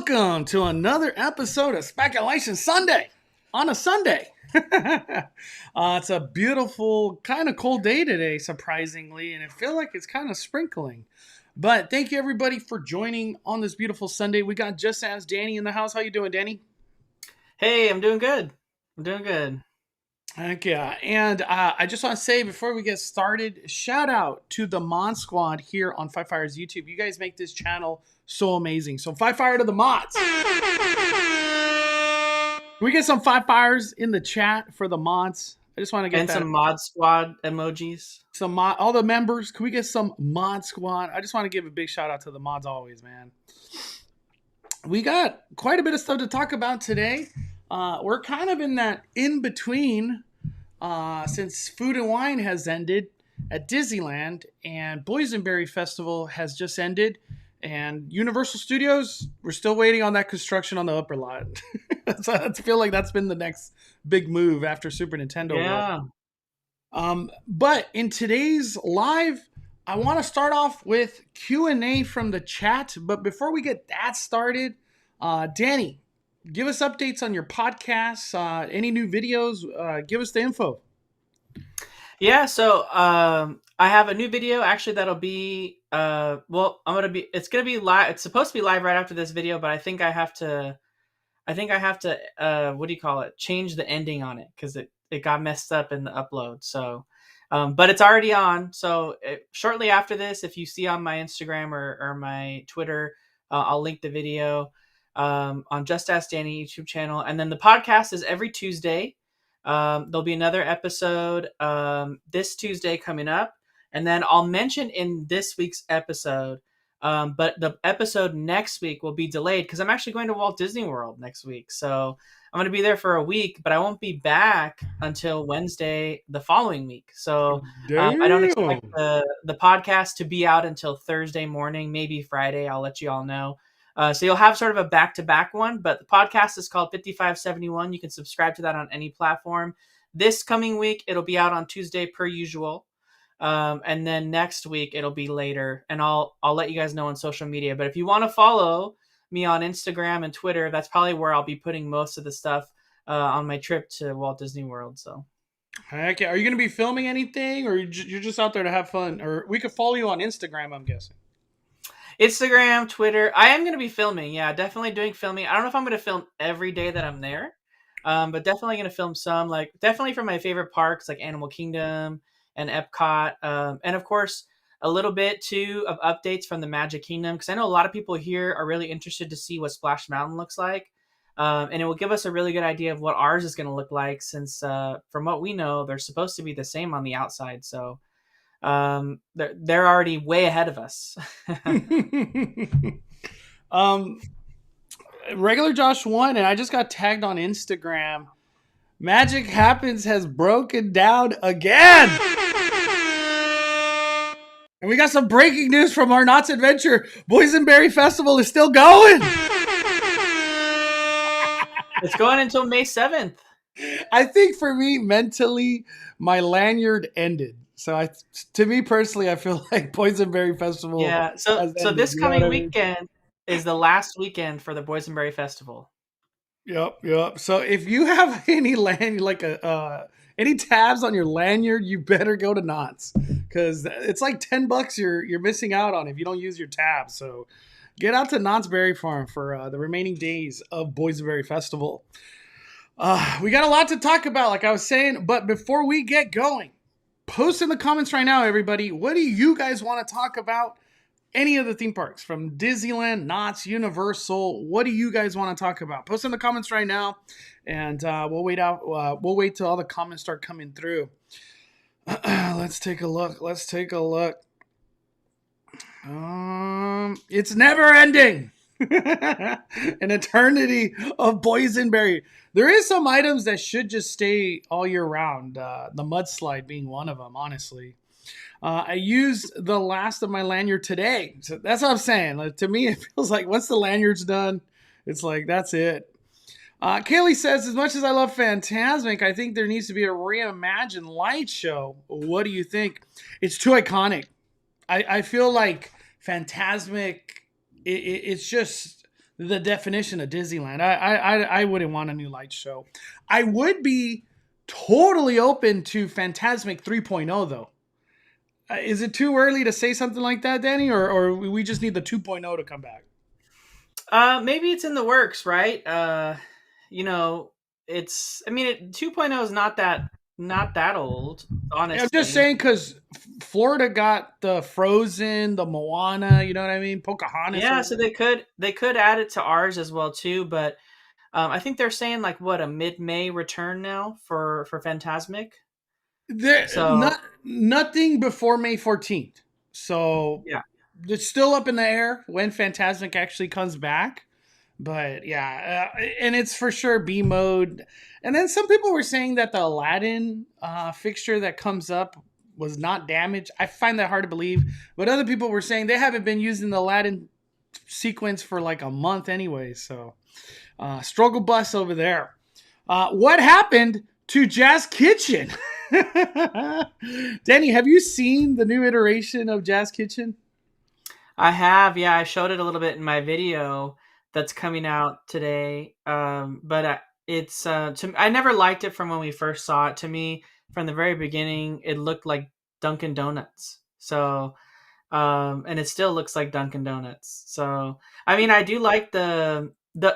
Welcome to another episode of Speculation Sunday on a Sunday. It's a beautiful, kind of cold day today, surprisingly, and it feels like it's kind of sprinkling. But thank you, everybody, for joining on this beautiful Sunday. We got Just Ask Danny in the house. How you doing, Danny? Hey, I'm doing good. Heck yeah. And I just want to say before we get started, shout out to the Mod Squad here on Five Fire's YouTube. You guys make this channel so amazing. So Five Fire to the mods. Can we get some Five Fires in the chat for the mods? I just want to get some Mod Squad emojis. All the members. Can we get some Mod Squad? I just want to give a big shout out to the mods always, man. We got quite a bit of stuff to talk about today. We're kind of in that in-between since Food and Wine has ended at Disneyland and Boysenberry Festival has just ended. And Universal Studios, we're still waiting on that construction on the upper lot. So I feel like that's been the next big move after Super Nintendo. Yeah. But in today's live, I want to start off with Q&A from the chat. But before we get that started, Danny, give us updates on your podcasts, any new videos. Give us the info. Yeah, so I have a new video actually that'll be it's gonna be live. It's supposed to be live right after this video, but I think I have to what do you call it? Change the ending on it because it got messed up in the upload. So but it's already on. So shortly after this, if you see on my Instagram or my Twitter, I'll link the video on Just Ask Danny YouTube channel. And then the podcast is every Tuesday. There'll be another episode this Tuesday coming up. And then I'll mention in this week's episode, but the episode next week will be delayed because I'm actually going to Walt Disney World next week. So I'm going to be there for a week, but I won't be back until Wednesday the following week. So I don't expect the podcast to be out until Thursday morning, maybe Friday. I'll let you all know. So you'll have sort of a back-to-back one, but the podcast is called 5571. You can subscribe to that on any platform. This coming week, it'll be out on Tuesday per usual. And then next week, it'll be later. And I'll let you guys know on social media. But if you want to follow me on Instagram and Twitter, that's probably where I'll be putting most of the stuff on my trip to Walt Disney World. So, okay. Are you going to be filming anything, or you're just out there to have fun? Or we could follow you on Instagram, I'm guessing. Instagram, Twitter. I am going to be filming. Yeah, definitely doing filming. I don't know if I'm going to film every day that I'm there, but definitely going to film some. Like definitely from my favorite parks like Animal Kingdom and Epcot, and of course a little bit too of updates from the Magic Kingdom because I know a lot of people here are really interested to see what Splash Mountain looks like, and it will give us a really good idea of what ours is going to look like since from what we know they're supposed to be the same on the outside. So. They're already way ahead of us. Regular Josh won, and I just got tagged on Instagram. Magic Happens has broken down again. And we got some breaking news from our Knott's Adventure. Boysenberry Festival is still going. It's going until May 7th. I think for me, mentally, my lanyard ended. So to me personally, I feel like Boysenberry Festival. Yeah. So this coming weekend is the last weekend for the Boysenberry Festival. Yep. So if you have any any tabs on your lanyard, you better go to Knott's because it's like $10 you're missing out on if you don't use your tabs. So get out to Knott's Berry Farm for the remaining days of Boysenberry Festival. We got a lot to talk about, like I was saying, but before we get going, post in the comments right now, everybody. What do you guys want to talk about? Any of the theme parks from Disneyland, Knott's, Universal. What do you guys want to talk about? Post in the comments right now, and we'll wait till all the comments start coming through. Let's take a look. It's never ending. An eternity of Boysenberry. There is some items that should just stay all year round. The mudslide being one of them, honestly. I used the last of my lanyard today. So that's what I'm saying. Like, to me, it feels like once the lanyard's done, it's like, that's it. Kaylee says, as much as I love Fantasmic, I think there needs to be a reimagined light show. What do you think? It's too iconic. I feel like Fantasmic, it's just the definition of Disneyland. I wouldn't want a new light show. I would be totally open to Phantasmic 3.0 though. Is it too early to say something like that, Danny, or we just need the 2.0 to come back? Maybe it's in the works, right? You know, it's. I mean, 2.0 is not that old, I'm just honestly. saying because Florida got the Frozen, the Moana, you know what I mean, Pocahontas or Yeah, so whatever. they could add it to ours as well too, but I think they're saying like what a mid-May return now for Phantasmic. There, So nothing before May 14th. So yeah, it's still up in the air when Phantasmic actually comes back. But yeah, and it's for sure B mode. And then some people were saying that the Aladdin fixture that comes up was not damaged. I find that hard to believe. But other people were saying they haven't been using the Aladdin sequence for like a month anyway. So struggle bus over there. What happened to Jazz Kitchen? Danny, have you seen the new iteration of Jazz Kitchen? I have. Yeah, I showed it a little bit in my video that's coming out today. But I never liked it from when we first saw it. To me, from the very beginning, it looked like Dunkin' Donuts. So and it still looks like Dunkin' Donuts. So I mean, I do like the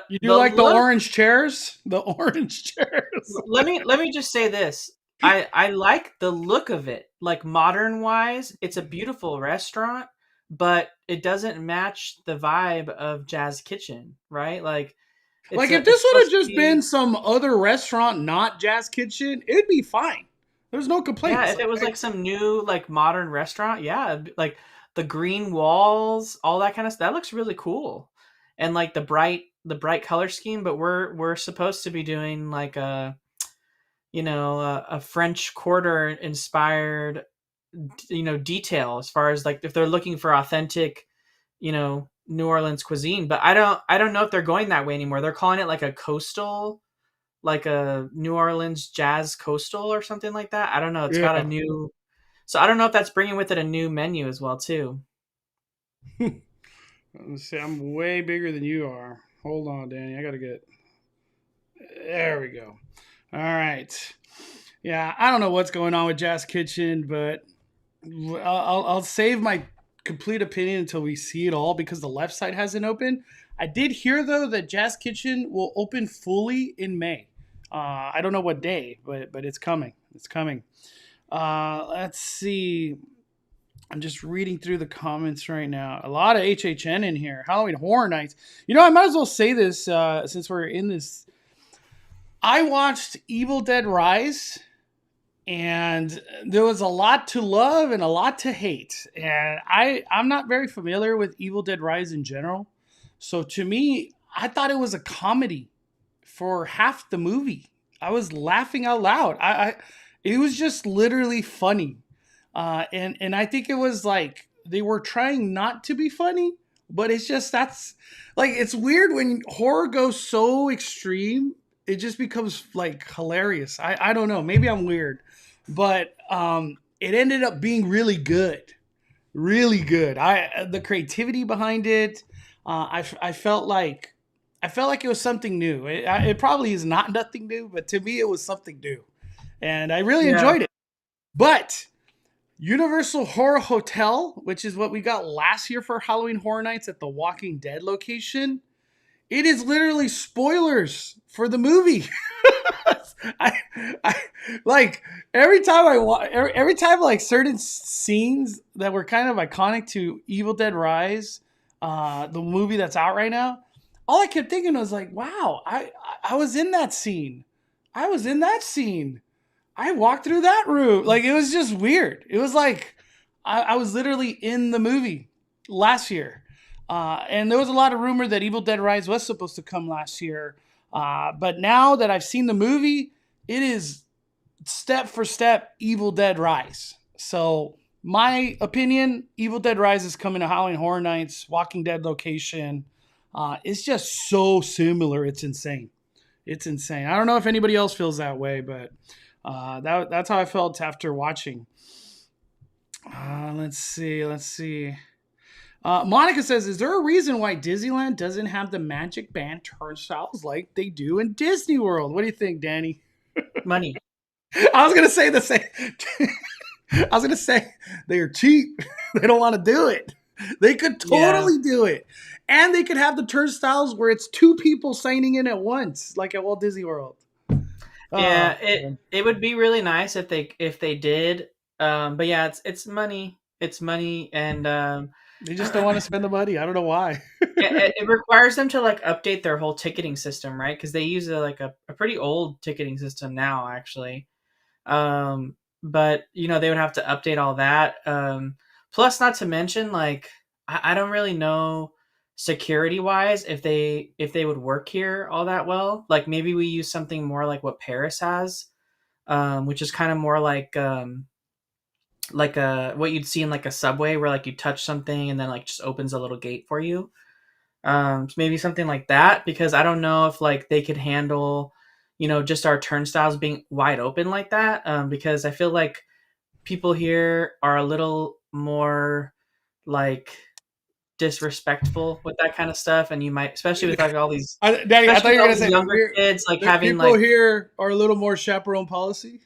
You do the like the look. orange chairs? The orange chairs. Let me just say this. I like the look of it. Like modern wise, it's a beautiful restaurant, but it doesn't match the vibe of Jazz Kitchen, right? Like Like if it's this would have supposed to just been be. some other restaurant, not Jazz Kitchen, it'd be fine. There's no Yeah, complaints. if it was like some new like modern restaurant, yeah, like the green walls, all that kind of stuff, that looks really cool. And like the bright color scheme, but we're supposed to be doing like a French Quarter inspired detail as far as like if they're looking for authentic New Orleans cuisine. But I don't know if they're going that way anymore. They're calling it like a coastal, like a New Orleans jazz coastal or something like that. I don't know. It's got a Yeah. new. So I don't know if that's bringing with it a new menu as well too. Let's see, I'm way bigger than you are. Hold on, Danny. I gotta get. There we go. All right. Yeah, I don't know what's going on with Jazz Kitchen, but I'll save my complete opinion until we see it all because the left side hasn't opened. I did hear though that Jazz Kitchen will open fully in May. I don't know what day, but it's coming. It's coming. Let's see. I'm just reading through the comments right now. A lot of HHN in here. Halloween Horror Nights. You know, I might as well say this since we're in this. I watched Evil Dead Rise and there was a lot to love and a lot to hate. And I'm not very familiar with Evil Dead Rise in general. So to me, I thought it was a comedy for half the movie. I was laughing out loud. I it was just literally funny. And I think it was like they were trying not to be funny, but it's just that's like it's weird when horror goes so extreme, it just becomes like hilarious. I don't know, maybe I'm weird, but it ended up being really good. I the creativity behind it, I felt like it was something new. It probably is not nothing new, but to me it was something new, and I really Yeah. enjoyed it. But Universal Horror Hotel, which is what we got last year for Halloween Horror Nights at the Walking Dead location, it is literally spoilers for the movie. I, I like every time every time like certain scenes that were kind of iconic to Evil Dead Rise, the movie that's out right now. All I kept thinking was like, wow, I was in that scene. I was in that scene. I walked through that room. Like it was just weird. It was like I was literally in the movie last year. And there was a lot of rumor that Evil Dead Rise was supposed to come last year. But now that I've seen the movie, it is step for step Evil Dead Rise. So, my opinion, Evil Dead Rise is coming to Halloween Horror Nights, Walking Dead location. It's just so similar. It's insane. It's insane. I don't know if anybody else feels that way, but that's how I felt after watching. Let's see. Monica says, "Is there a reason why Disneyland doesn't have the magic band turnstiles like they do in Disney World?" What do you think, Danny? Money. I was gonna say the same. I was gonna say they are cheap. They don't want to do it. They could Yeah. totally do it, and they could have the turnstiles where it's two people signing in at once, like at Walt Disney World. Yeah, Oh, man. it would be really nice if they did. But yeah, it's money. It's money, and They just don't want to spend the money. I don't know why. it requires them to like update their whole ticketing system, right? Because they use a pretty old ticketing system now, actually. But they would have to update all that. Plus, not to mention, like I don't really know security wise if they would work here all that well. Like maybe we use something more like what Paris has, which is kind of more like a what you'd see in like a subway where like you touch something and then like just opens a little gate for you. So maybe something like that, because I don't know if like they could handle just our turnstiles being wide open like that, because I feel like people here are a little more like disrespectful with that kind of stuff, and you might, especially with like all these Danny, I especially thought with you were all gonna these say younger kids like the having people like, here are a little more chaperone policy.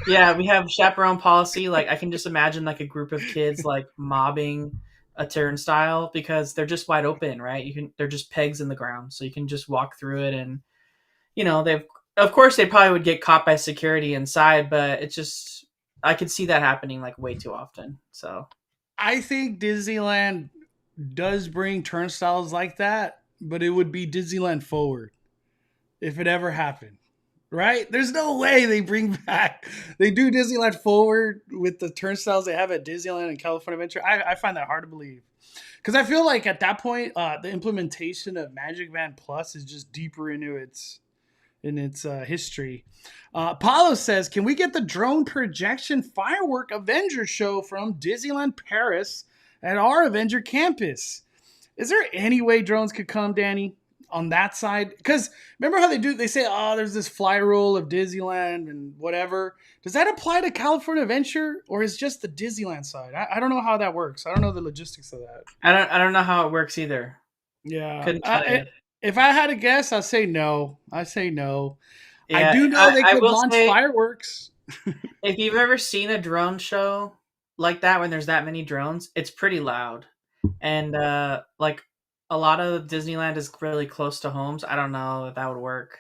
yeah, we have chaperone policy. Like I can just imagine like a group of kids like mobbing a turnstile because they're just wide open, right? They're just pegs in the ground, so you can just walk through it. And they've, of course they probably would get caught by security inside, but it's just, I could see that happening like way too often. So I think Disneyland does bring turnstiles like that, but it would be Disneyland forward if it ever happened. Right? There's no way they bring back. They do Disneyland forward with the turnstiles they have at Disneyland and California Adventure. I find that hard to believe because I feel like at that point, the implementation of Magic Band Plus is just deeper into its history. Paulo says, "Can we get the drone projection firework Avenger show from Disneyland Paris at our Avenger campus?" Is there any way drones could come, Danny, on that side? Because remember how they say, oh, there's this fly rule of Disneyland and whatever. Does that apply to California Adventure, or is just the Disneyland side? I don't know how that works. I don't know the logistics of that. I don't know how it works either. Yeah. Couldn't tell you. If I had to guess, I say no. I say no. I Yeah, do know they I could will launch say, fireworks. if you've ever seen a drone show like that when there's that many drones, it's pretty loud. And like a lot of Disneyland is really close to homes. I don't know if that would work.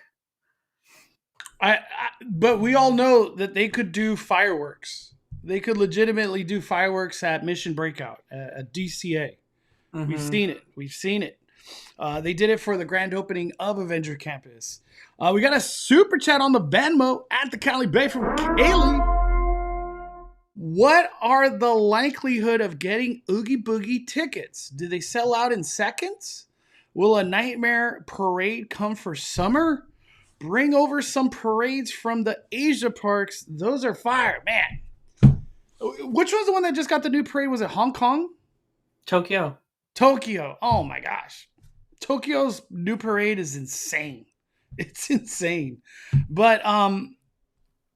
But we all know that they could do fireworks. They could legitimately do fireworks at Mission Breakout at DCA. We've Mm-hmm. seen it. We've seen it. They did it for the grand opening of Avenger Campus. We got a super chat on the Venmo at the Cali Bay from Kaylee. What are the likelihood of getting Oogie Boogie tickets? Do they sell out in seconds? Will a nightmare parade come for summer? Bring over some parades from the Asia parks. Those are fire, man. Which was the one that just got the new parade? Was it Hong Kong? Tokyo. Tokyo. Oh my gosh. Tokyo's new parade is insane. It's insane. But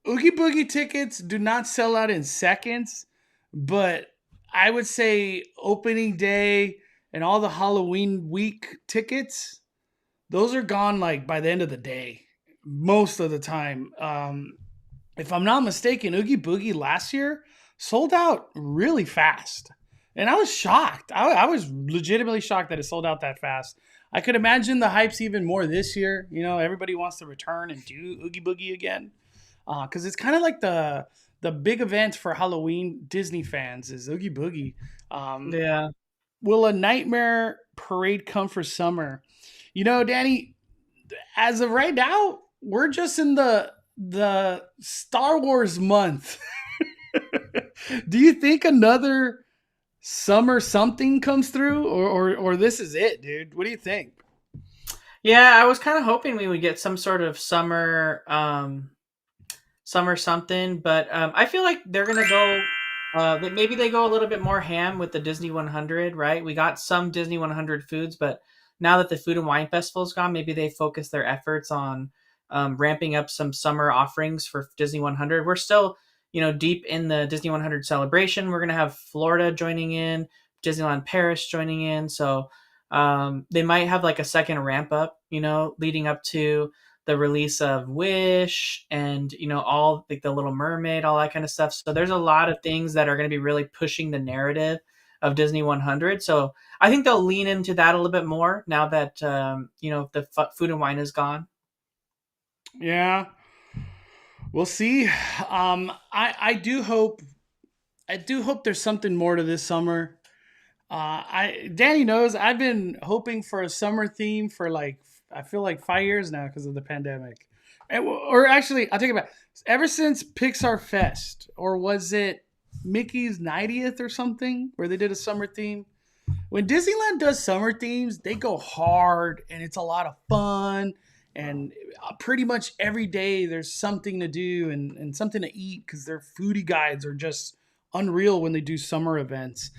Oogie Boogie tickets do not sell out in seconds, but I would say opening day and all the Halloween week tickets, those are gone like by the end of the day, most of the time. If I'm not mistaken, Oogie Boogie last year sold out really fast. And I was shocked. I was legitimately shocked that it sold out that fast. I could imagine the hype's even more this year. Everybody wants to return and do Oogie Boogie again. Because it's kind of like the big event for Halloween Disney fans is Oogie Boogie. Yeah. Will a nightmare parade come for summer? Danny, as of right now, we're just in the Star Wars month. Do you think another summer something comes through, or this is it, dude? What do you think? Yeah, I was kind of hoping we would get some sort of summer something, but I feel like they're gonna go. Maybe they go a little bit more ham with the Disney 100, right? We got some Disney 100 foods, but now that the Food and Wine Festival's gone, maybe they focus their efforts on ramping up some summer offerings for Disney 100. We're still, deep in the Disney 100 celebration. We're gonna have Florida joining in. Disneyland Paris joining in. So they might have like a second ramp up, leading up to the release of Wish and all like the Little Mermaid, all that kind of stuff. So there's a lot of things that are going to be really pushing the narrative of Disney 100. So I think they'll lean into that a little bit more now that the food and wine is gone. Yeah, we'll see. I do hope there's something more to this summer. Danny knows I've been hoping for a summer theme for like I feel like 5 years now because of the pandemic, or actually I'll take it back. Ever since Pixar Fest, or was it Mickey's 90th or something, where they did a summer theme? When Disneyland does summer themes, they go hard and it's a lot of fun. And pretty much every day there's something to do and something to eat because their foodie guides are just unreal when they do summer events.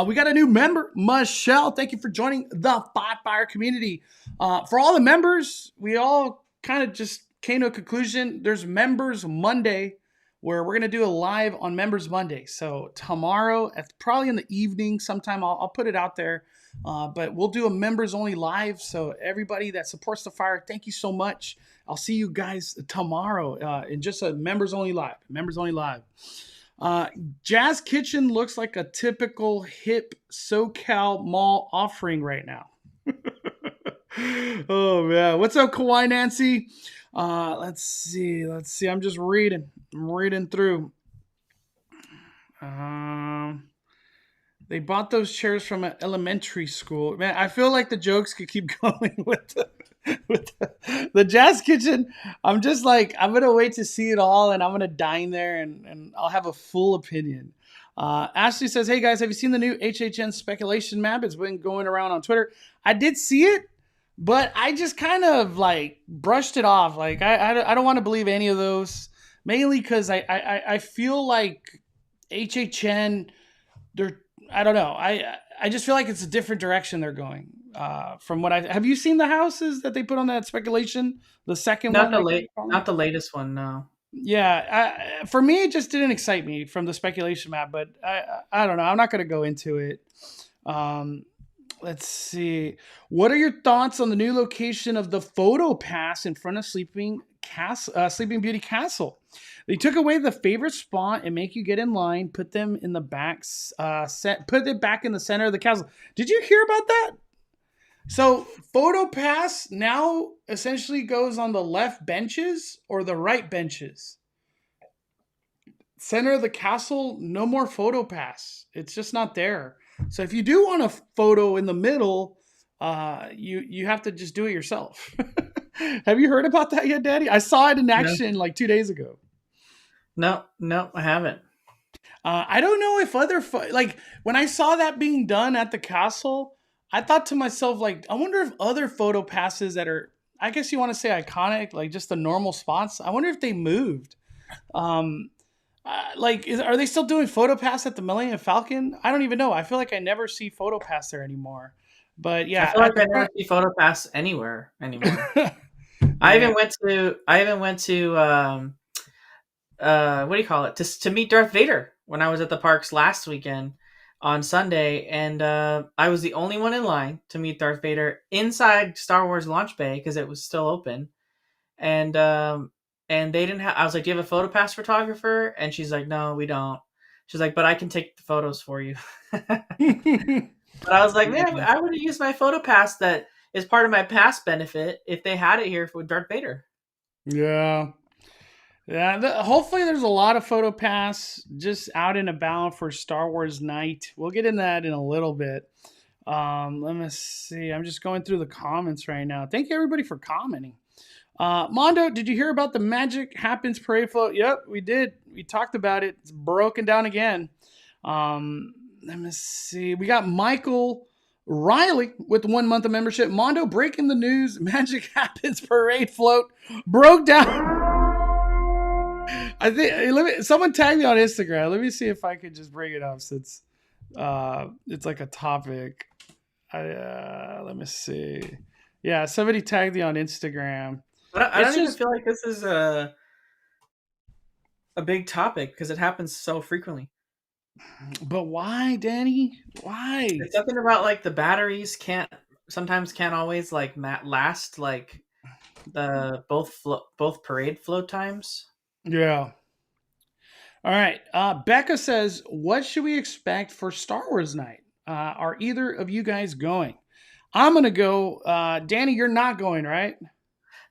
We got a new member, Michelle. Thank you for joining the Fire community. For all the members, we all kind of just came to a conclusion. There's Members Monday, where we're going to do a live on Members Monday. So tomorrow, probably in the evening sometime, I'll put it out there. But we'll do a members only live. So everybody that supports the fire, thank you so much. I'll see you guys tomorrow in just a members only live. Members only live. Jazz Kitchen looks like a typical hip SoCal mall offering right now. Oh man, what's up, Kawhi Nancy? Let's see. I'm just reading. I'm reading through. They bought those chairs from an elementary school. Man, I feel like the jokes could keep going with the Jazz Kitchen. I'm just like, I'm going to wait to see it all, and I'm going to dine there, and I'll have a full opinion. Ashley says, hey, guys, have you seen the new HHN speculation map? It's been going around on Twitter. I did see it, but I just kind of, like, brushed it off. Like, I don't want to believe any of those, mainly because I feel like HHN, I don't know. I just feel like it's a different direction they're going. From what have you seen the houses that they put on that speculation? The second not one, not the latest one. No. Yeah, for me, it just didn't excite me from the speculation map. But I don't know. I'm not going to go into it. Let's see. What are your thoughts on the new location of the PhotoPass in front of Sleeping Beauty Castle? They took away the favorite spot and make you get in line, put them in the back, put it back in the center of the castle. Did you hear about that? So PhotoPass now essentially goes on the left benches or the right benches. Center of the castle, no more PhotoPass. It's just not there. So if you do want a photo in the middle, you have to just do it yourself. Have you heard about that yet, Daddy? I saw it in action like 2 days ago. No, I haven't. I don't know if like when I saw that being done at the castle, I thought to myself, like, I wonder if other photo passes that are, I guess you want to say iconic, like just the normal spots, I wonder if they moved. Like, are they still doing PhotoPass at the Millennium Falcon? I don't even know. I feel like I never see PhotoPass there anymore. But yeah, I feel like I never see PhotoPass anywhere anymore. I even went to what do you call it? To meet Darth Vader when I was at the parks last weekend on Sunday, and I was the only one in line to meet Darth Vader inside Star Wars Launch Bay because it was still open, and they didn't have. I was like, "Do you have a PhotoPass photographer?" And she's like, "No, we don't." She's like, "But I can take the photos for you." But I was like, "Man, I would have used my PhotoPass that is part of my pass benefit if they had it here for Darth Vader." Yeah. Hopefully there's a lot of PhotoPass just out and about for Star Wars night. We'll get in that in a little bit. Let me see. I'm just going through the comments right now. Thank you everybody for commenting. Mondo, did you hear about the Magic Happens Parade float? Yep, we did. We talked about it. It's broken down again. Let me see. We got Michael Riley with 1 month of membership. Mondo, breaking the news. Magic Happens Parade float broke down. I think someone tagged me on Instagram. Let me see if I could just bring it up since it's like a topic. Let me see. Yeah, somebody tagged me on Instagram. I don't even feel like this is a big topic because it happens so frequently. But why, Danny? Why? It's something about like the batteries can't always like last like the both parade float times. Yeah. All right. Becca says, "What should we expect for Star Wars night? Are either of you guys going?" I'm gonna go. Danny, you're not going, right?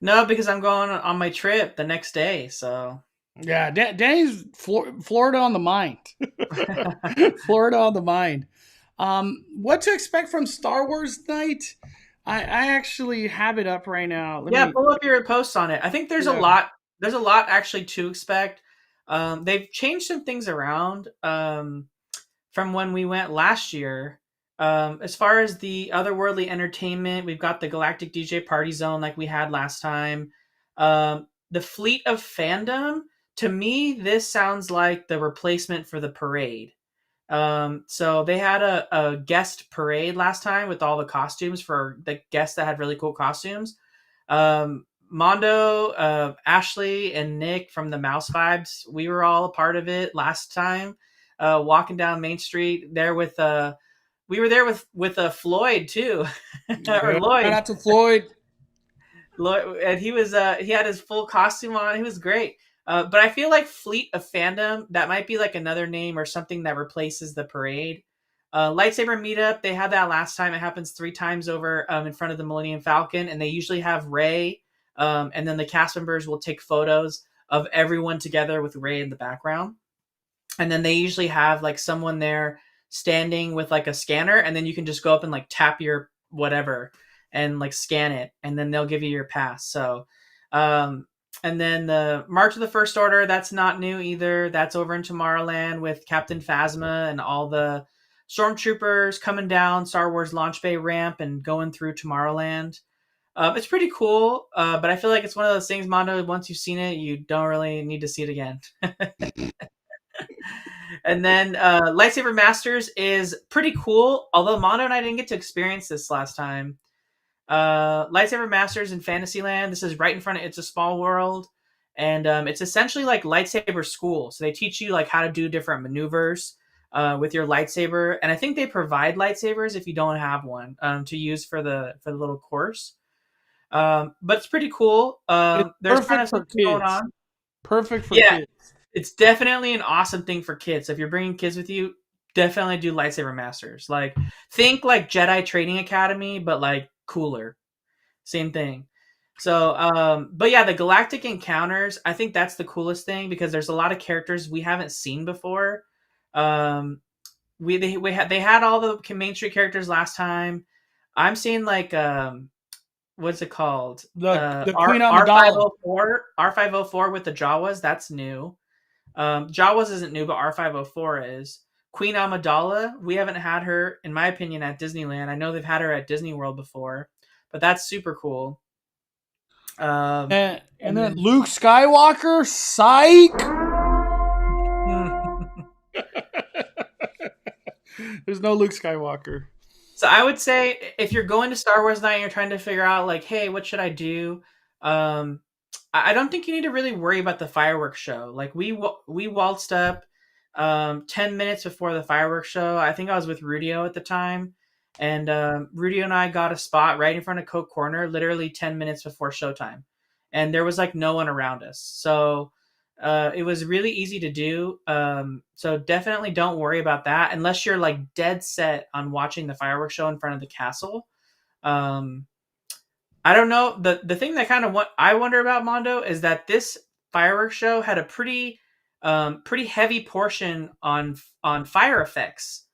No, because I'm going on my trip the next day. So Yeah, Danny's Florida on the mind. Florida on the mind. What to expect from Star Wars night? I actually have it up right now. Let yeah, me. pull up your posts on it. I think there's a Yeah. lot. There's a lot actually to expect. They've changed some things around from when we went last year. As far as the otherworldly entertainment, we've got the Galactic DJ Party Zone like we had last time. The Fleet of Fandom. To me, this sounds like the replacement for the parade. So they had a guest parade last time with all the costumes for the guests that had really cool costumes. Mondo, Ashley, and Nick from the Mouse Vibes, we were all a part of it last time. Walking down Main Street there with we were there with Floyd too, or Yeah. Shout Lloyd. out to Floyd. And he had his full costume on. He was great. But I feel like Fleet of Fandom, that might be like another name or something that replaces the parade. Lightsaber meetup, they had that last time. It happens 3 times over in front of the Millennium Falcon, and they usually have Rey, and then the cast members will take photos of everyone together with Rey in the background, and then they usually have like someone there standing with like a scanner, and then you can just go up and like tap your whatever and like scan it, and then they'll give you your pass. So and then the March of the First Order, that's not new either. That's over in Tomorrowland with Captain Phasma and all the stormtroopers coming down Star Wars launch bay ramp and going through Tomorrowland. It's pretty cool, but I feel like it's one of those things, Mondo, once you've seen it, you don't really need to see it again. And then Lightsaber Masters is pretty cool, although Mondo and I didn't get to experience this last time. Lightsaber Masters in Fantasyland. This is right in front of It's a Small World, and it's essentially like lightsaber school. So they teach you like how to do different maneuvers with your lightsaber, and I think they provide lightsabers if you don't have one to use for the little course. But it's pretty cool. It's There's kind perfect of for something going kids. on. Perfect for Yeah, kids. it's definitely an awesome thing for kids. So if you're bringing kids with you, definitely do lightsaber masters. Like think like Jedi Training Academy, but like cooler. Same thing. So, but yeah, the Galactic Encounters, I think that's the coolest thing because there's a lot of characters we haven't seen before. Um, they had all the Main Street characters last time. I'm seeing like what's it called? The R Queen Amidala. R504 with the Jawas. That's new. Jawas isn't new, but R504 is. Queen Amidala, we haven't had her, in my opinion, at Disneyland. I know they've had her at Disney World before, but that's super cool. And And then then, Luke Skywalker. Psych. There's no Luke Skywalker. so I would say if you're going to Star Wars night and you're trying to figure out like, hey, what should I do? Um, I don't think you need to really worry about the fireworks show. Like we waltzed up 10 minutes before the fireworks show. I think I was with Rudio at the time. And Rudio and I got a spot right in front of Coke Corner, literally 10 minutes before showtime. And there was like no one around us. So it was really easy to do. So definitely don't worry about that unless you're like dead set on watching the fireworks show in front of the castle. Um, I don't know. The thing that kind of what I wonder about Mondo is that this fireworks show had a pretty heavy portion on fire effects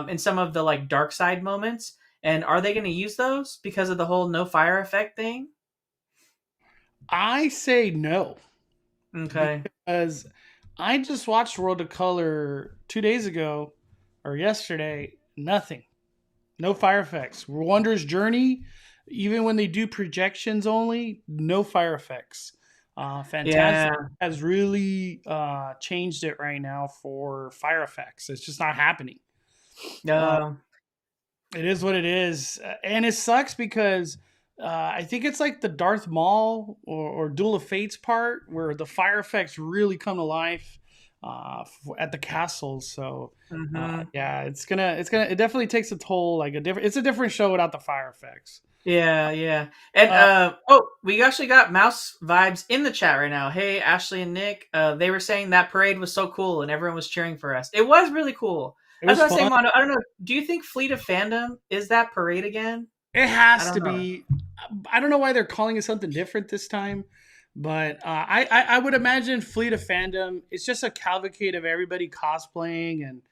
in some of the like dark side moments. And are they going to use those because of the whole no fire effect thing? I say no Okay. because I just watched World of Color 2 days ago or yesterday. Nothing. No fire effects. Wondrous Journey, even when they do projections only, no fire effects. Fantastic Yeah. has really changed it right now for fire effects. It's just not happening. Uh, Uh, it is what it is, and it sucks because I think it's like the Darth Maul or Duel of Fates part where the fire effects really come to life. at the castle. So Hmm. yeah, it definitely takes a toll. It's a different show without the fire effects. Yeah, yeah. And Uh, oh, we actually got mouse vibes in the chat right now. Hey, Ashley and Nick. They were saying that parade was so cool and everyone was cheering for us. It was really cool. it That's was what I was saying, fun. Mondo. I don't know. Do you think Fleet of Fandom is that parade again? It I has don't to know. be. I don't know why they're calling it something different this time, but I would imagine Fleet of Fandom. It's just a cavalcade of everybody cosplaying and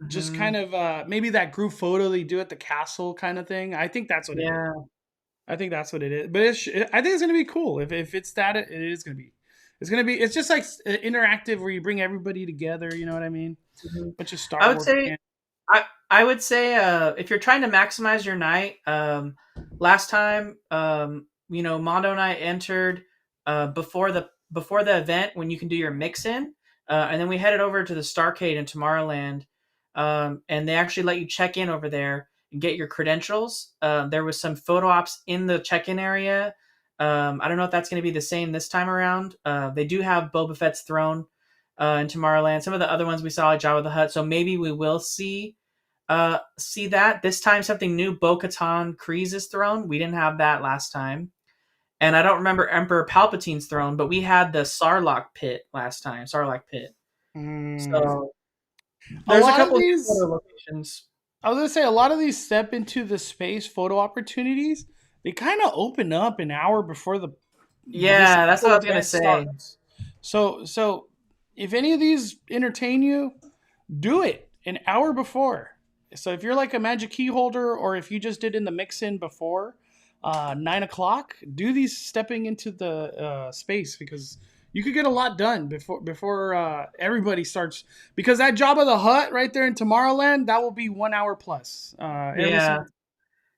just Hmm. kind of maybe that group photo they do at the castle kind of thing. I think that's what it is. Yeah. I think that's what it is. But I think it's gonna be cool if it's that it is gonna be. It's gonna be. It's just like interactive where you bring everybody together. You know what I mean? Mhm. Bunch of I Star would Wars say fans. I would say if you're trying to maximize your night, last time Mondo and I entered before the event when you can do your mix in, and then we headed over to the Starcade in Tomorrowland, and they actually let you check in over there and get your credentials. There was some photo ops in the check-in area. I don't know if that's going to be the same this time around. They do have Boba Fett's throne in Tomorrowland. Some of the other ones we saw at Jabba the Hutt, so maybe we will see that this time. Something new, Bo-Katan Kryze's throne. We didn't have that last time, and I don't remember Emperor Palpatine's throne, but we had the Sarlacc pit last time. Sarlacc pit. Mm. So A there's a lot of couple new these. photo locations. I was gonna say a lot of these step into the space photo opportunities. They kind of open up an hour before this Yeah, that's what I actual was gonna event say. starts. So if any of these entertain you, do it an hour before. So if you're like a magic key holder, or if you just did in the mix in before 9 o'clock, do these stepping into the space because you could get a lot done before everybody starts. Because that job of the hut right there in Tomorrowland, that will be 1 hour plus every Yeah. single.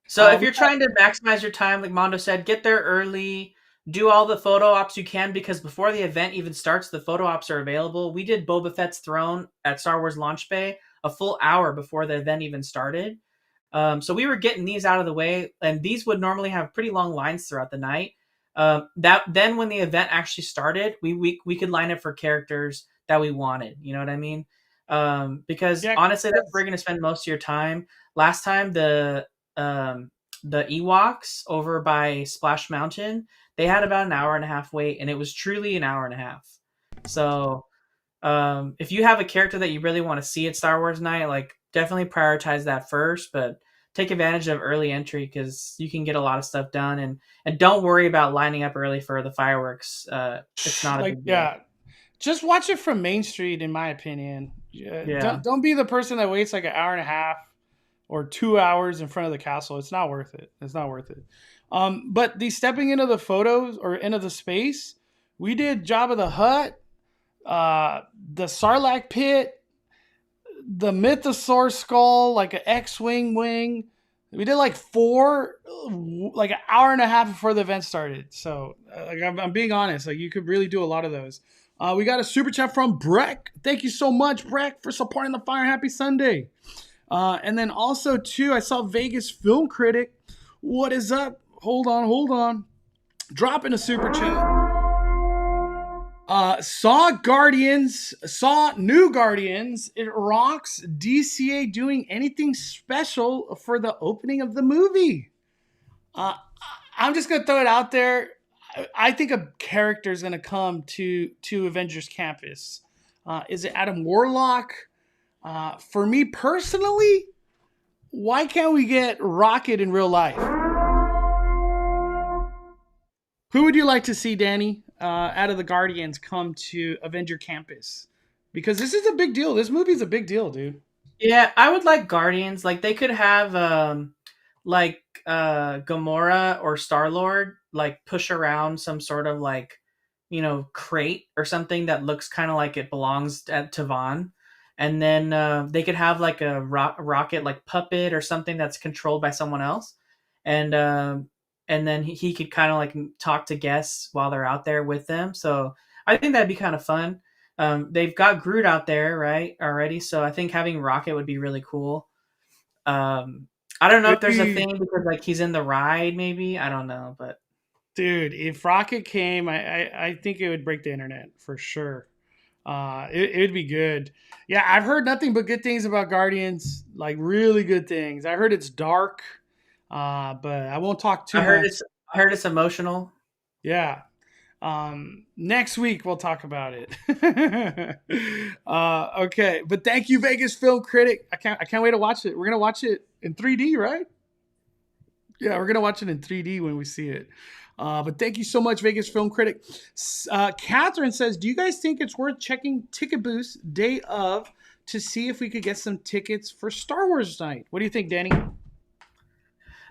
So if We you're trying to maximize your time, like Mondo said, get there early, do all the photo ops you can because before the event even starts, the photo ops are available. We did Boba Fett's throne at Star Wars Launch Bay a full hour before the event even started. So we were getting these out of the way, and these would normally have pretty long lines throughout the night. That then when the event actually started, we could line up for characters that we wanted. You know what I mean? Because yeah, honestly, that's where 'cause- you're gonna spend most of your time. Last time the Ewoks over by Splash Mountain, they had about an hour and a half wait, and it was truly an hour and a half. So if you have a character that you really want to see at Star Wars Night, like definitely prioritize that first, but take advantage of early entry because you can get a lot of stuff done, and don't worry about lining up early for the fireworks. It's not a like big deal. yeah, just watch it from Main Street, in my opinion. Yeah. Don't be the person that waits like an hour and a half or 2 hours in front of the castle. It's not worth it. It's not worth it. But the stepping into the photos or into the space, we did Jabba the Hutt, the Sarlacc pit, the Mythosaur skull, like an X-wing wing. We did like four, like an hour and a half before the event started. So, like, I'm being honest. Like, you could really do a lot of those. We got a super chat from Breck. Thank you so much, Breck, for supporting the Fire. Happy Sunday. And then also too, I saw Vegas Film Critic. What is up? Hold on. Dropping a super chat. Saw new Guardians. It rocks. DCA doing anything special for the opening of the movie. Uh, I'm just gonna throw it out there. I think a character is gonna come to Avengers Campus. Is it Adam Warlock? For me personally, why can't we get Rocket in real life? Who would you like to see, Danny, out of the Guardians come to Avenger Campus? Because this is a big deal. This movie's a big deal, dude. Yeah, I would like Guardians. Like they could have like Gamora or Star Lord like push around some sort of like crate or something that looks kind of like it belongs at Tavon. And then they could have like a rocket like puppet or something that's controlled by someone else, and then he could kind of like talk to guests while they're out there with them. So I think that'd be kind of fun. They've got Groot out there, right, already. So I think having Rocket would be really cool. Um, I don't know if It'd there's a be, thing because like he's in the ride, maybe. I don't know, but dude. If Rocket came, I think it would break the internet for sure. It'd be good. Yeah, I've heard nothing but good things about Guardians, like really good things. I heard it's dark, but I won't talk too I heard much. it's I heard it's emotional. Yeah. Next week we'll talk about it. Okay, but thank you, Vegas Film Critic. I can't wait to watch it. We're gonna watch it in 3D, right? Yeah, we're gonna watch it in 3D when we see it. But thank you so much, Vegas Film Critic. Catherine says, "Do you guys think it's worth checking Ticket Booth's day of to see if we could get some tickets for Star Wars night?" What do you think, Danny?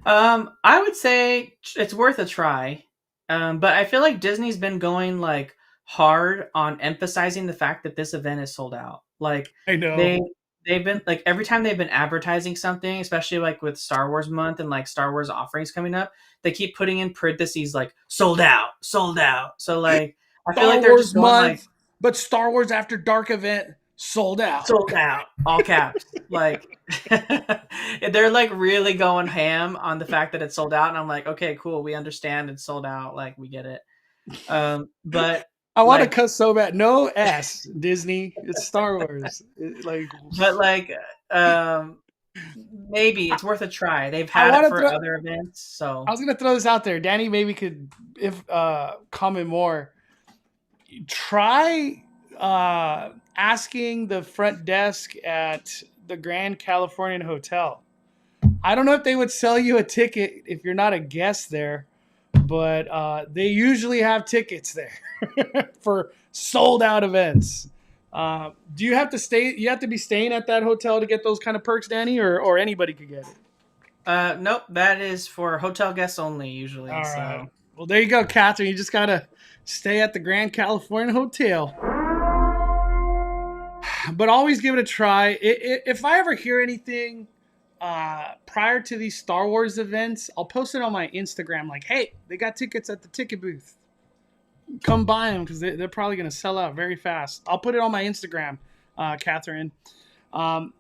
I would say it's worth a try. But I feel like Disney's been going like hard on emphasizing the fact that this event is sold out. Like I know. they they've been like every time they've been advertising something, especially like with Star Wars month and like Star Wars offerings coming up, they keep putting in parentheses like sold out, sold out. So like I feel Star like they're Wars just going like month, but Star Wars After Dark event sold out. sold out, all caps. Like they're like really going ham on the fact that it's sold out, and I'm like, okay, cool, we understand it's sold out, like we get it. But I want to like, cuss so bad. No S, Disney. It's Star Wars. but like, um, maybe it's worth a try. They've I had it want to for throw. other events, I so was gonna throw this out there. Danny maybe could, if comment more. Try asking the front desk at the Grand Californian Hotel. I don't know if they would sell you a ticket if you're not a guest there, but they usually have tickets there for sold out events. Do you have to stay? You have to be staying at that hotel to get those kind of perks, Danny, or anybody could get it. nope, that is for hotel guests only usually. All right. So Well, there you go, Catherine. You just gotta stay at the Grand California Hotel, but always give it a try. If I ever hear anything prior to these Star Wars events, I'll post it on my Instagram. Like, hey, they got tickets at the ticket booth. Come buy them because they're probably gonna sell out very fast. I'll put it on my Instagram, Catherine. Um,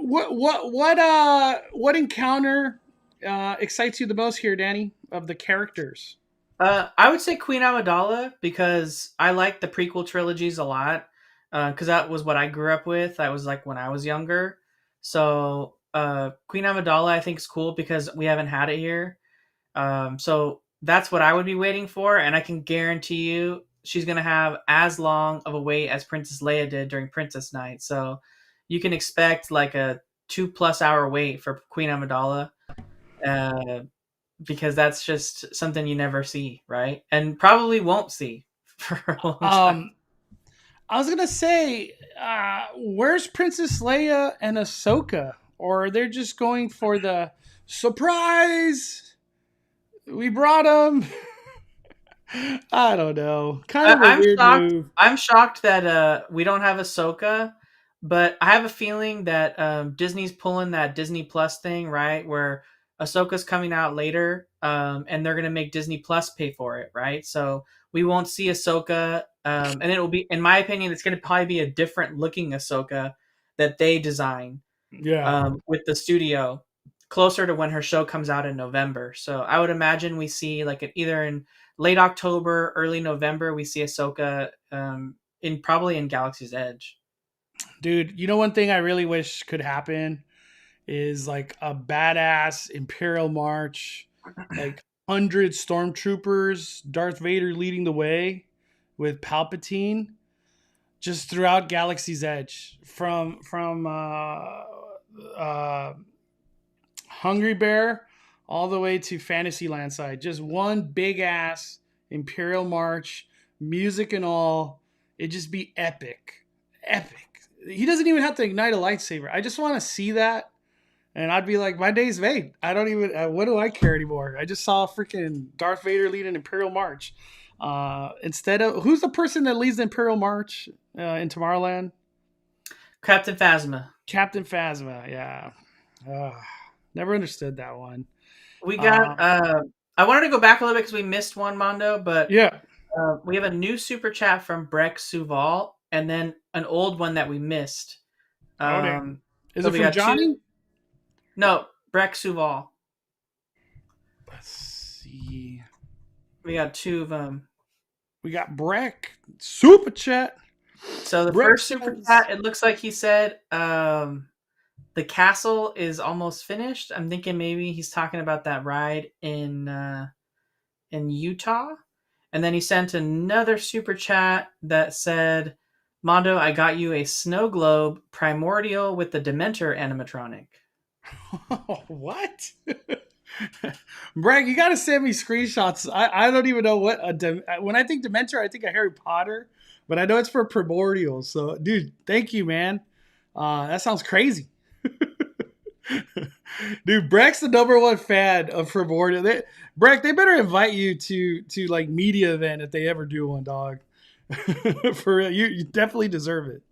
what encounter excites you the most here, Danny? Of the characters? I would say Queen Amidala because I like the prequel trilogies a lot. Because that was what I grew up with. That was like when I was younger. So Queen Amidala I think is cool because we haven't had it here. So that's what I would be waiting for, and I can guarantee you she's gonna have as long of a wait as Princess Leia did during Princess Night. So you can expect like a 2+ hour wait for Queen Amidala. Uh, because that's just something you never see, right? And probably won't see for a long time. Um, I was gonna say, where's Princess Leia and Ahsoka? Or they're just going for the surprise? We brought them. I don't know. Kind of a I'm weird shocked. move. I'm shocked that we don't have Ahsoka, but I have a feeling that Disney's pulling that Disney Plus thing, right? Where Ahsoka's coming out later, and they're gonna make Disney Plus pay for it, right? So we won't see Ahsoka, and it will be, in my opinion, it's gonna probably be a different looking Ahsoka that they design Yeah, with the studio closer to when her show comes out in November. So I would imagine we see like either in late October, early November, we see Ahsoka in probably in Galaxy's Edge. dude. You know, one thing I really wish could happen is like a badass Imperial March, like 100 stormtroopers, Darth Vader leading the way with Palpatine, just throughout Galaxy's Edge, from uh, Hungry Bear all the way to Fantasyland side. Just one big ass Imperial March, music and all. It'd just be epic, epic. He doesn't even have to ignite a lightsaber. I just want to see that, and I'd be like, my day's made. I don't even. What do I care anymore? I just saw freaking Darth Vader lead an Imperial March. Instead of who's the person that leads the Imperial March in Tomorrowland? Captain Phasma. Captain Phasma. Yeah. Uh, Never understood that one. We got. Uh, I wanted to go back a little bit because we missed one, Mondo, but yeah. we have a new super chat from Breck Suval, and then an old one that we missed. Oh damn. Is So it we from got two. Johnny? No, Breck Suval. Let's see. We got two of them. We got Breck super chat. So the Brett first super says, chat, it looks like he said the castle is almost finished. I'm thinking maybe he's talking about that ride in Utah. And then he sent another super chat that said, Mondo, I got you a snow globe primordial with the Dementor animatronic. what? Bragg, you gotta send me screenshots. I don't even know what when I think Dementor, I think of Harry Potter, but I know it's for Primordial. So, dude, thank you, man. That sounds crazy. Dude, Breck's the number one fan of Primordial. Breck, they better invite you to like media event if they ever do one, dog. For real, you definitely deserve it.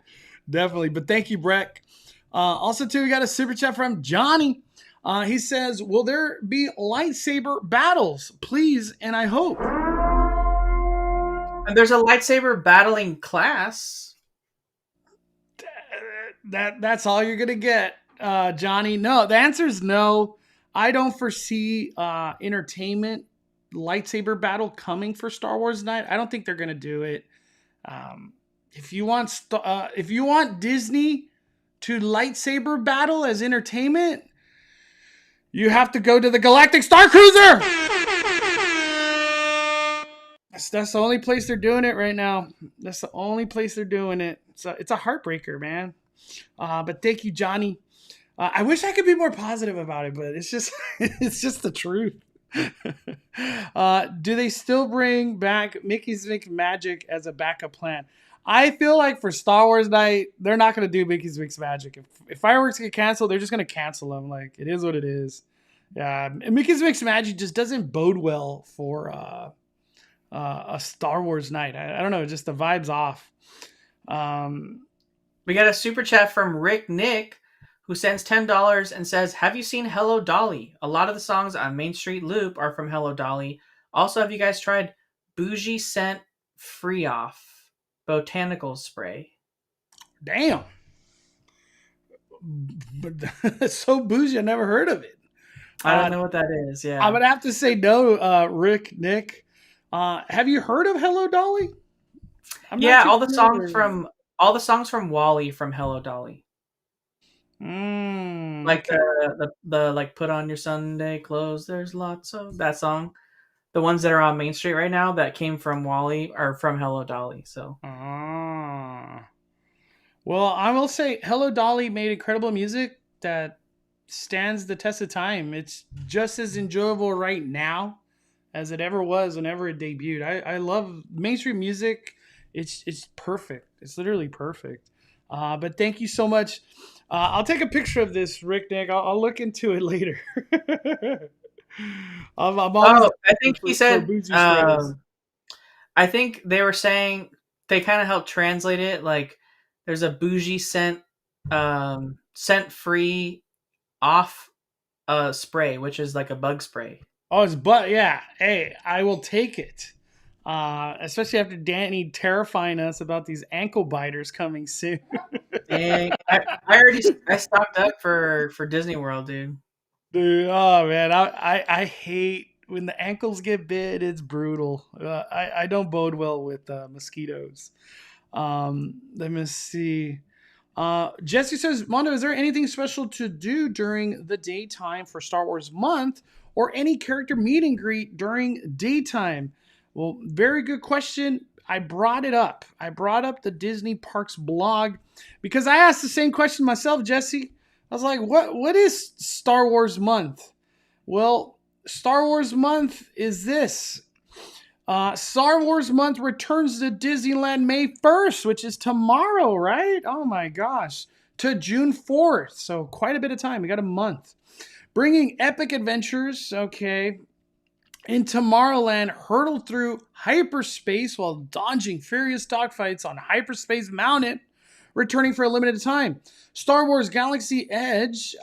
Definitely. But thank you, Breck. Also, too, we got a super chat from Johnny. He says, will there be lightsaber battles? Please, and I hope. And there's a lightsaber battling class. That's all you're going to get, Johnny. No, the answer is no. I don't foresee entertainment lightsaber battle coming for Star Wars Night. I don't think they're going to do it. If you want Disney to lightsaber battle as entertainment, you have to go to the Galactic Star Cruiser. That's the only place they're doing it right now. That's the only place they're doing it. It's a heartbreaker, man. But thank you, Johnny. I wish I could be more positive about it, but it's just it's just the truth. Do they still bring back Mickey's Mix Magic as a backup plan? I feel like for Star Wars Night, they're not going to do Mickey's Mix Magic. If fireworks get canceled, they're just going to cancel them. Like, it is what it is. Yeah, Mickey's Mix Magic just doesn't bode well for a Star Wars Night. I don't know, just the vibe's off. We got a super chat from Rick Nick, who sends $10 and says, have you seen Hello Dolly? A lot of the songs on Main Street Loop are from Hello Dolly. Also, have you guys tried Bougie Scent Free Off Botanical Spray? Damn. But that's so bougie, I never heard of it. I don't know what that is. Yeah, I'm going to have to say no, Rick Nick. Have you heard of Hello Dolly? Yeah, all the songs from Wall-E from Hello Dolly. Like okay. the like put on your Sunday clothes. There's lots of that song. The ones that are on Main Street right now that came from Wall-E are from Hello Dolly. So, well, I will say Hello Dolly made incredible music that stands the test of time. It's just as enjoyable right now as it ever was whenever it debuted. I love mainstream music. It's perfect. It's literally perfect. But thank you so much. I'll take a picture of this, Rick Nick. I'll look into it later. I think he said. I think they were saying they kind of helped translate it. Like, there's a bougie scent, scent free off spray, which is like a bug spray. Oh, it's yeah. Hey, I will take it. Especially after Danny terrifying us about these ankle biters coming soon. Dang, I stocked up for Disney World, dude. Dude, oh man, I hate when the ankles get bit. It's brutal. I don't bode well with mosquitoes. Let me see. Jesse says, Mondo, is there anything special to do during the daytime for Star Wars month, or any character meet and greet during daytime? Well, very good question. I brought it up. I brought up the Disney Parks blog because I asked the same question myself, Jesse. I was like, what is Star Wars month? Well, Star Wars month is this. Star Wars month returns to Disneyland May 1st, which is tomorrow, right? Oh my gosh. To June 4th. So quite a bit of time. We got a month. Bringing epic adventures, okay, in Tomorrowland, hurtle through hyperspace while dodging furious dogfights on Hyperspace Mountain, returning for a limited time. Star Wars Galaxy Edge,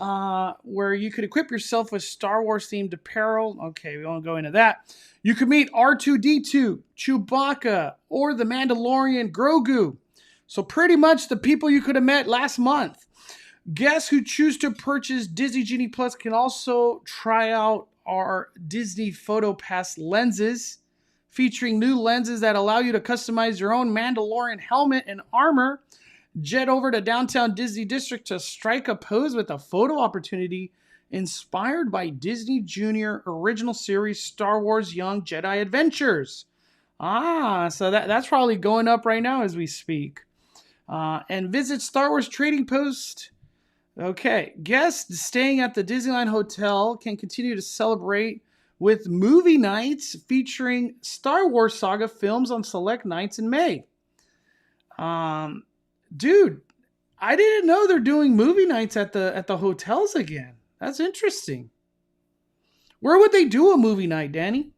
where you could equip yourself with Star Wars themed apparel. Okay, we won't go into that. You could meet R2-D2, Chewbacca, or the Mandalorian Grogu. So pretty much the people you could have met last month. Guests who choose to purchase Disney Genie Plus can also try out our Disney PhotoPass lenses featuring new lenses that allow you to customize your own Mandalorian helmet and armor. Jet over to downtown Disney District to strike a pose with a photo opportunity inspired by Disney Junior original series Star Wars Young Jedi Adventures. So that's probably going up right now as we speak. And visit Star Wars Trading Post. Okay, guests staying at the Disneyland Hotel can continue to celebrate with movie nights featuring Star Wars Saga films on select nights in May. Dude, I didn't know they're doing movie nights at the hotels again. That's interesting. Where would they do a movie night, Danny?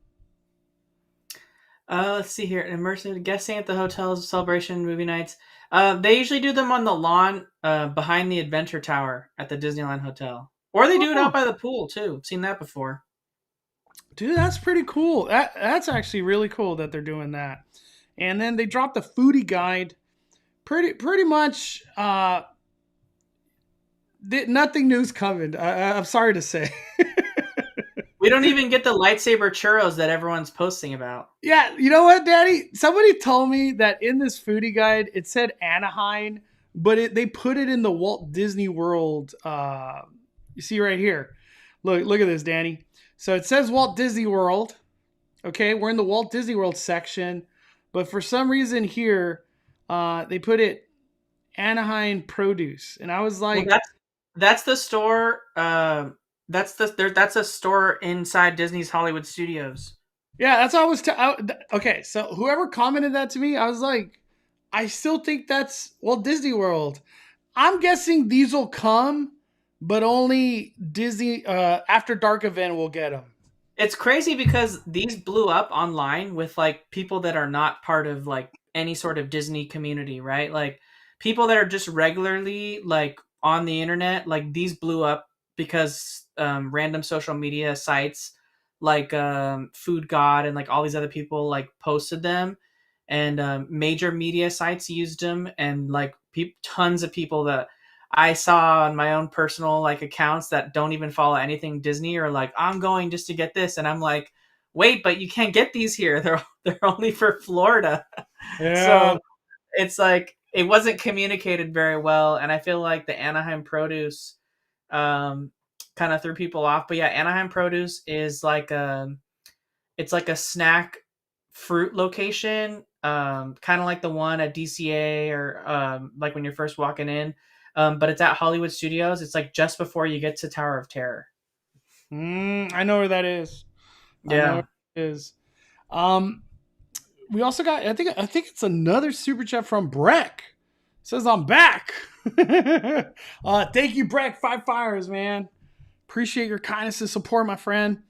Let's see here. Immersive guesting at the hotels, celebration movie nights. They usually do them on the lawn behind the Adventure Tower at the Disneyland Hotel. Or they do it out by the pool, too. Seen that before. Dude, that's pretty cool. That's actually really cool that they're doing that. And then they dropped the foodie guide. Pretty much nothing new's coming. I'm sorry to say. We don't even get the lightsaber churros that everyone's posting about. Yeah, you know what, Daddy? Somebody told me that in this foodie guide it said Anaheim, but they put it in the Walt Disney World. You see right here. Look at this, Danny. So it says Walt Disney World. Okay, we're in the Walt Disney World section, but for some reason here they put it Anaheim Produce, and I was like, well, that's the store. That's a store inside Disney's Hollywood Studios. Yeah, that's what I was. Okay, so whoever commented that to me, I was like, I still think that's Walt Disney World. I'm guessing these will come, but only Disney After Dark event will get them. It's crazy because these blew up online with like people that are not part of like any sort of Disney community, right? Like people that are just regularly like on the internet, like these blew up because random social media sites like Food God and like all these other people like posted them, and major media sites used them, and like tons of people that I saw on my own personal like accounts that don't even follow anything Disney or like I'm going just to get this, and I'm like, wait, but you can't get these here. They're only for Florida. Yeah. So it's like it wasn't communicated very well, and I feel like the Anaheim Produce kind of threw people off. But yeah, Anaheim Produce is like it's like a snack fruit location, kind of like the one at DCA or like when you're first walking in. But it's at Hollywood Studios. It's like just before you get to Tower of Terror. I know where that is. I know Yeah. where it is. We also got. I think it's another super chat from Breck. Says I'm back. Thank you, Breck. 5 fires, man. Appreciate your kindness and support, my friend.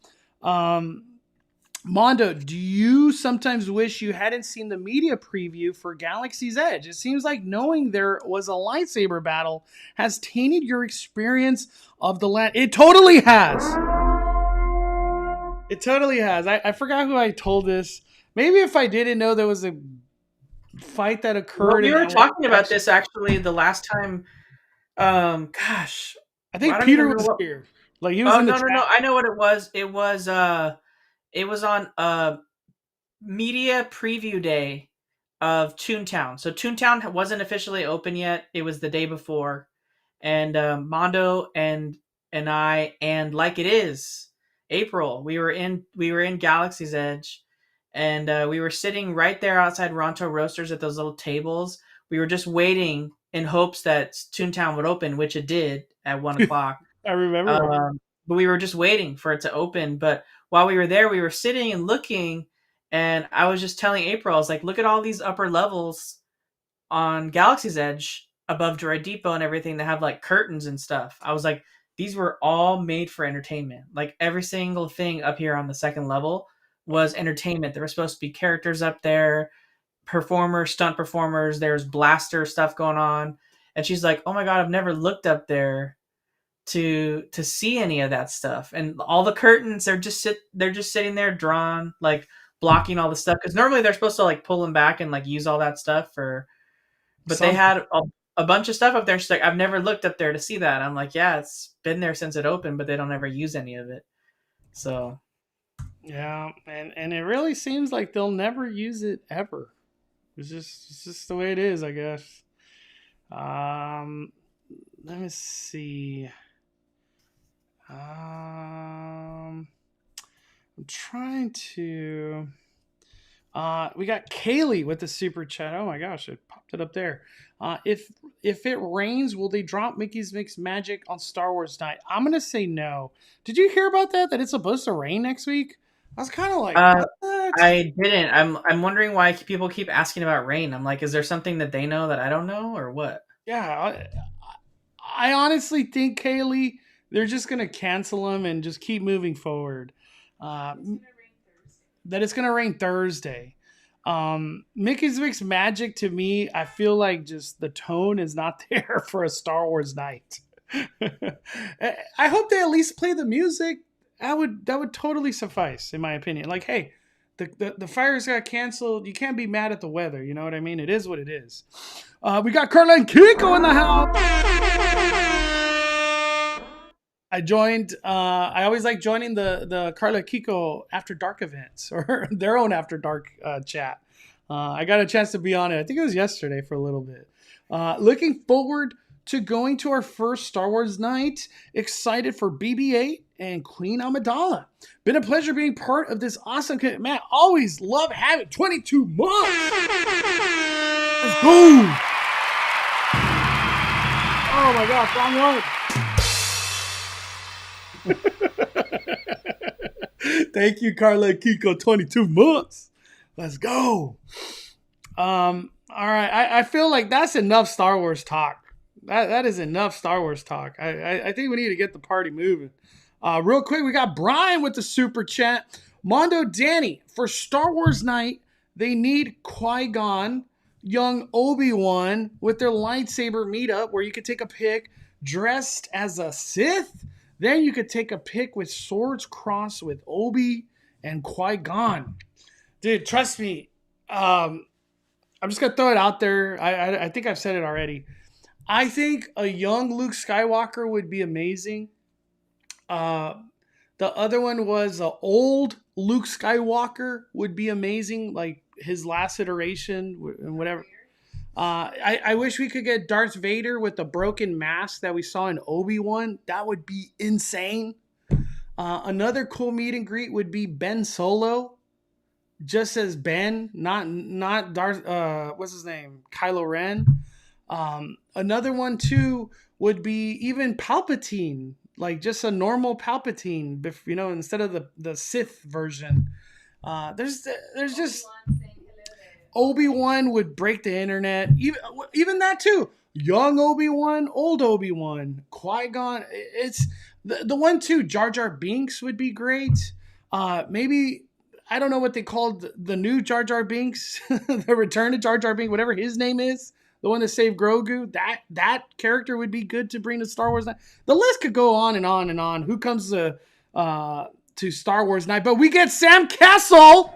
Mondo, do you sometimes wish you hadn't seen the media preview for Galaxy's Edge? It seems like knowing there was a lightsaber battle has tainted your experience of the land. It totally has. It totally has. I forgot who I told this. Maybe if I didn't know there was a fight that occurred. Well, we were talking about this actually the last time. Gosh, I think Peter was here. Like he was in the chat. No. I know what it was. It was on media preview day of Toontown. So Toontown wasn't officially open yet. It was the day before, and Mondo and I and like it is April. We were in Galaxy's Edge, and we were sitting right there outside Ronto Roasters at those little tables. We were just waiting in hopes that Toontown would open, which it did at 1:00. I remember. But we were just waiting for it to open. But while we were there, we were sitting and looking, and I was just telling April, I was like, look at all these upper levels on Galaxy's Edge above Droid Depot and everything that have like curtains and stuff. I was like, these were all made for entertainment. Like every single thing up here on the second level was entertainment. There were supposed to be characters up there, performers, stunt performers. There's blaster stuff going on. And she's like, oh my God, I've never looked up there to see any of that stuff. And all the curtains, they're just sitting there drawn, like blocking all the stuff. Because normally they're supposed to like pull them back and like use all that stuff but they had a bunch of stuff up there. She's like, I've never looked up there to see that. I'm like, yeah, it's been there since it opened, but they don't ever use any of it. So Yeah, and it really seems like they'll never use it ever. It's just the way it is, I guess. Um, let me see. I'm trying to. We got Kaylee with the super chat. Oh my gosh, it popped it up there. If it rains, will they drop Mickey's Mix Magic on Star Wars Night? I'm gonna say no. Did you hear about that? That it's supposed to rain next week? I was kind of like, Uh, what? I didn't. I'm wondering why people keep asking about rain. I'm like, is there something that they know that I don't know, or what? Yeah, I honestly think Kaylee, they're just gonna cancel them and just keep moving forward. Uh, that it's gonna rain Thursday. Mickey's Mix Magic to me, I feel like just the tone is not there for a Star Wars night. I hope they at least play the music. That would totally suffice, in my opinion. Like, hey, the fires got canceled. You can't be mad at the weather. You know what I mean? It is what it is. We got Carla and Kiko in the house. I joined. I always like joining the Carla Kiko After Dark events or their own After Dark chat. I got a chance to be on it. I think it was yesterday for a little bit. Looking forward to going to our first Star Wars night. Excited for BB-8 and Queen Amidala. Been a pleasure being part of this awesome community. Man, always love having 22 months. Let's go. Oh my gosh, wrong one. Thank you, Carla Kiko. 22 months. Let's go. All right. I feel like that's enough Star Wars talk. That is enough Star Wars talk. I think we need to get the party moving. Real quick, we got Brian with the super chat. Mondo Danny, for Star Wars night, they need Qui-Gon, young Obi-Wan with their lightsaber meetup where you could take a pic dressed as a Sith. Then you could take a pic with swords crossed with Obi and Qui-Gon. Dude, trust me. I'm just going to throw it out there. I think I've said it already. I think a young Luke Skywalker would be amazing. The other one was an old Luke Skywalker would be amazing, like his last iteration and whatever. I wish we could get Darth Vader with the broken mask that we saw in Obi-Wan. That would be insane. Another cool meet and greet would be Ben Solo, just as Ben, not Darth. What's his name? Kylo Ren. Another one too would be even Palpatine, like just a normal Palpatine, instead of the Sith version. There's just Obi-Wan would break the internet. Even that too. Young Obi-Wan, old Obi-Wan, Qui-Gon. It's the one too. Jar Jar Binks would be great. Maybe I don't know what they called the new Jar Jar Binks, the return of Jar Jar Binks, whatever his name is, the one that saved Grogu. That character would be good to bring to Star Wars Night. The list could go on and on and on. Who comes to Star Wars Night? But we get Sam Castle.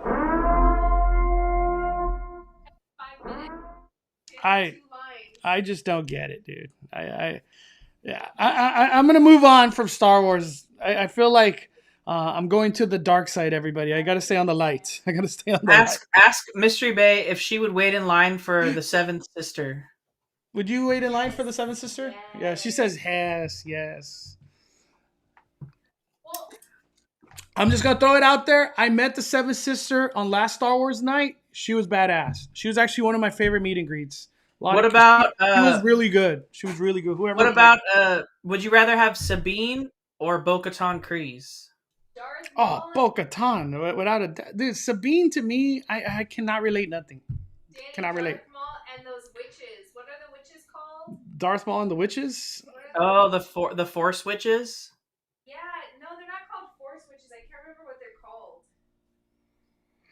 I just don't get it, dude. I'm gonna move on from Star Wars. I feel like I'm going to the dark side. Everybody, I gotta stay on the light. I gotta stay on the light. Ask Mystery Bay if she would wait in line for the seventh sister. Would you wait in line for the seventh sister? Yes. Yeah, she says yes. Well, I'm just gonna throw it out there. I met the seventh sister on last Star Wars night. She was badass. She was actually one of my favorite meet and greets. What about? She was really good. She was really good. Whoever. What about? Would you rather have Sabine or Bo-Katan Kryze? Oh, Bo-Katan, without a dude. Sabine to me, I cannot relate nothing. Cannot relate. Darth Maul and those witches. What are the witches called? Darth Maul and the witches. Oh, the Force witches. Yeah, no, they're not called Force witches. I can't remember what they're called.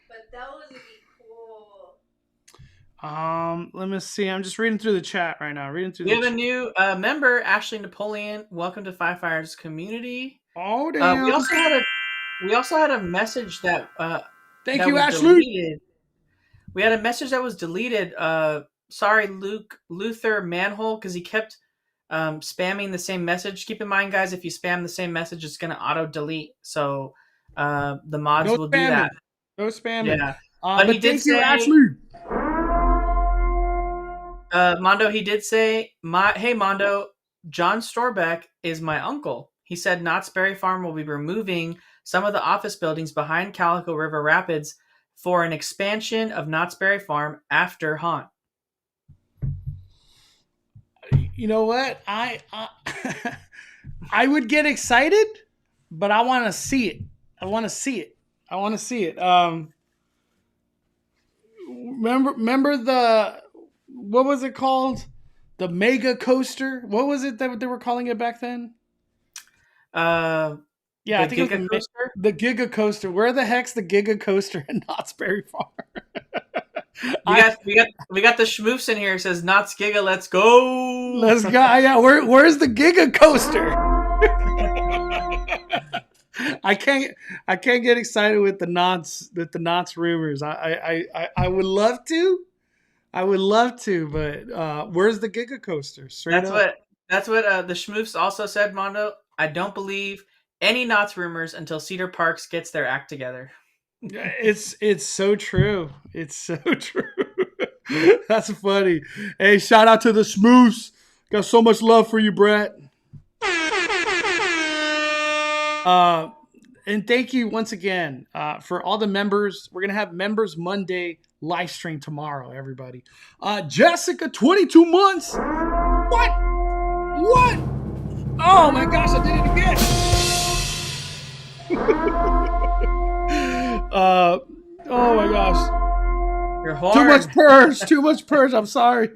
But those would be cool. Let me see. I'm just reading through the chat right now. We have a new member, Ashley Napoleon. Welcome to Five Fires community. Oh damn! We also had a message that. Thank you, Ashley. Deleted. We had a message that was deleted. Sorry, Luther Manhole, because he kept spamming the same message. Keep in mind, guys, if you spam the same message, it's going to auto delete. So the mods No will do spamming. that. No spamming. Yeah. But he did thank you, say- Ashley. Mondo, he did say, hey, Mondo, John Storbeck is my uncle. He said Knott's Berry Farm will be removing some of the office buildings behind Calico River Rapids for an expansion of Knott's Berry Farm after Haunt. You know what? I would get excited, but I want to see it. I want to see it. Remember the, what was it called? The Mega Coaster. What was it that they were calling it back then? Yeah, I think Giga it was Coaster? the Giga Coaster. Where the heck's the Giga Coaster in Knott's Berry Farm? We got the schmoofs in here. It says Knott's Giga, let's go. Let's go. Yeah, where's the Giga Coaster? I can't get excited with the Knott's rumors. I would love to. But where's the Giga Coaster? That's what the schmoofs also said, Mondo. I don't believe any Knott's rumors until Cedar Parks gets their act together. It's so true. It's so true. That's funny. Hey, shout out to the schmoofs. Got so much love for you, Brett. And thank you once again for all the members. We're gonna have Members Monday live stream tomorrow, everybody. Jessica, 22 months. What? Oh my gosh, I did it again. Oh my gosh. You're hard. Too much purge. I'm sorry.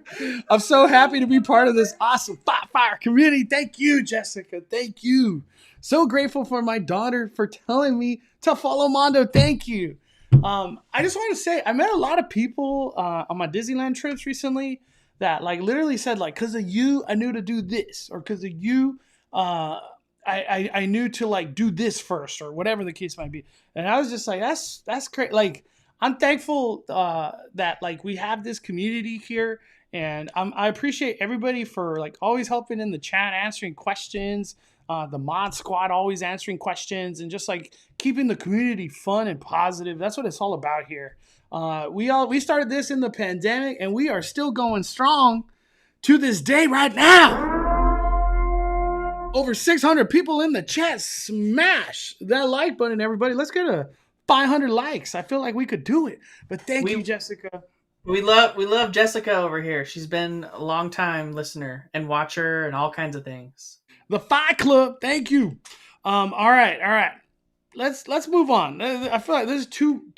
I'm so happy to be part of this awesome fire community. Thank you, Jessica. Thank you. So grateful for my daughter for telling me to follow Mondo. Thank you. I just want to say I met a lot of people on my Disneyland trips recently that like literally said like, because of you, I knew to do this, or because of you, I knew to like do this first, or whatever the case might be. And I was just like, that's great. Like, I'm thankful that like we have this community here, and I appreciate everybody for like always helping in the chat, answering questions. The mod squad always answering questions, and just like keeping the community fun and positive. That's what it's all about here. We started this in the pandemic, and we are still going strong to this day right now. Over 600 people in the chat. Smash that like button, everybody. Let's get a 500 likes. I feel like we could do it. But thank you, Jessica. We love Jessica over here. She's been a long time listener and watcher and all kinds of things. The Phi Club, thank you. All right. Let's move on. I feel like there's too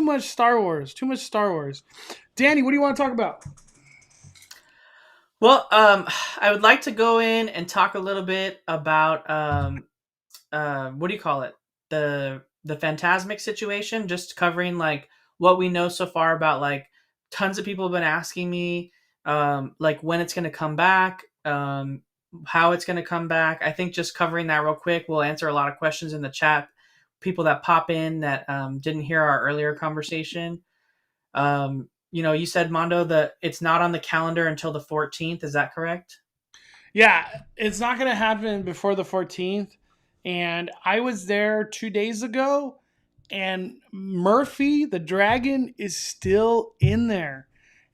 much Star Wars. Danny, what do you want to talk about? Well, I would like to go in and talk a little bit about what do you call it? The Phantasmic situation, just covering like what we know so far about, like tons of people have been asking me like when it's going to come back, how it's going to come back. I think just covering that real quick will answer a lot of questions in the chat. People that pop in that didn't hear our earlier conversation. You said, Mondo, that it's not on the calendar until the 14th. Is that correct? Yeah, it's not going to happen before the 14th. And I was there 2 days ago, and Murphy, the dragon, is still in there.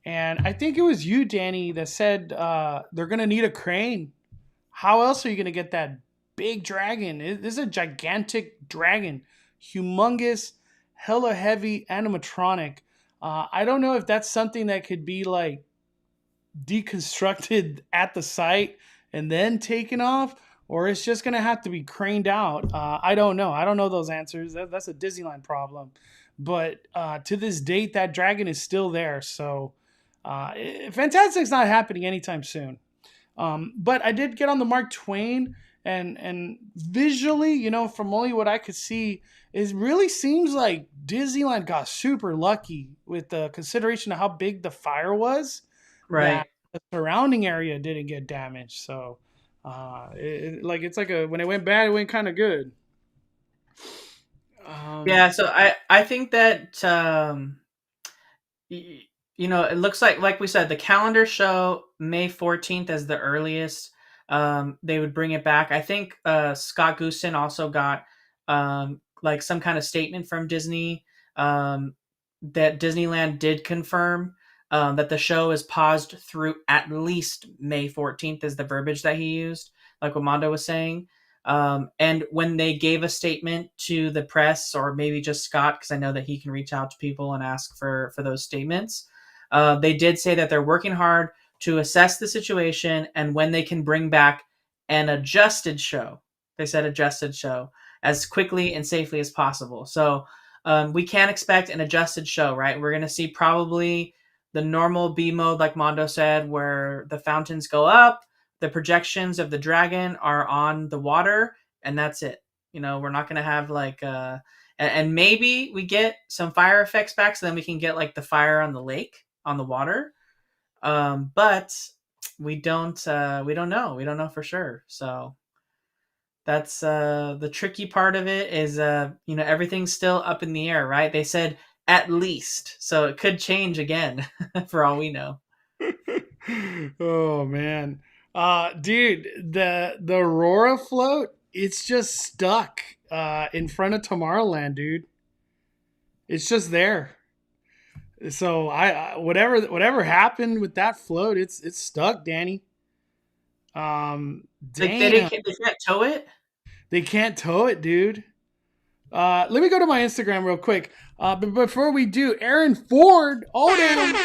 And I think it was you, Danny, that said they're going to need a crane. How else are you going to get that big dragon? This is a gigantic dragon. Humongous, hella heavy animatronic. I don't know if that's something that could be like deconstructed at the site and then taken off, or it's just going to have to be craned out. I don't know. I don't know those answers. That's a Disneyland problem. But to this date, that dragon is still there. So Fantastic's not happening anytime soon. But I did get on the Mark Twain, and visually, from only what I could see, it really seems like Disneyland got super lucky with the consideration of how big the fire was. Right. The surrounding area didn't get damaged. So it's like when it went bad, it went kind of good. Yeah. So I think that, it looks like we said, the calendar show May 14th as the earliest they would bring it back. I think Scott Goosen also got like some kind of statement from Disney, that Disneyland did confirm that the show is paused through at least May 14th is the verbiage that he used, like what Mondo was saying. And when they gave a statement to the press, or maybe just Scott, because I know that he can reach out to people and ask for those statements, they did say that they're working hard to assess the situation and when they can bring back an adjusted show. They said adjusted show as quickly and safely as possible. So we can expect an adjusted show, right? We're going to see probably the normal B mode, like Mondo said, where the fountains go up, the projections of the dragon are on the water, and that's it. You know, we're not going to have like, and maybe we get some fire effects back, so then we can get like the fire on the lake, on the water. But we don't know. We don't know for sure. So that's the tricky part of it is, you know, everything's still up in the air, right? They said at least, so it could change again for all we know. Oh man. Dude, the Aurora float, it's just stuck in front of Tomorrowland, dude. It's just there. So I whatever happened with that float, it's stuck, Danny. They can't tow it. They can't tow it, dude. Let me go to my Instagram real quick. But before we do, Aaron Ford, damn,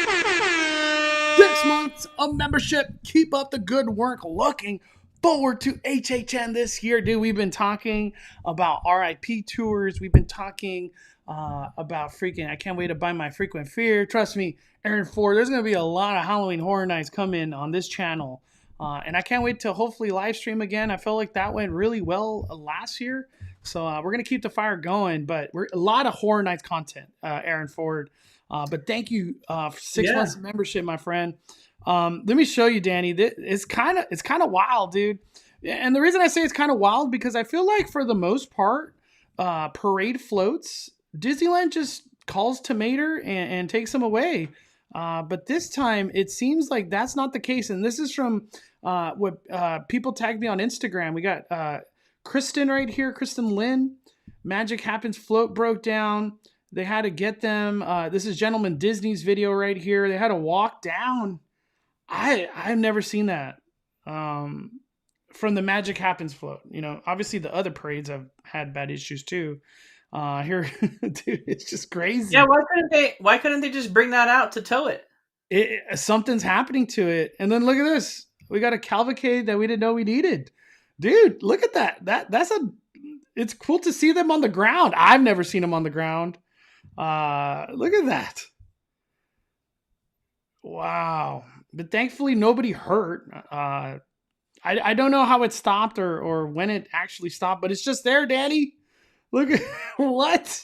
6 months of membership. Keep up the good work. Looking forward to HHN this year, dude. We've been talking about RIP tours. We've been talking about freaking, I can't wait to buy my frequent fear. Trust me, Aaron Ford, there's going to be a lot of Halloween Horror Nights coming on this channel. And I can't wait to hopefully live stream again. I felt like that went really well last year. So we're going to keep the fire going. But we're a lot of Horror Nights content, Aaron Ford. But thank you for 6 months of membership, my friend. Let me show you, Danny. It's kind of wild, dude. And the reason I say it's kind of wild because I feel like for the most part, parade floats, Disneyland just calls to Mater and takes them away. But this time it seems like that's not the case. And this is from what people tagged me on Instagram. We got Kristen right here, Kristen Lynn. Magic Happens float broke down. They had to get them. This is Gentleman Disney's video right here. They had to walk down. I've never seen that from the Magic Happens float. You know, obviously the other parades have had bad issues too. Here, dude, it's just crazy. Yeah, why couldn't they just bring that out to tow it? Something's happening to it. And then look at this. We got a cavalcade that we didn't know we needed. Dude, look at that. It's cool to see them on the ground. I've never seen them on the ground. Look at that. Wow. But thankfully nobody hurt. I don't know how it stopped or when it actually stopped, but it's just there, Daddy. Look at what?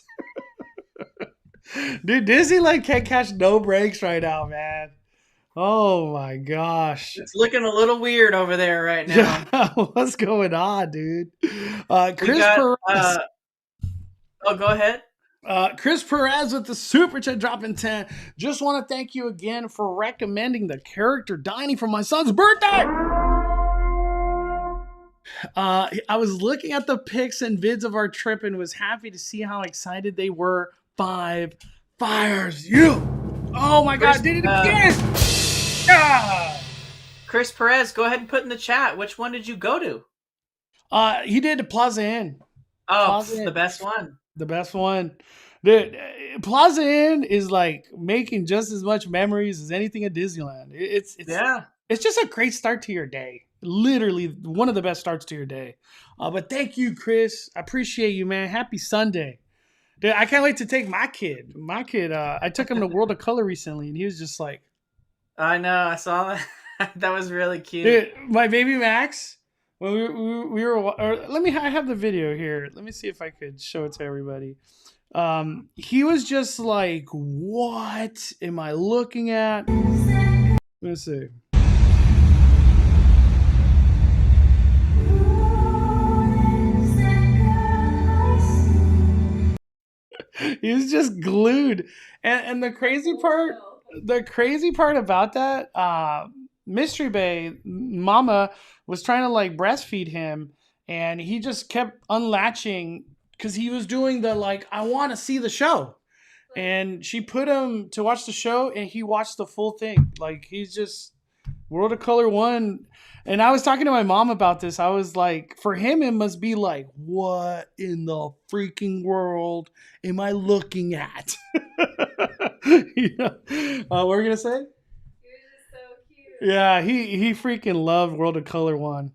Dude, Disneyland can't catch no breaks right now, man. Oh my gosh. It's looking a little weird over there right now. Yeah, what's going on, dude? Chris Perez. Go ahead. Chris Perez with the super chat dropping 10. Just want to thank you again for recommending the character dining for my son's birthday. I was looking at the pics and vids of our trip and was happy to see how excited they were. 5 fires you. Oh my God, did it again. Chris Perez, go ahead and put in the chat. Which one did you go to? He did the Plaza Inn. Oh, Plaza Inn. The best one. The best one. Dude, Plaza Inn is like making just as much memories as anything at Disneyland. It's just a great start to your day. Literally one of the best starts to your day. But thank you, Chris. I appreciate you, man. Happy Sunday. Dude, I can't wait to take my kid. I took him to World of Color recently, and he was just like... I know, I saw that. That was really cute. Dude, my baby Max, when we were... I have the video here. Let me see if I could show it to everybody. He was just like, what am I looking at? Let's see. He was just glued. And the crazy part about that, Mystery Bay Mama was trying to like breastfeed him, and he just kept unlatching because he was doing the like, I want to see the show. And she put him to watch the show, and he watched the full thing. Like, he's just World of Color 1. And I was talking to my mom about this. I was like, for him, it must be like, what in the freaking world am I looking at? What were you going to say? You're just so cute. Yeah, he freaking loved World of Color 1.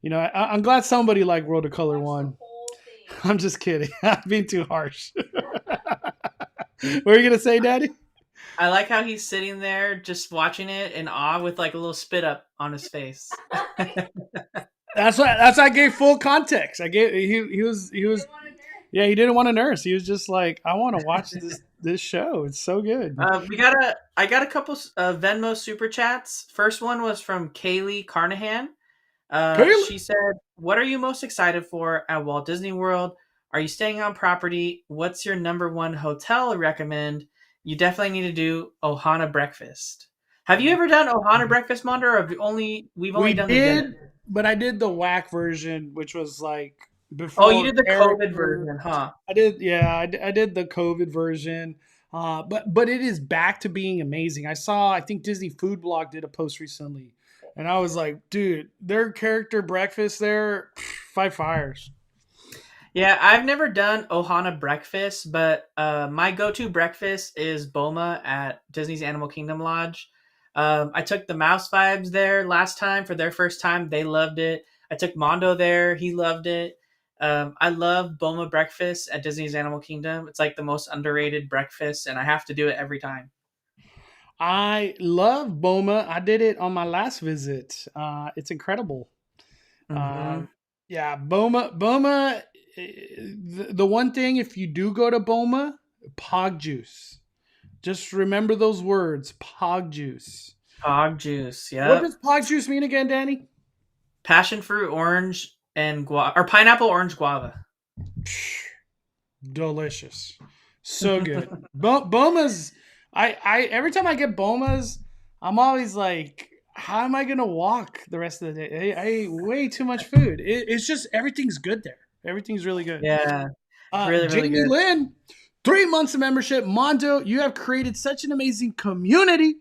You know, I'm glad somebody liked World of Color 1. I'm just kidding. I'm being too harsh. What are you going to say, Daddy? I like how he's sitting there just watching it in awe with like a little spit up on his face. That's why I gave full context. I gave he was yeah, he didn't want to nurse. He was just like, I want to watch this show. It's so good. I got a couple Venmo super chats. First one was from Kaylee Carnahan. She said, "What are you most excited for at Walt Disney World? Are you staying on property? What's your number one hotel recommend? You definitely need to do Ohana breakfast." Have you ever done Ohana breakfast, Mondo, or we've only done the dinner? But I did the whack version, which was like before. Oh, you did the COVID version, huh? I did, yeah. I did the COVID version, but it is back to being amazing. I think Disney Food Blog did a post recently, and I was like, dude, their character breakfast there, 5 fires. Yeah, I've never done Ohana breakfast, but my go-to breakfast is Boma at Disney's Animal Kingdom Lodge. I took the Mouse Vibes there last time for their first time. They loved it. I took Mondo there. He loved it. I love Boma breakfast at Disney's Animal Kingdom. It's like the most underrated breakfast, and I have to do it every time. I love Boma. I did it on my last visit. It's incredible. Mm-hmm. Yeah, Boma. The one thing, if you do go to Boma, Pog Juice. Just remember those words, Pog Juice. Pog Juice, yeah. What does Pog Juice mean again, Danny? Passion fruit, orange, and or pineapple, orange, guava. Delicious, so good. Boma's. I every time I get Boma's, I'm always like, how am I gonna walk the rest of the day? I ate way too much food. It's just everything's good there. Everything's really good. Yeah, really Jamie good. Lynn, 3 months of membership. Mondo, you have created such an amazing community,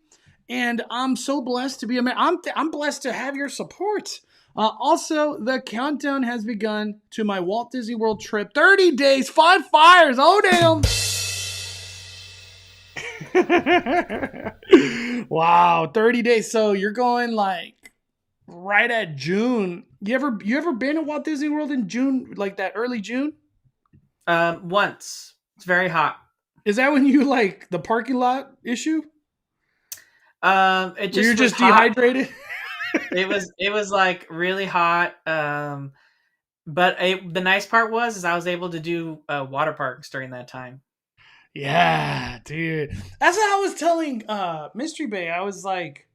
and I'm so blessed to be I'm blessed to have your support. Also, the countdown has begun to my Walt Disney World trip. 30 days, 5 fires. Oh, damn. Wow, 30 days. So you're going like right at June. You ever been to Walt Disney World in June, like that early June? Once. It's very hot. Is that when you like the parking lot issue? It just you're just dehydrated. it was like really hot. But the nice part is I was able to do water parks during that time. Yeah, dude. That's what I was telling Mystery Bay. I was like,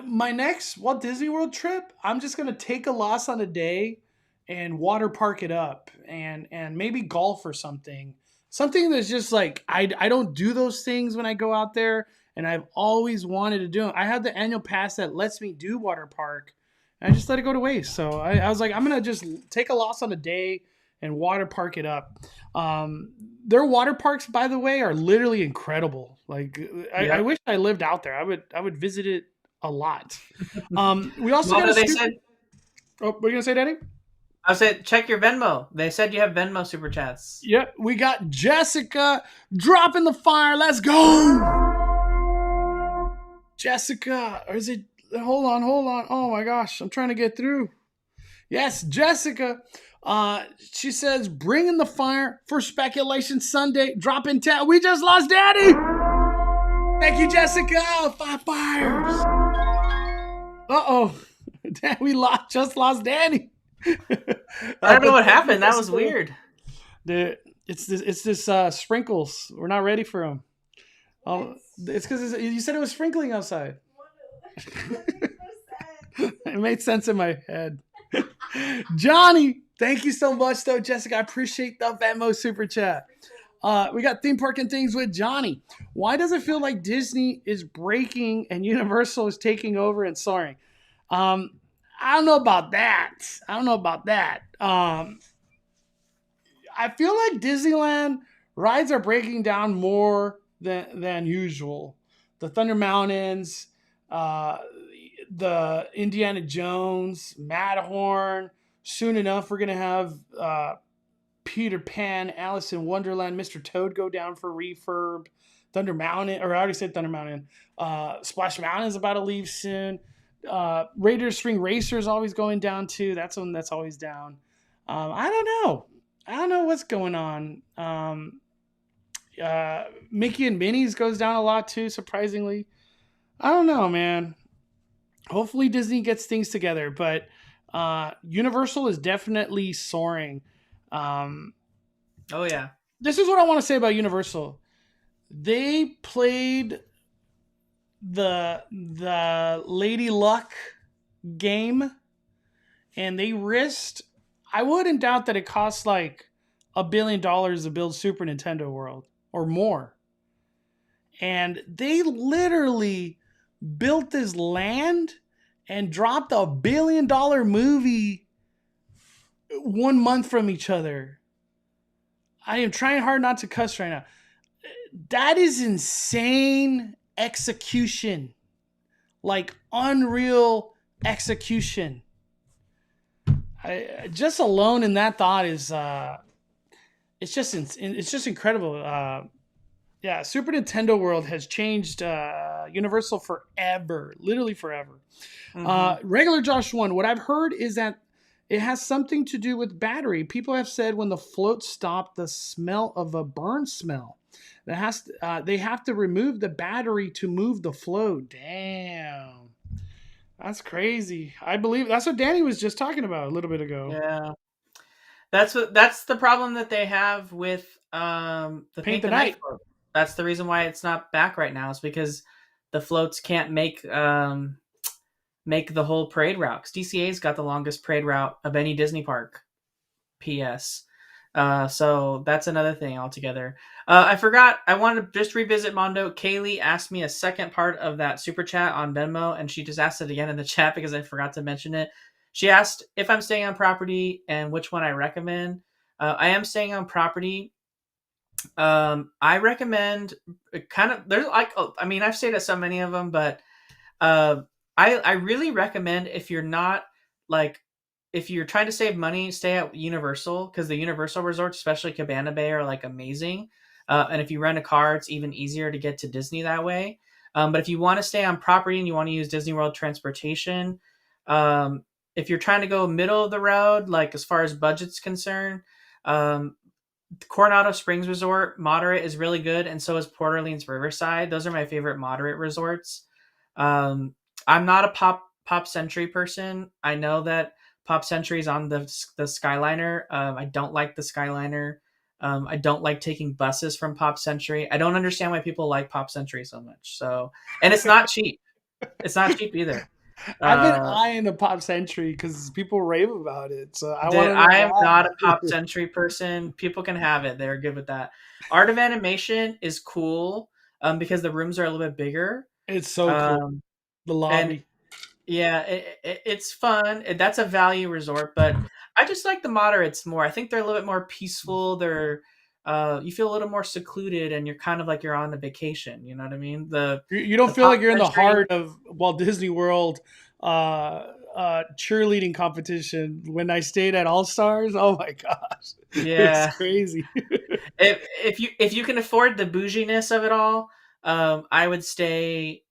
my next Walt Disney World trip, I'm just gonna take a loss on a day and water park it up, and maybe golf or something. Something that's just like I don't do those things when I go out there, and I've always wanted to do them. I have the annual pass that lets me do water park, and I just let it go to waste. So I was like, I'm gonna just take a loss on a day and water park it up. Their water parks, by the way, are literally incredible. Like I wish I lived out there. I would visit it a lot. We also got oh, what are you gonna say, Danny? I said, check your Venmo. They said you have Venmo super chats. Yep, we got Jessica dropping the fire. Let's go, Jessica. Or is it? Hold on. Oh my gosh, I'm trying to get through. Yes, Jessica. She says, bring in the fire for Speculation Sunday. Drop in 10. We just lost Daddy. Thank you, Jessica. 5 fires. Uh-oh. We just lost Danny. I don't know what happened. That was weird. It's this sprinkles. We're not ready for them. Oh, it's because you said it was sprinkling outside. It made sense in my head. Johnny, thank you so much, though, Jessica. I appreciate the Venmo super chat. We got theme park and things with Johnny. Why does it feel like Disney is breaking and Universal is taking over and soaring? I don't know about that. I I feel like Disneyland rides are breaking down more than usual. The Thunder Mountains, uh, the Indiana Jones, Matterhorn. Soon enough, we're gonna have Peter Pan, Alice in Wonderland, Mr. Toad go down for refurb. Thunder Mountain, or I already said Thunder Mountain. Splash Mountain is about to leave soon. Raiders Spring Racer is always going down too. That's one that's always down. I don't know. I don't know what's going on. Mickey and Minnie's goes down a lot too, surprisingly. I don't know, man. Hopefully Disney gets things together, but Universal is definitely soaring. Oh yeah. This is what I want to say about Universal. They played the Lady Luck game, and they risked. I wouldn't doubt that it costs like $1 billion to build Super Nintendo World or more, and they literally built this land and dropped $1 billion movie 1 month from each other. I am trying hard not to cuss right now. That is insane execution. Like unreal execution. Just alone in that thought is it's just incredible. Yeah, Super Nintendo World has changed Universal forever, literally forever. Regular Josh 1, what I've heard is that it has something to do with battery. People have said when the float stopped, the smell of a burn smell. They have to remove the battery to move the float. Damn, that's crazy. I believe that's what Danny was just talking about a little bit ago. Yeah, that's the problem that they have with the Paint the Night float. That's the reason why it's not back right now. Is because the floats can't make the whole parade route. DCA's got the longest parade route of any Disney park. P.S. So that's another thing altogether. I forgot. I wanted to just revisit Mondo. Kaylee asked me a second part of that super chat on Venmo, and she just asked it again in the chat because I forgot to mention it. She asked if I'm staying on property and which one I recommend. I am staying on property. I recommend kind of, there's like, I mean, I've stayed at so many of them, but I really recommend if you're not like, if you're trying to save money, stay at Universal, because the Universal resorts, especially Cabana Bay, are like amazing. And if you rent a car, it's even easier to get to Disney that way. But if you want to stay on property and you want to use Disney World transportation, if you're trying to go middle of the road, like as far as budget's concerned, Coronado Springs Resort, moderate, is really good. And so is Port Orleans Riverside. Those are my favorite moderate resorts. I'm not a Pop Century person. I know that Pop Century is on the Skyliner. I don't like the Skyliner. I don't like taking buses from Pop Century. I don't understand why people like Pop Century so much. So, and it's not cheap. It's not cheap either. I've been eyeing the Pop Century because people rave about it. So I am not a Pop Century person. People can have it. They're good with that. Art of Animation is cool because the rooms are a little bit bigger. It's so cool. The lobby. Yeah, it's fun. That's a value resort, but I just like the moderates more. I think they're a little bit more peaceful. They're you feel a little more secluded, and you're kind of like you're on a vacation. You know what I mean? You don't feel like you're in the heart of Walt Disney World cheerleading competition. When I stayed at All Stars, oh my gosh, yeah, it's crazy. if you can afford the bouginess of it all, I would stay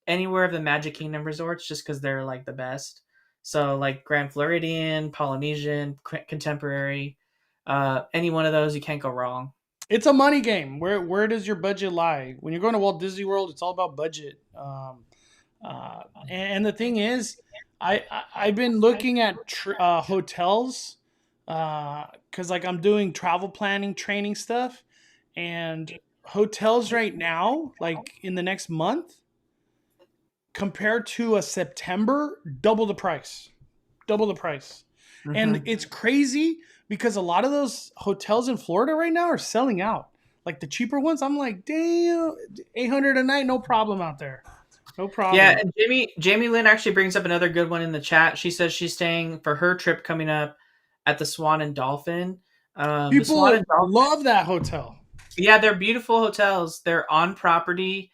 anywhere of the Magic Kingdom resorts just because they're like the best. So like Grand Floridian, Polynesian, Contemporary, any one of those, you can't go wrong. It's a money game. Where does your budget lie? When you're going to Walt Disney World, it's all about budget. And the thing is, I've been looking at hotels because like I'm doing travel planning training stuff, and hotels right now, like in the next month, compared to a September, double the price. Mm-hmm. And it's crazy because a lot of those hotels in Florida right now are selling out. Like the cheaper ones, I'm like, damn, $800 a night, no problem out there. No problem. Yeah, and Jamie Lynn actually brings up another good one in the chat. She says she's staying for her trip coming up at the Swan and Dolphin. The Swan People and Dolphin. love that hotel. Yeah, they're beautiful hotels. They're on property.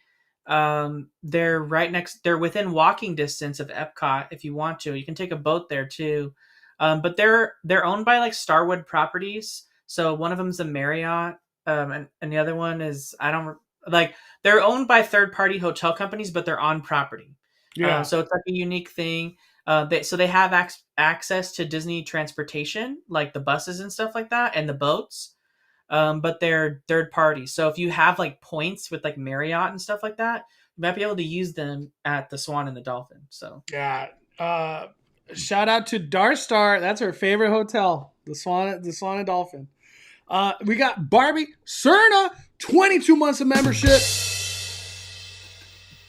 They're right next. They're within walking distance of Epcot. If you want to, you can take a boat there too. But they're owned by like Starwood Properties. So one of them's a Marriott, and the other one is I don't like. They're owned by third party hotel companies, but they're on property. Yeah. So it's like a unique thing. They have access to Disney transportation, like the buses and stuff like that, and the boats. But they're third party. So if you have like points with like Marriott and stuff like that, you might be able to use them at the Swan and the Dolphin. So Yeah. Shout out to Darstar. That's her favorite hotel. The Swan and Dolphin. We got Barbie Cerna, 22 months of membership.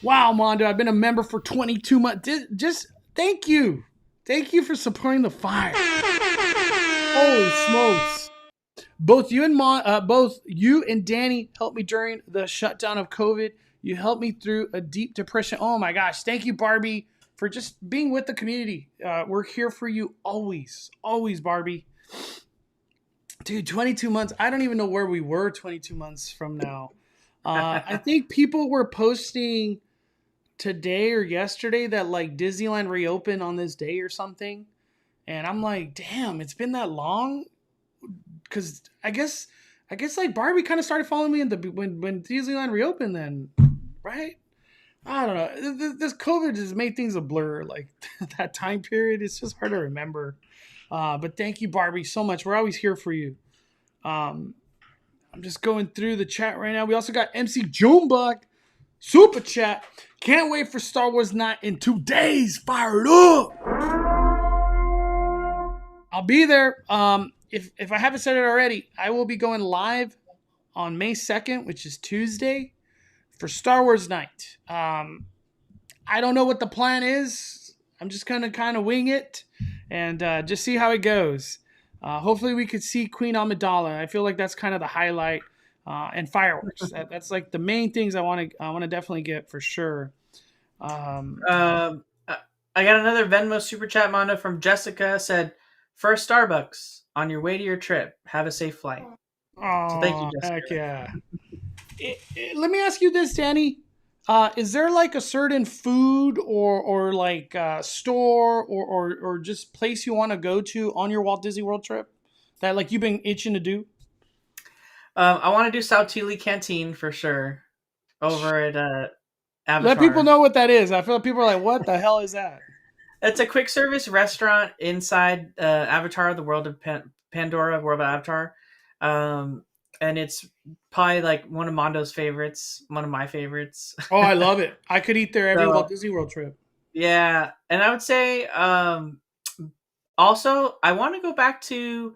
Wow, Mondo, I've been a member for 22 months. Just thank you. Thank you for supporting the fire. Holy smokes. Both you and Danny helped me during the shutdown of COVID. You helped me through a deep depression. Oh my gosh. Thank you, Barbie, for just being with the community. We're here for you always. Always, Barbie. Dude, 22 months. I don't even know where we were 22 months from now. I think people were posting today or yesterday that like Disneyland reopened on this day or something. And I'm like, damn, it's been that long? Because I guess like Barbie kind of started following me when Disneyland reopened then, right? I don't know. This COVID has made things a blur. Like that time period, it's just hard to remember. But thank you, Barbie, so much. We're always here for you. I'm just going through the chat right now. We also got MC Junebug, super chat. Can't wait for Star Wars Night in 2 days. Fired up. I'll be there. If I haven't said it already, I will be going live on May 2nd, which is Tuesday, for Star Wars Night. I don't know what the plan is. I'm just going to kind of wing it and just see how it goes. Hopefully we could see Queen Amidala. I feel like that's kind of the highlight, and fireworks. That's like the main things I want to definitely get for sure. I got another Venmo super chat, Mondo, from Jessica. Said, first Starbucks on your way to your trip. Have a safe flight. Oh, So thank you, Jessica. heck yeah. Let me ask you this, Danny. Is there like a certain food or like store or just place you want to go to on your Walt Disney World trip that like you've been itching to do? I want to do Sautili Canteen for sure over at Avatar. Let people know what that is. I feel like people are like, what the hell is that? It's a quick service restaurant inside Avatar, the world of Pandora, world of Avatar. And it's probably like one of Mondo's favorites, one of my favorites. Oh, I love it. I could eat there every Walt Disney World trip. Yeah. And I would say also, I want to go back to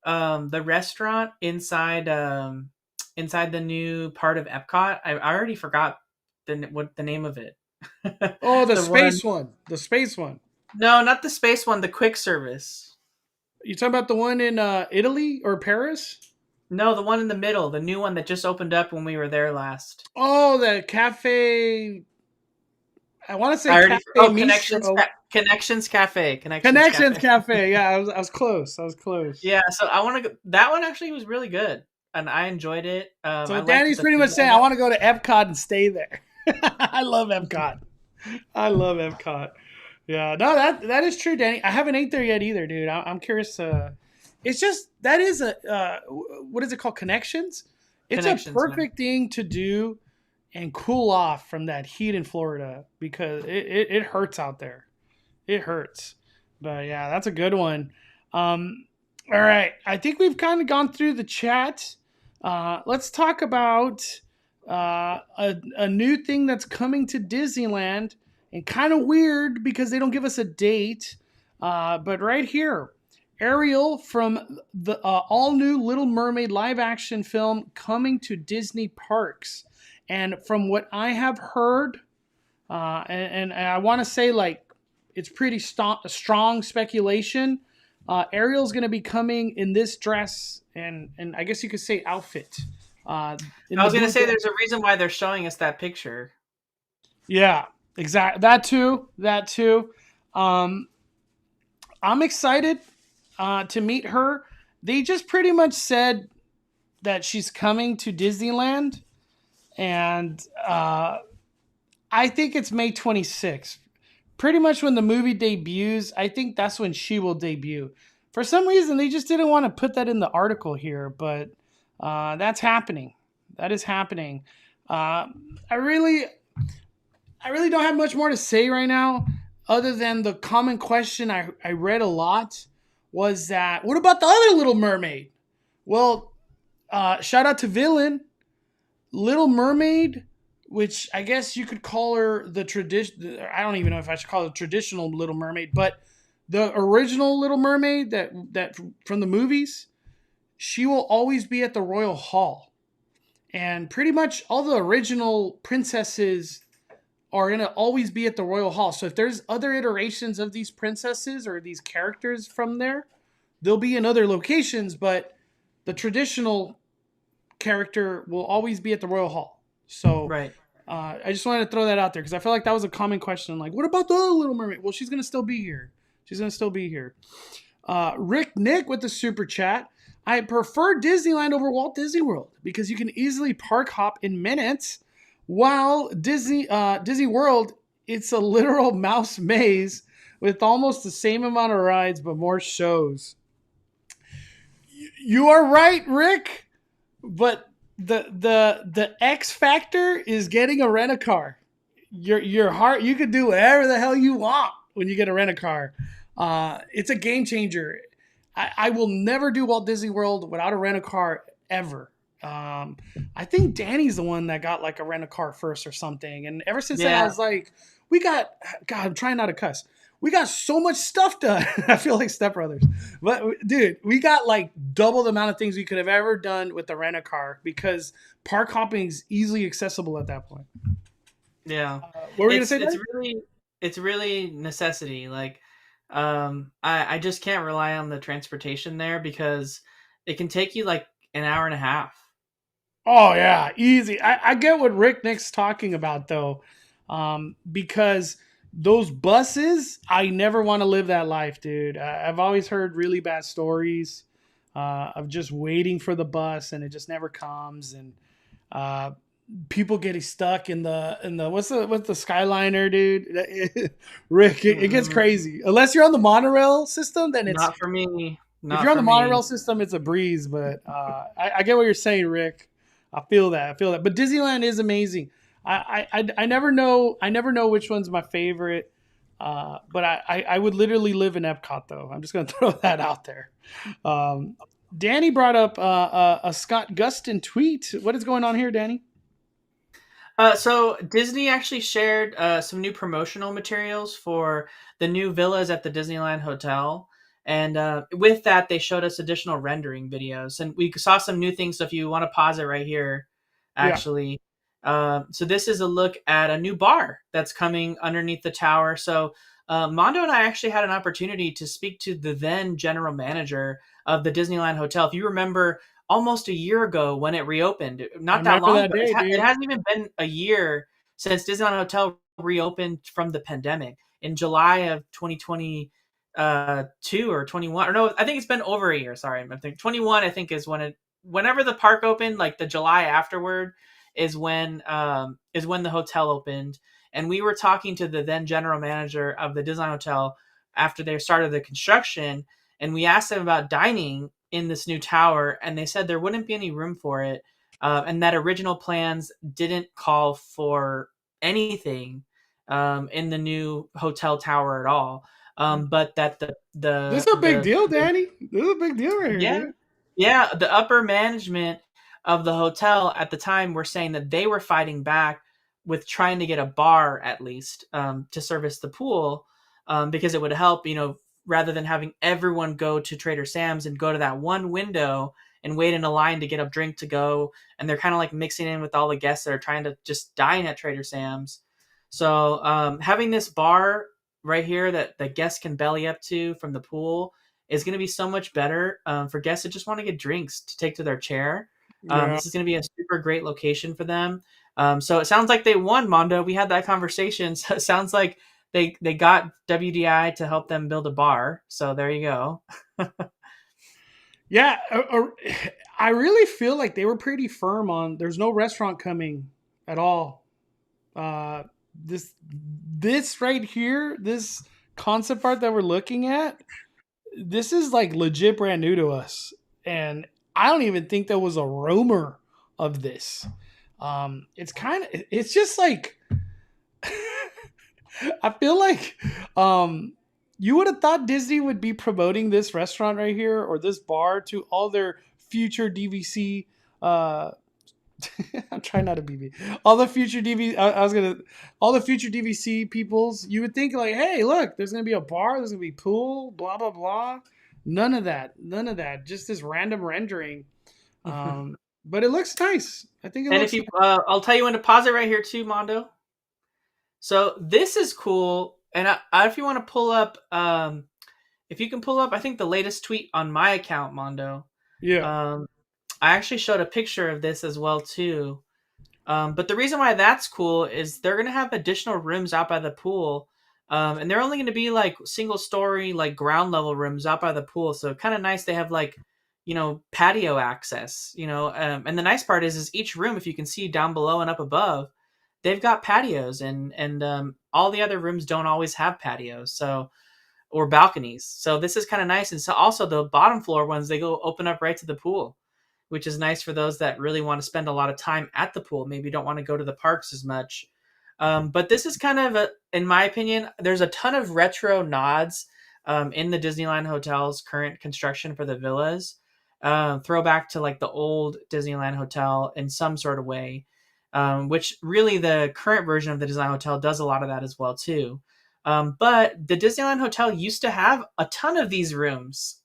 the restaurant inside the new part of Epcot. I already forgot what the name of it. Oh, the space one. The space one. No, not the space one. The quick service. You talking about the one in Italy or Paris? No, the one in the middle. The new one that just opened up when we were there last. Oh, the cafe. I want to say Cafe Connections Cafe. Connections Cafe. Yeah, I was close. Yeah, so I want to go. That one actually was really good, and I enjoyed it. So Danny's pretty much saying, I want to go to Epcot and stay there. I love Epcot. Yeah, no, that is true, Danny. I haven't ate there yet either, dude. I'm curious. It's just that is what is it called? Connections. It's a perfect thing to do and cool off from that heat in Florida because it hurts out there. It hurts. But yeah, that's a good one. All right, I think we've kind of gone through the chat. Let's talk about a new thing that's coming to Disneyland, and kind of weird because they don't give us a date. But right here, Ariel from the all-new Little Mermaid live-action film coming to Disney parks. And from what I have heard, and I want to say like it's pretty strong speculation, Ariel's going to be coming in this dress and I guess you could say outfit. I was going to say there's a reason why they're showing us that picture. Yeah, exactly. That too. I'm excited to meet her. they just pretty much said that she's coming to Disneyland, and I think it's May 26th. Pretty much when the movie debuts, I think that's when she will debut. For some reason, they just didn't want to put that in the article here, but that's happening. That is happening. I really don't have much more to say right now, other than the common question I read a lot was that, what about the other Little Mermaid? Well, shout out to Villain. Little Mermaid, which I guess you could call her the tradition. I don't even know if I should call it traditional Little Mermaid, but the original Little Mermaid that from the movies, she will always be at the Royal Hall, and pretty much all the original princesses are going to always be at the Royal Hall. So if there's other iterations of these princesses or these characters from there, they'll be in other locations, but the traditional character will always be at the Royal Hall. So Right. I just wanted to throw that out there because I feel like that was a common question. Like, what about the other Little Mermaid? Well, she's going to still be here. She's going to still be here. Rick Nick with the super chat. I prefer Disneyland over Walt Disney World because you can easily park hop in minutes, while Disney World, it's a literal mouse maze with almost the same amount of rides but more shows. You are right, Rick, but the X factor is getting a rent-a-car. Your heart, you can do whatever the hell you want when you get a rent-a-car. It's a game changer. I will never do Walt Disney World without a rent-a-car ever. I think Danny's the one that got like a rent-a-car first or something. And ever since then, I was like, God, I'm trying not to cuss. We got so much stuff done. I feel like Step Brothers. But dude, we got like double the amount of things we could have ever done with the rent-a-car because park hopping is easily accessible at that point. Yeah. What were you going to say? It's really necessity. Like, I just can't rely on the transportation there because it can take you like an hour and a half. Oh yeah, easy. I get what Rick Nick's talking about though, because those buses, I never want to live that life, dude. I've always heard really bad stories of just waiting for the bus and it just never comes, and people getting stuck in the what's the Skyliner, dude. Rick, it gets crazy. Unless you're on the monorail system, then it's not for me. If you're on the monorail system, it's a breeze. But I get what you're saying, Rick. I feel that. But Disneyland is amazing. I never know which one's my favorite. But I would literally live in Epcot though. I'm just gonna throw that out there. Danny brought up a Scott Gustin tweet. What is going on here, Danny? So Disney actually shared some new promotional materials for the new villas at the Disneyland Hotel. And with that, they showed us additional rendering videos. And we saw some new things. So if you want to pause it right here, actually. Yeah. So this is a look at a new bar that's coming underneath the tower. So Mondo and I actually had an opportunity to speak to the then general manager of the Disneyland Hotel. If you remember, almost a year ago when it reopened, not that long ago. It hasn't even been a year since Disneyland Hotel reopened from the pandemic in July of 2022 or 21. Or no, I think it's been over a year. Sorry, I think 21. I think is whenever the park opened, like the July afterward is when the hotel opened. And we were talking to the then general manager of the Disneyland Hotel after they started the construction, and we asked them about dining in this new tower, and they said there wouldn't be any room for it, and that original plans didn't call for anything in the new hotel tower at all. But that the this is a big deal, Danny. This is a big deal right here. Yeah. The upper management of the hotel at the time were saying that they were fighting back with trying to get a bar at least to service the pool because it would help, rather than having everyone go to Trader Sam's and go to that one window and wait in a line to get a drink to go. And they're kind of like mixing in with all the guests that are trying to just dine at Trader Sam's. So having this bar right here that the guests can belly up to from the pool is going to be so much better for guests that just want to get drinks to take to their chair. This is going to be a super great location for them. So it sounds like they won, Mondo. We had that conversation. So it sounds like they got WDI to help them build a bar. So there you go. Yeah, I really feel like they were pretty firm on there's no restaurant coming at all. Uh, this right here, this concept art that we're looking at, this is like legit brand new to us, and I don't even think there was a rumor of this. It's just like I feel like you would have thought Disney would be promoting this restaurant right here or this bar to all their future DVC. I'm trying not to be me. All the future all the future DVC peoples. You would think like, hey, look, there's gonna be a bar, there's gonna be pool, blah blah blah. None of that. None of that. Just this random rendering. But it looks nice. I think it And looks if you, nice. I'll tell you when to pause it right here too, Mondo. So this is cool. And if you want to pull up, if you can pull up, I think the latest tweet on my account, Mondo. Yeah. Um, I actually showed a picture of this as well too. But the reason why that's cool is they're gonna have additional rooms out by the pool, and they're only gonna be like single story, like ground level rooms out by the pool. So kind of nice. They have like, patio access. And the nice part is each room, if you can see down below and up above, they've got patios, and all the other rooms don't always have patios. So or balconies. So this is kind of nice. And so also the bottom floor ones, they go open up right to the pool, which is nice for those that really want to spend a lot of time at the pool. Maybe don't want to go to the parks as much. But this is kind of, in my opinion, there's a ton of retro nods in the Disneyland Hotel's current construction for the villas. Throwback to like the old Disneyland Hotel in some sort of way, which really the current version of the Disneyland Hotel does a lot of that as well too. But the Disneyland Hotel used to have a ton of these rooms.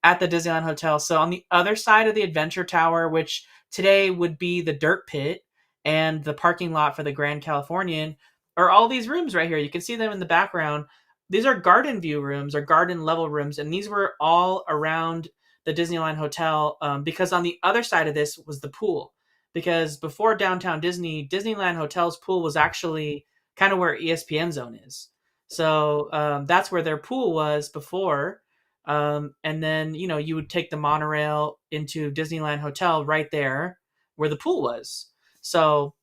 At the Disneyland Hotel. So on the other side of the Adventure Tower, which today would be the dirt pit and the parking lot for the Grand Californian, are all these rooms right here. You can see them in the background. These are garden view rooms or garden level rooms, and these were all around the Disneyland Hotel because on the other side of this was the pool. Because before Downtown Disney, Disneyland Hotel's pool was actually kind of where ESPN Zone is. So that's where their pool was before. And then, you would take the monorail into Disneyland Hotel right there where the pool was. So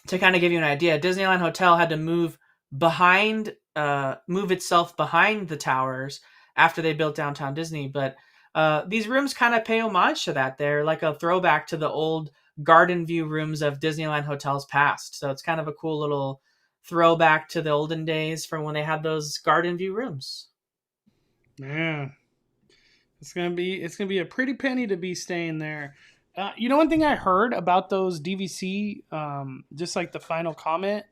to kind of give you an idea, Disneyland Hotel had to move itself behind the towers after they built Downtown Disney. But these rooms kind of pay homage to that. They're like a throwback to the old garden view rooms of Disneyland Hotels past. So it's kind of a cool little throwback to the olden days from when they had those garden view rooms. Yeah. It's gonna be a pretty penny to be staying there. One thing I heard about those DVC, just like the final comment,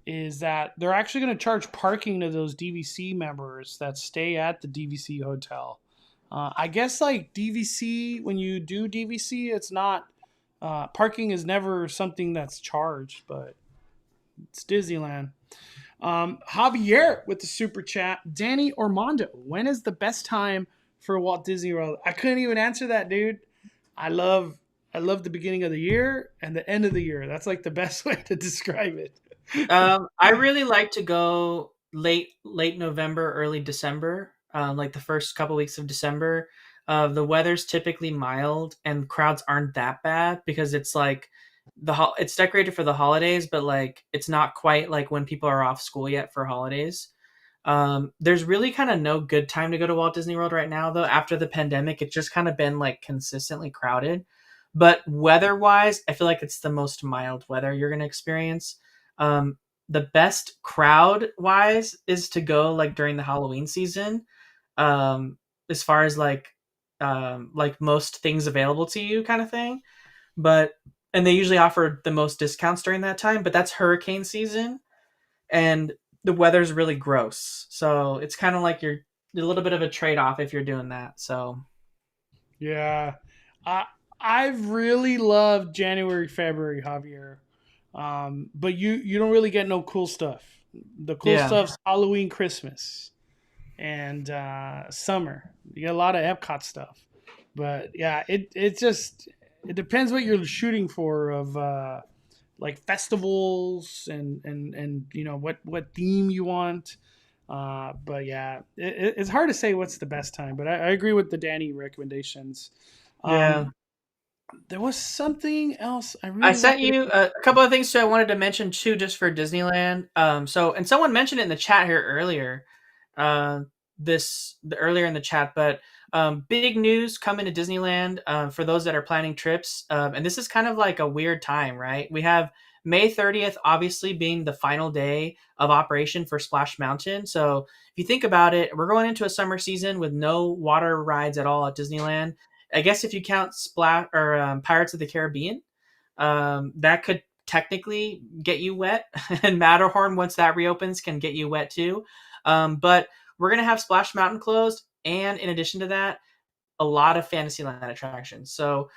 is that they're actually going to charge parking to those DVC members that stay at the DVC hotel. I guess like DVC, when you do DVC, it's not parking is never something that's charged, but it's Disneyland. Javier with the super chat, Danny or Mondo, when is the best time for Walt Disney World? I couldn't even answer that, dude. I love the beginning of the year and the end of the year. That's like the best way to describe it. I really like to go late November, early December, like the first couple weeks of December. The weather's typically mild and crowds aren't that bad because it's like it's decorated for the holidays, but like it's not quite like when people are off school yet for holidays. There's really kind of no good time to go to Walt Disney World right now, though. After the pandemic, it's just kind of been like consistently crowded. But weather-wise, I feel like it's the most mild weather you're going to experience. The best crowd-wise is to go like during the Halloween season. As far as like most things available to you, kind of thing. And they usually offer the most discounts during that time. But that's hurricane season, and the weather's really gross. So it's kind of like you're a little bit of a trade-off if you're doing that. So yeah, I've really loved January, February, Javier. But you don't really get no cool stuff. The cool stuff's Halloween, Christmas, and summer. You get a lot of Epcot stuff. But yeah, it depends what you're shooting for of like festivals and what theme you want. But yeah, it's hard to say what's the best time. But I agree with the Danny recommendations. Yeah. There was something else I I really sent wanted. you a couple of things too. I wanted to mention too, just for Disneyland. And someone mentioned it in the chat here earlier. Uh, earlier in the chat, but big news coming to Disneyland for those that are planning trips. And this is kind of like a weird time, right? We have May 30th, obviously being the final day of operation for Splash Mountain. So if you think about it, we're going into a summer season with no water rides at all at Disneyland. I guess if you count Splash or Pirates of the Caribbean, that could technically get you wet, and Matterhorn, once that reopens, can get you wet too. But we're gonna have Splash Mountain closed, and in addition to that, a lot of Fantasyland attractions. So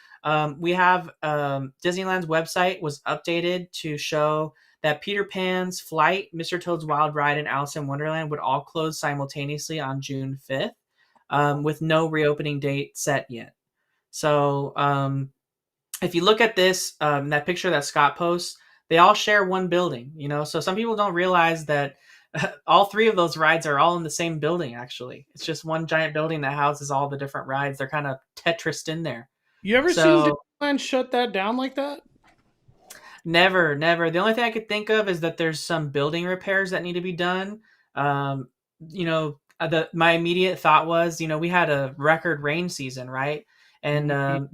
we have Disneyland's website was updated to show that Peter Pan's Flight, Mr. Toad's Wild Ride, and Alice in Wonderland would all close simultaneously on June 5th, with no reopening date set yet. So if you look at this, that picture that Scott posts, they all share one building, you know? So some people don't realize that all three of those rides are all in the same building, actually. It's just one giant building that houses all the different rides. They're kind of Tetrised in there. You ever seen So Disneyland shut that down like that? never, never. The only thing I could think of is that there's some building repairs that need to be done. Um, my immediate thought was, we had a record rain season, right? And Mhm.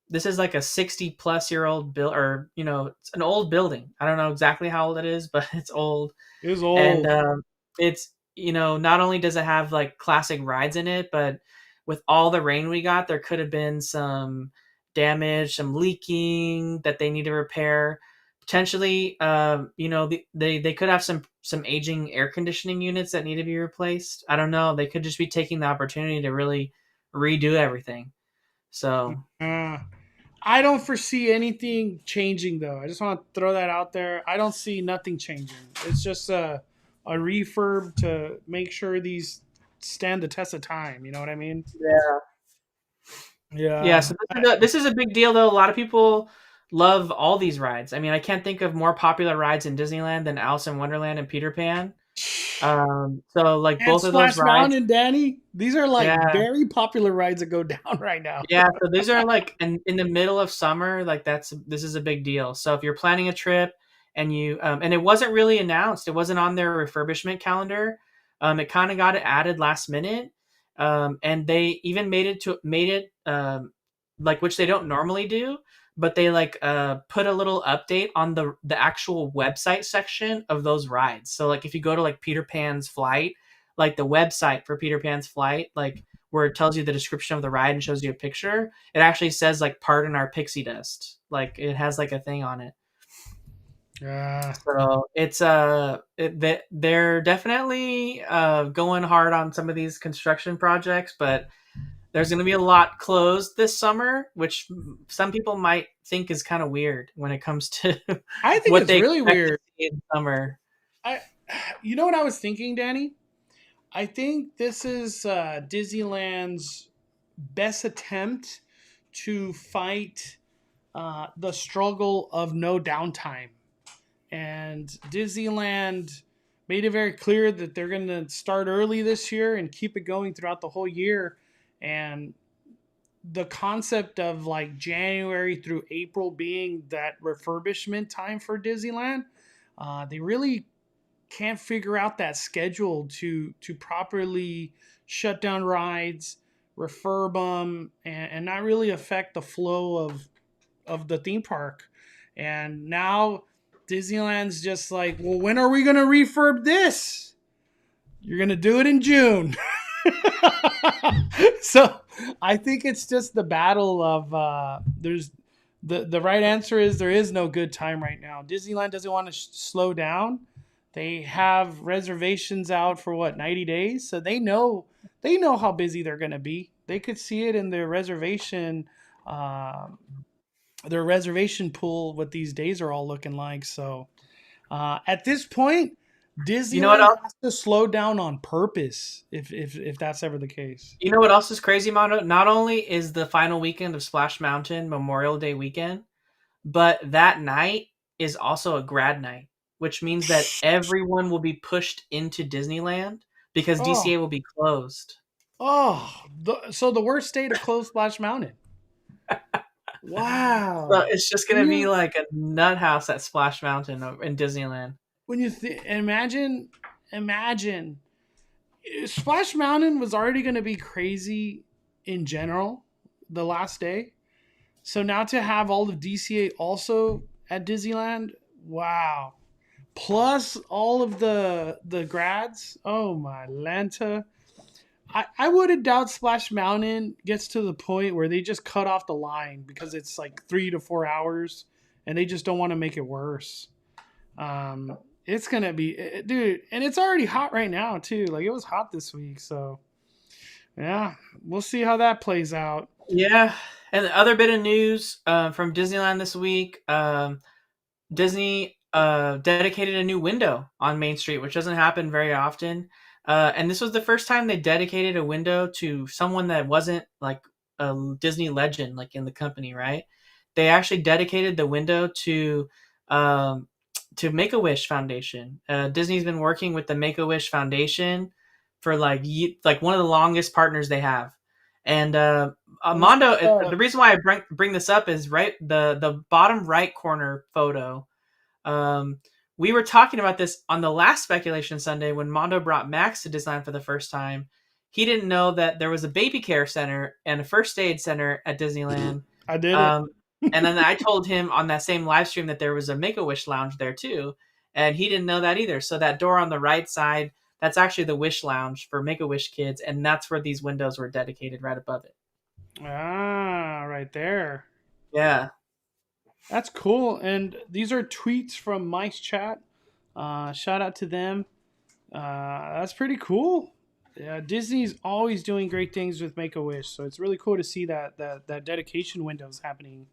this is like a 60-plus-year old build, or it's an old building. I don't know exactly how old it is, but it's old. It was And old. it's not only does it have like classic rides in it, but with all the rain we got, there could have been some damage, some leaking that they need to repair. Potentially, they could have some aging air conditioning units that need to be replaced. I don't know. They could just be taking the opportunity to really redo everything. So Uh, I don't foresee anything changing though. I just want to throw that out there. I don't see nothing changing. It's just a refurb to make sure these stand the test of time. You know what I mean? yeah, yeah. Yeah. So this is a big deal, though. A lot of people love all these rides. I mean, I can't think of more popular rides in Disneyland than Alice in Wonderland and Peter Pan. So like And both of those Splash rides, Mountain, Danny. These are like yeah, very popular rides that go down right now. yeah. So these are like in the middle of summer. Like this is a big deal. So if you're planning a trip and and it wasn't really announced, it wasn't on their refurbishment calendar. It kind of got it added last minute, and they even made it like, which they don't normally do, but they like put a little update on the actual website section of those rides. So like if you go to like Peter Pan's Flight, like the website for Peter Pan's Flight, like where it tells you the description of the ride and shows you a picture, it actually says like "Pardon our pixie dust." Like it has like a thing on it. Yeah. So it's they're definitely going hard on some of these construction projects, but there's going to be a lot closed this summer, which some people might think is kind of weird when it comes to I think what it's they really expect to weird. see in summer. I, you know what I was thinking, Danny? I think this is Disneyland's best attempt to fight the struggle of no downtime. And Disneyland made it very clear that they're going to start early this year and keep it going throughout the whole year. And the concept of like January through April being that refurbishment time for Disneyland, they really can't figure out that schedule to properly shut down rides, refurb them, and not really affect the flow of the theme park. And now Disneyland's just like, well, when are we gonna refurb this? You're gonna do it in June. So I think it's just the battle of there's the right answer is there is no good time right now. Disneyland doesn't want to slow down. They have reservations out for what 90 days, so they know how busy they're going to be. They could see it in uh, their reservation pool what these days are all looking like. So at this point, You know what Disneyland else? has to slow down on purpose if that's ever the case. You know what else is crazy, Mondo? Not only is the final weekend of Splash Mountain Memorial Day weekend, but that night is also a grad night. which means that everyone will be pushed into Disneyland because Oh, DCA will be closed. so the worst day to close Splash Mountain. So Wow. it's just When gonna be you like a nut house at Splash Mountain in Disneyland. imagine Splash Mountain was already going to be crazy in general the last day. So now to have all of DCA also at Disneyland, wow. Plus all of the grads. Oh my Lanta. I wouldn't doubt Splash Mountain gets to the point where they just cut off the line because it's like 3 to 4 hours and they just don't want to make it worse. It's gonna be, dude, and it's already hot right now too. Like it was hot this week, so yeah, we'll see how that plays out. Yeah, and the other bit of news from Disneyland this week: Disney dedicated a new window on Main Street, which doesn't happen very often. And this was the first time they dedicated a window to someone that wasn't like a Disney legend, like in the company, right? They actually dedicated the window um, to Make a Wish Foundation. Disney's been working with the Make a Wish Foundation for like one of the longest partners they have. And Mondo, the reason why I bring this up is right the bottom right corner photo. Um, we were talking about this on the last Speculation Sunday when Mondo brought Max to Disneyland for the first time. He didn't know that there was a baby care center and a first aid center at Disneyland. I did it. Um, and then I told him on that same live stream that there was a Make-A-Wish lounge there too. And he didn't know that either. So that door on the right side, that's actually the Wish Lounge for Make-A-Wish kids. And that's where these windows were dedicated right above it. Ah, right there. Yeah. That's cool. And these are tweets from Mike's chat. Shout out to them. That's pretty cool. Yeah, Disney's always doing great things with Make a Wish, so it's really cool to see that dedication window is happening.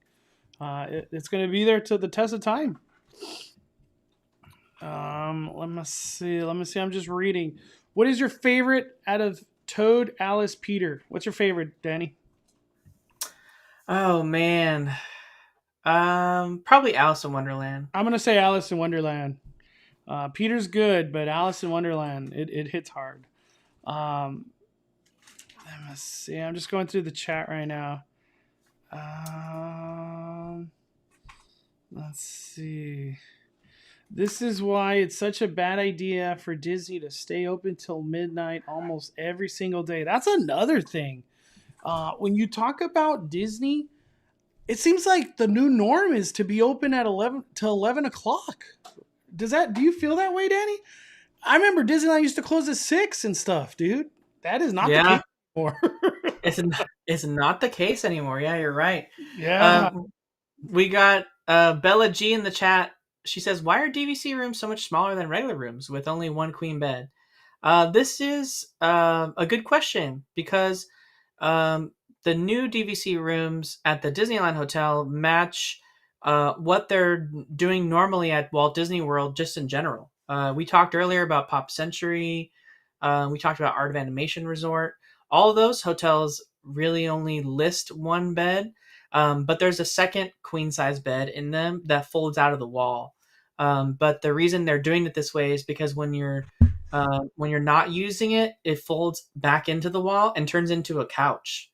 It's going to be there to the test of time. Let me see. I'm just reading. What is your favorite out of Toad, Alice, Peter? What's your favorite, Danny? Oh man. Probably Alice in Wonderland. I'm gonna say Alice in Wonderland. Peter's good, but Alice in Wonderland, it hits hard. Let me see. I'm just going through the chat right now. Let's see. This is why it's such a bad idea for Disney to stay open till midnight almost every single day. That's another thing. When you talk about Disney, it seems like the new norm is to be open at 11 o'clock. Do you feel that way, Danny? I remember Disneyland used to close at 6 and stuff, dude. That is not the case anymore. It's not the case anymore. Yeah, you're right. Yeah. We got Bella G in the chat. She says, "Why are DVC rooms so much smaller than regular rooms with only one queen bed?" This is a good question because the new DVC rooms at the Disneyland Hotel match what they're doing normally at Walt Disney World, just in general. We talked earlier about Pop Century. We talked about Art of Animation Resort. All of those hotels really only list one bed, but there's a second queen size bed in them that folds out of the wall. But the reason they're doing it this way is because when you're not using it, it folds back into the wall and turns into a couch,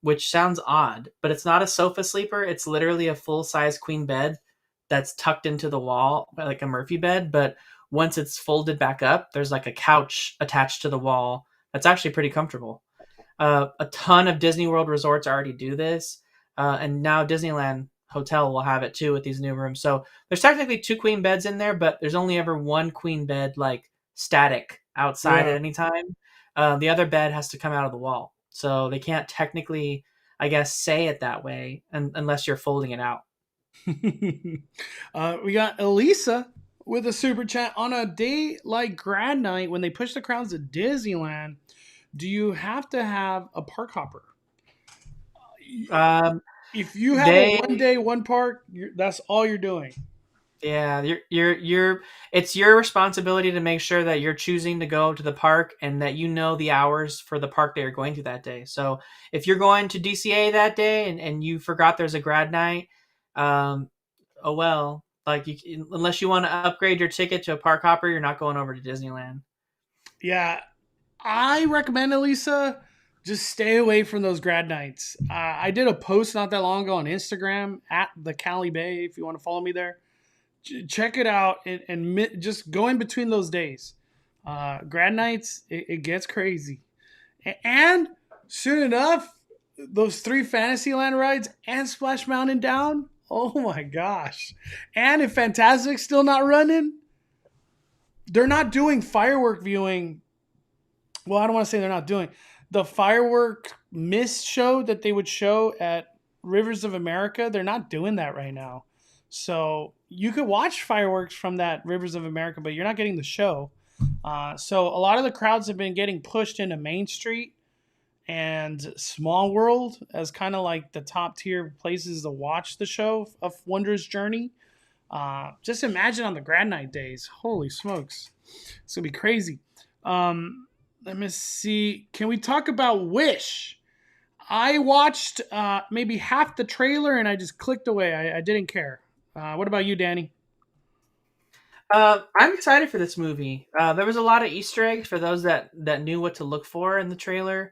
which sounds odd, but it's not a sofa sleeper. It's literally a full size queen bed that's tucked into the wall like a Murphy bed. But once it's folded back up, there's like a couch attached to the wall that's actually pretty comfortable. A ton of Disney World resorts already do this, and now Disneyland Hotel will have it too with these new rooms. So there's technically two queen beds in there, but there's only ever one queen bed like static outside at any time. The other bed has to come out of the wall, so they can't technically, I guess, say it that way unless you're folding it out. We got Elisa with a super chat. On a day like grad night when they push the crowds to Disneyland, do you have to have a park hopper? If you have a 1 day, one park, that's all you're doing. Yeah, you're it's your responsibility to make sure that you're choosing to go to the park and that you know the hours for the park that you're going to that day. So if you're going to DCA that day and you forgot there's a grad night, oh well, Like unless you want to upgrade your ticket to a park hopper, you're not going over to Disneyland. Yeah, I recommend, Elisa, just stay away from those grad nights. I did a post not that long ago on Instagram at the Cali Bay. If you want to follow me there, check it out and just go in between those days. Grad nights, it gets crazy. And soon enough, those 3 Fantasyland rides and Splash Mountain down. Oh my gosh. And if Fantastic's still not running, they're not doing firework viewing. Well, I don't want to say they're not doing the firework mist show that they would show at Rivers of America. They're not doing that right now. So you could watch fireworks from that Rivers of America, but you're not getting the show. So a lot of the crowds have been getting pushed into Main Street and Small World as kind of like the top tier places to watch the show of Wondrous Journey. Just imagine on the grad night days. Holy smokes. It's going to be crazy. Let me see. Can we talk about Wish? I watched maybe half the trailer and I just clicked away. I didn't care. What about you, Danny? I'm excited for this movie. There was a lot of Easter eggs for those that knew what to look for in the trailer.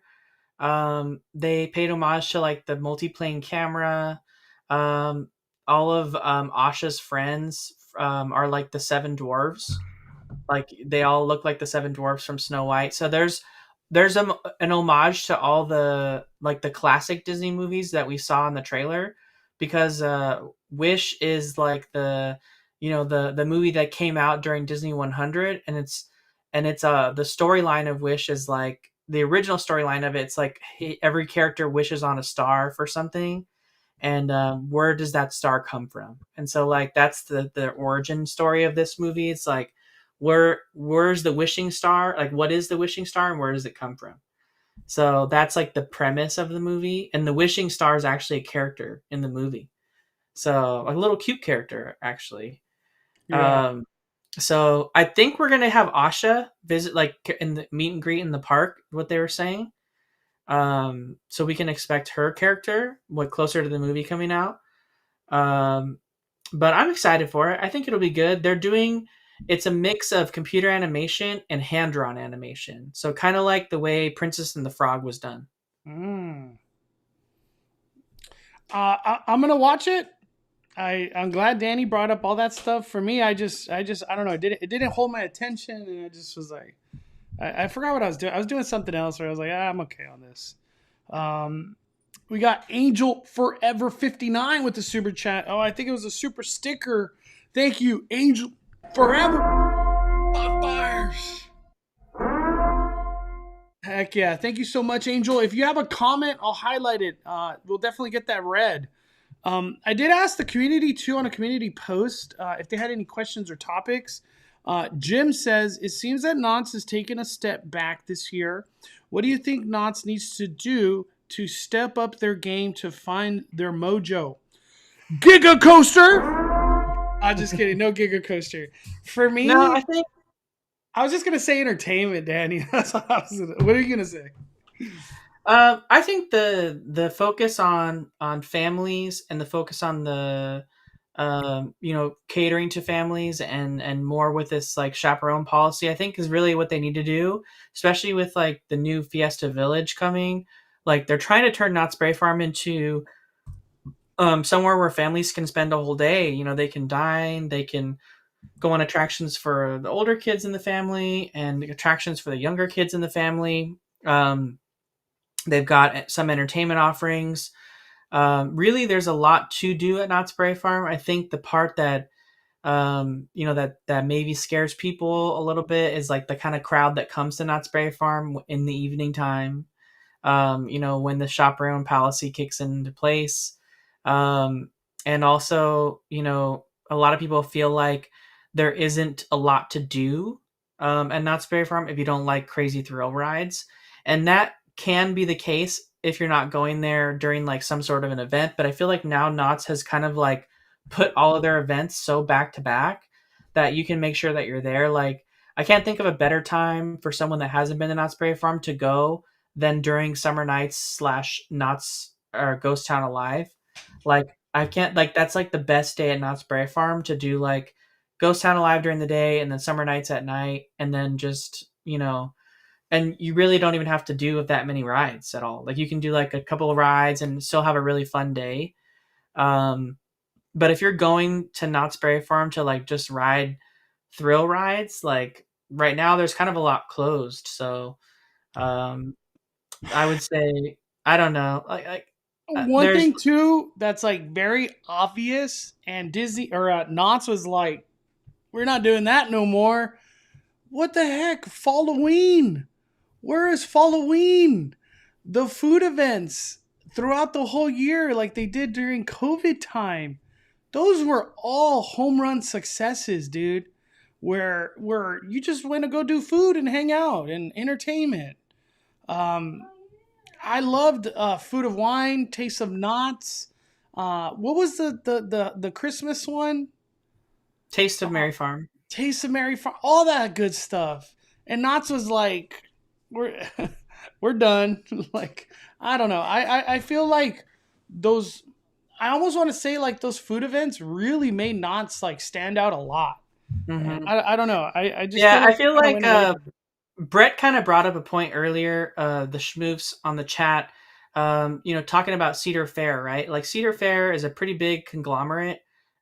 They paid homage to like the multiplane camera. All of Asha's friends are like the 7 dwarves. Like they all look like the 7 dwarves from Snow White. So there's an homage to all the like the classic Disney movies that we saw in the trailer, because Wish is like the the movie that came out during Disney 100, and it's the storyline of Wish is like the original storyline of it. It's like every character wishes on a star for something, and where does that star come from? And so like that's the origin story of this movie. It's like where's the wishing star? Like what is the wishing star and where does it come from? So that's like the premise of the movie, and the wishing star is actually a character in the movie. So a little cute character actually. Yeah. So I think we're gonna have Asha visit like in the meet and greet in the park, what they were saying. So we can expect her character closer to the movie coming out. But I'm excited for it. I think it'll be good. It's a mix of computer animation and hand drawn animation. So kind of like the way Princess and the Frog was done. I'm gonna watch it. I'm glad Danny brought up all that stuff. For me, I don't know. It didn't hold my attention, and I just was like, I forgot what I was doing. I was doing something else where I was like, I'm okay on this. We got Angel Forever 59 with the super chat. Oh, I think it was a super sticker. Thank you, Angel Forever. Fires. Heck yeah. Thank you so much, Angel. If you have a comment, I'll highlight it. We'll definitely get that read. I did ask the community too on a community post if they had any questions or topics. Jim says, it seems that Knott's has taken a step back this year. What do you think Knott's needs to do to step up their game to find their mojo? Giga Coaster! I'm just kidding. No Giga Coaster. For me, No, I think I was just going to say entertainment, Danny. What are you going to say? I think the focus on families and the focus on the catering to families and more with this like chaperone policy, I think is really what they need to do, especially with like the new Fiesta Village coming. Like they're trying to turn Knott's Berry Farm into somewhere where families can spend a whole day. You know, they can dine, they can go on attractions for the older kids in the family and attractions for the younger kids in the family. They've got some entertainment offerings. Really, there's a lot to do at Knott's Berry Farm. I think the part that that maybe scares people a little bit is like the kind of crowd that comes to Knott's Berry Farm in the evening time. When the chaperone policy kicks into place, and also a lot of people feel like there isn't a lot to do at Knott's Berry Farm if you don't like crazy thrill rides, and that can be the case if you're not going there during like some sort of an event. But I feel like now Knott's has kind of like put all of their events so back to back that you can make sure that you're there. Like I can't think of a better time for someone that hasn't been to Knott's Berry Farm to go than during Summer Nights / Knott's or Ghost Town Alive. Like I can't like that's like the best day at Knott's Berry Farm to do like Ghost Town Alive during the day and then Summer Nights at night and then just and you really don't even have to do that many rides at all. Like you can do like a couple of rides and still have a really fun day. Um, but if you're going to Knott's Berry Farm to like just ride thrill rides, like right now there's kind of a lot closed. So um, I would say I don't know. One There's thing too that's like very obvious, and Disney or Knott's was like, we're not doing that no more. What the heck, Halloween? Where is Halloween? The food events throughout the whole year, like they did during COVID time, those were all home run successes, dude. Where you just went to go do food and hang out and entertainment. Um, I loved Food of Wine, Taste of Knots. What was the Christmas one? Taste of Mary Farm. Taste of Mary Farm, all that good stuff. And Knott's was like, we're we're done. Like I don't know. I feel like those. I almost want to say like those food events really made Knott's like stand out a lot. And Mm-hmm. I don't know. I just Yeah, feel I like feel kind of like went away from it. Brett kind of brought up a point earlier, the schmoofs on the chat, talking about Cedar Fair, right? Like Cedar Fair is a pretty big conglomerate,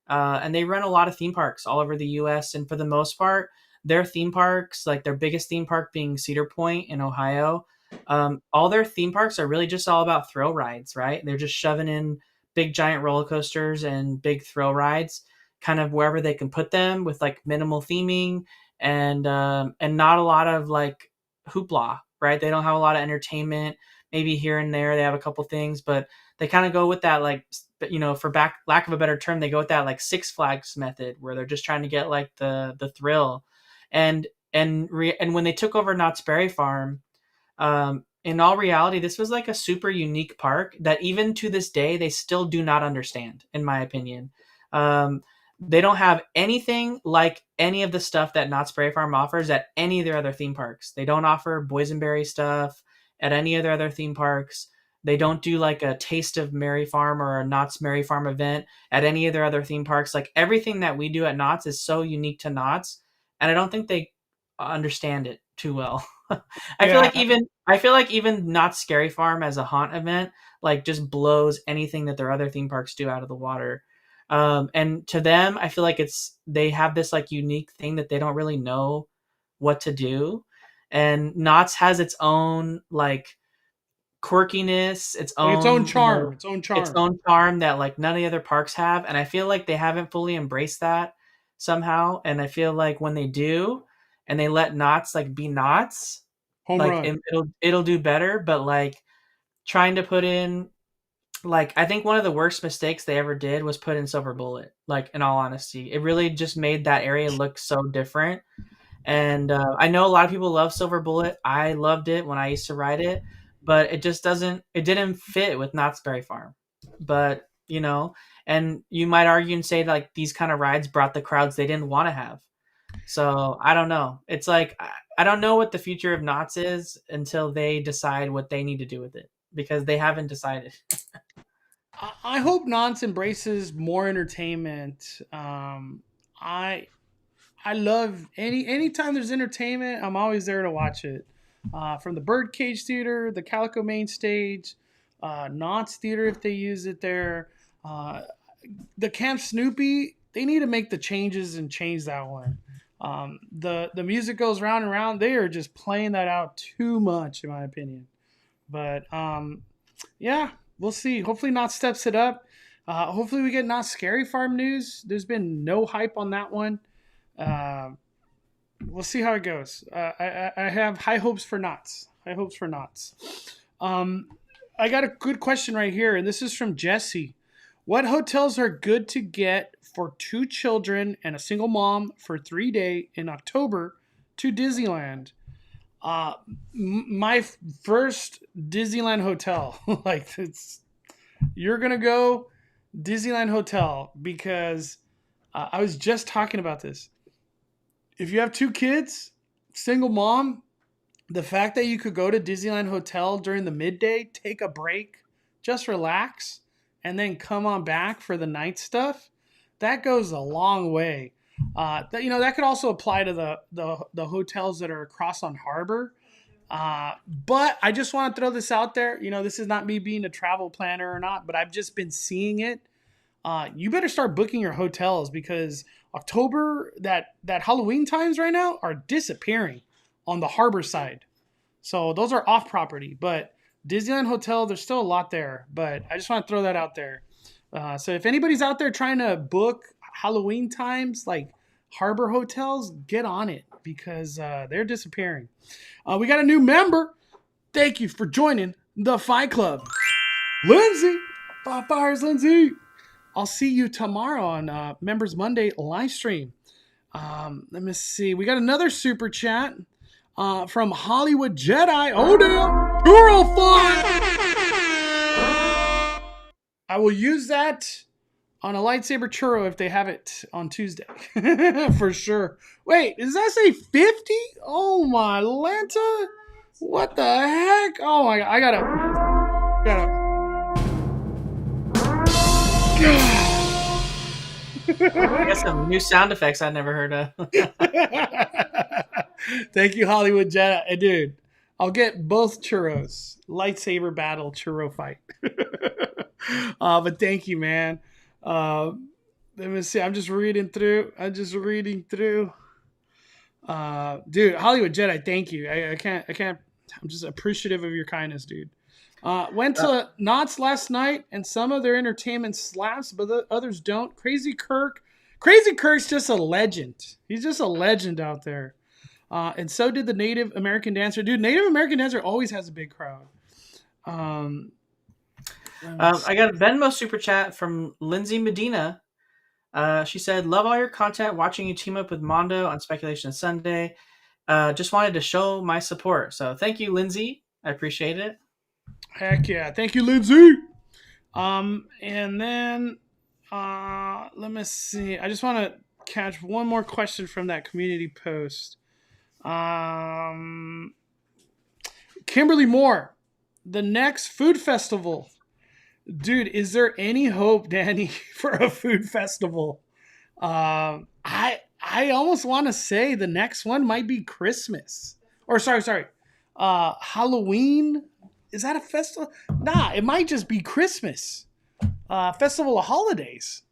and they run a lot of theme parks all over the U.S. And for the most part, their theme parks, like their biggest theme park being Cedar Point in Ohio, all their theme parks are really just all about thrill rides, right? They're just shoving in big giant roller coasters and big thrill rides, kind of wherever they can put them with like minimal theming and not a lot of like hoopla, right? They don't have a lot of entertainment. Maybe here and there they have a couple things, but they kind of go with that like for lack of a better term, they go with that like Six Flags method where they're just trying to get like the thrill, and when they took over Knott's Berry Farm, in all reality, this was like a super unique park that even to this day they still do not understand, in my opinion. Um, they don't have anything like any of the stuff that Knott's Berry Farm offers at any of their other theme parks. They don't offer boysenberry stuff at any of their other theme parks. They don't do like a Taste of Merry Farm or a Knott's Merry Farm event at any of their other theme parks. Like everything that we do at Knott's is so unique to Knott's, and I don't think they understand it too well. Yeah, I feel like even Not Scary Farm as a haunt event like just blows anything that their other theme parks do out of the water. And to them, I feel like they have this like unique thing that they don't really know what to do. And Knott's has its own like quirkiness, its like its own own, charm, its own its charm. own charm that like none of the other parks have. And I feel like they haven't fully embraced that somehow. And I feel like when they do and they let Knott's like be Knott's, Home like run. it'll do better. But like trying to put in like I think one of the worst mistakes they ever did was put in Silver Bullet. Like in all honesty, it really just made that area look so different. And I know a lot of people love Silver Bullet. I loved it when I used to ride it, but it just doesn't. It didn't fit with Knott's Berry Farm. But and you might argue and say like these kind of rides brought the crowds they didn't want to have. So I don't know. It's like I don't know what the future of Knott's is until they decide what they need to do with it because they haven't decided. I hope Nance embraces more entertainment. I I love anytime there's entertainment, I'm always there to watch it. From the Birdcage Theater, the Calico Main Stage, Knott's Theater if they use it there, uh, the Camp Snoopy. They need to make the changes and change that one. The music goes round and round. They are just playing that out too much, in my opinion. But yeah, we'll see. Hopefully, Not steps it up. Hopefully, we get Not Scary Farm news. There's been no hype on that one. Uh, we'll see how it goes. I have high hopes for Knots. High hopes for Knots. Um, I got a good question right here, and this is from Jesse. What hotels are good to get for two children and a single mom for 3 day in October to Disneyland? Uh, my first Disneyland hotel, like you're gonna go Disneyland hotel because I was just talking about this. If you have two kids, single mom, the fact that you could go to Disneyland Hotel during the midday, take a break, just relax, and then come on back for the night stuff, that goes a long way. That could also apply to the hotels that are across on Harbor. But I just want to throw this out there. This is not me being a travel planner or not, but I've just been seeing it. You better start booking your hotels because October, that Halloween times right now are disappearing on the Harbor side. So those are off property, but Disneyland Hotel, there's still a lot there, but I just want to throw that out there. So if anybody's out there trying to book Halloween times, like Harbor hotels, get on it because they're disappearing. We got a new member. Thank you for joining the Fight Club. Lindsay. 5 fires, Lindsay. I'll see you tomorrow on Members Monday live stream. Let me see. We got another super chat from Hollywood Jedi. Oh, damn. Girl fun. I will use that on a lightsaber churro if they have it on Tuesday. For sure. Wait, does that say 50? Oh, my Lanta. What the heck? Oh, my God. I gotta. I got some new sound effects I never heard of. Thank you, Hollywood Jedi. Dude, I'll get both churros. Lightsaber battle churro fight. But thank you, man. Let me see. I'm just reading through. Dude, Hollywood Jedi, thank you. I can't. I'm just appreciative of your kindness, dude. Went to Knott's last night, and some of their entertainment slaps, but the others don't. Crazy Kirk's just a legend. He's just a legend out there. And so did the Native American Dancer. Dude, Native American Dancer always has a big crowd. I got a Venmo super chat from Lindsay Medina. She said, love all your content, watching you team up with Mondo on Speculation Sunday. Just wanted to show my support. So thank you, Lindsay. I appreciate it. Heck yeah. Thank you, Lindsay. And then let me see. I just want to catch one more question from that community post. Kimberly Moore, the next food festival. Dude, is there any hope, Danny, for a food festival? I almost want to say the next one might be Christmas. Or sorry. Halloween. Is that a festival? Nah, it might just be Christmas. Festival of Holidays.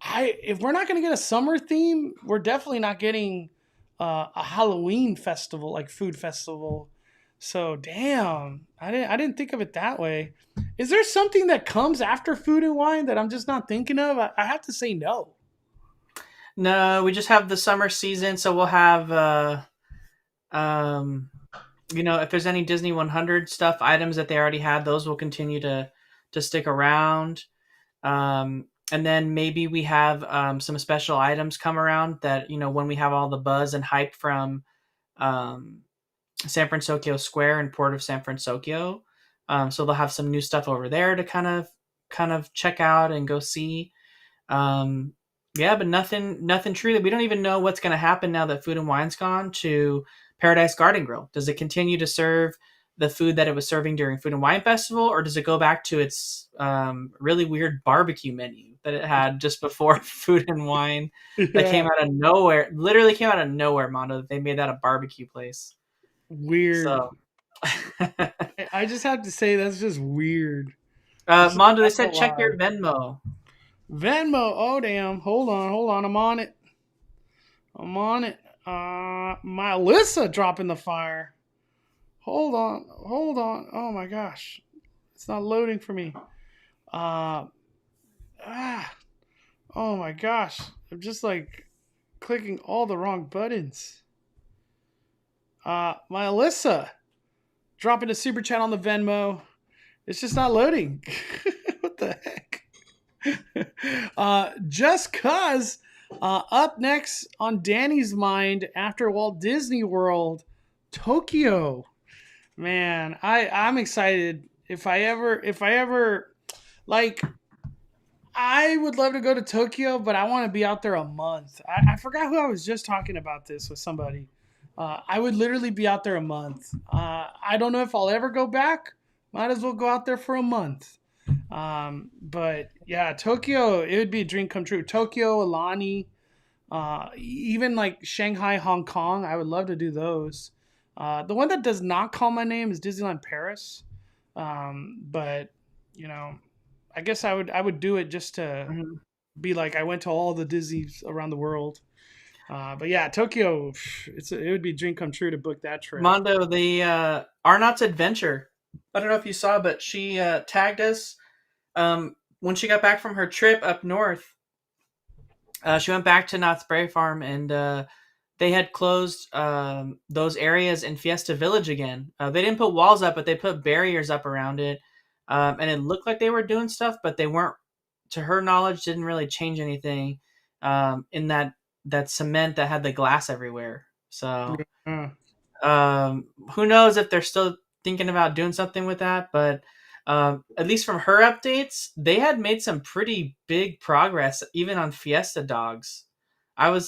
If we're not going to get a summer theme, we're definitely not getting a Halloween festival, like food festival. So, damn, I didn't think of it that way. Is there something that comes after Food and Wine that I'm just not thinking of? I have to say no. No, we just have the summer season, so we'll have, if there's any Disney 100 stuff, items that they already had, those will continue to stick around. And then maybe we have some special items come around that, when we have all the buzz and hype from San Francisco Square and Port of San Francisco. So they'll have some new stuff over there to kind of check out and go see. But nothing true that we don't even know what's going to happen now that Food and Wine's gone to Paradise Garden Grill. Does it continue to serve the food that it was serving during Food and Wine Festival, or does it go back to its really weird barbecue menu that it had just before Food and Wine that came out of nowhere? Literally came out of nowhere, Mondo. They made that a barbecue place. Weird. So I just have to say that's just weird. Mondo, they said check your Venmo. Venmo. Oh damn. Hold on. I'm on it. My Alyssa dropping the fire. Hold on. Oh my gosh. It's not loading for me. Oh my gosh. I'm just like clicking all the wrong buttons. My Alyssa dropping a super chat on the Venmo. It's just not loading. What the heck? Just cause up next on Danny's mind after Walt Disney World, Tokyo. Man, I'm excited. If I ever like, I would love to go to Tokyo, but I want to be out there a month. I forgot who I was just talking about this with somebody. I would literally be out there a month. I don't know if I'll ever go back. Might as well go out there for a month. But yeah, Tokyo, it would be a dream come true. Tokyo, Alani, even like Shanghai, Hong Kong, I would love to do those. The one that does not call my name is Disneyland Paris. But you know, I guess I would do it just to Mhm. be like I went to all the Disney's around the world. But yeah, Tokyo, it would be a dream come true to book that trip. Mondo, the Arnott's Adventure. I don't know if you saw, but she tagged us when she got back from her trip up north. She went back to Knott's Berry Farm, and they had closed those areas in Fiesta Village again. They didn't put walls up, but they put barriers up around it, and it looked like they were doing stuff, but they weren't. To her knowledge, didn't really change anything in that cement that had the glass everywhere. So Uh, who knows if they're still thinking about doing something with that, but at least from her updates, they had made some pretty big progress, even on Fiesta dogs. I was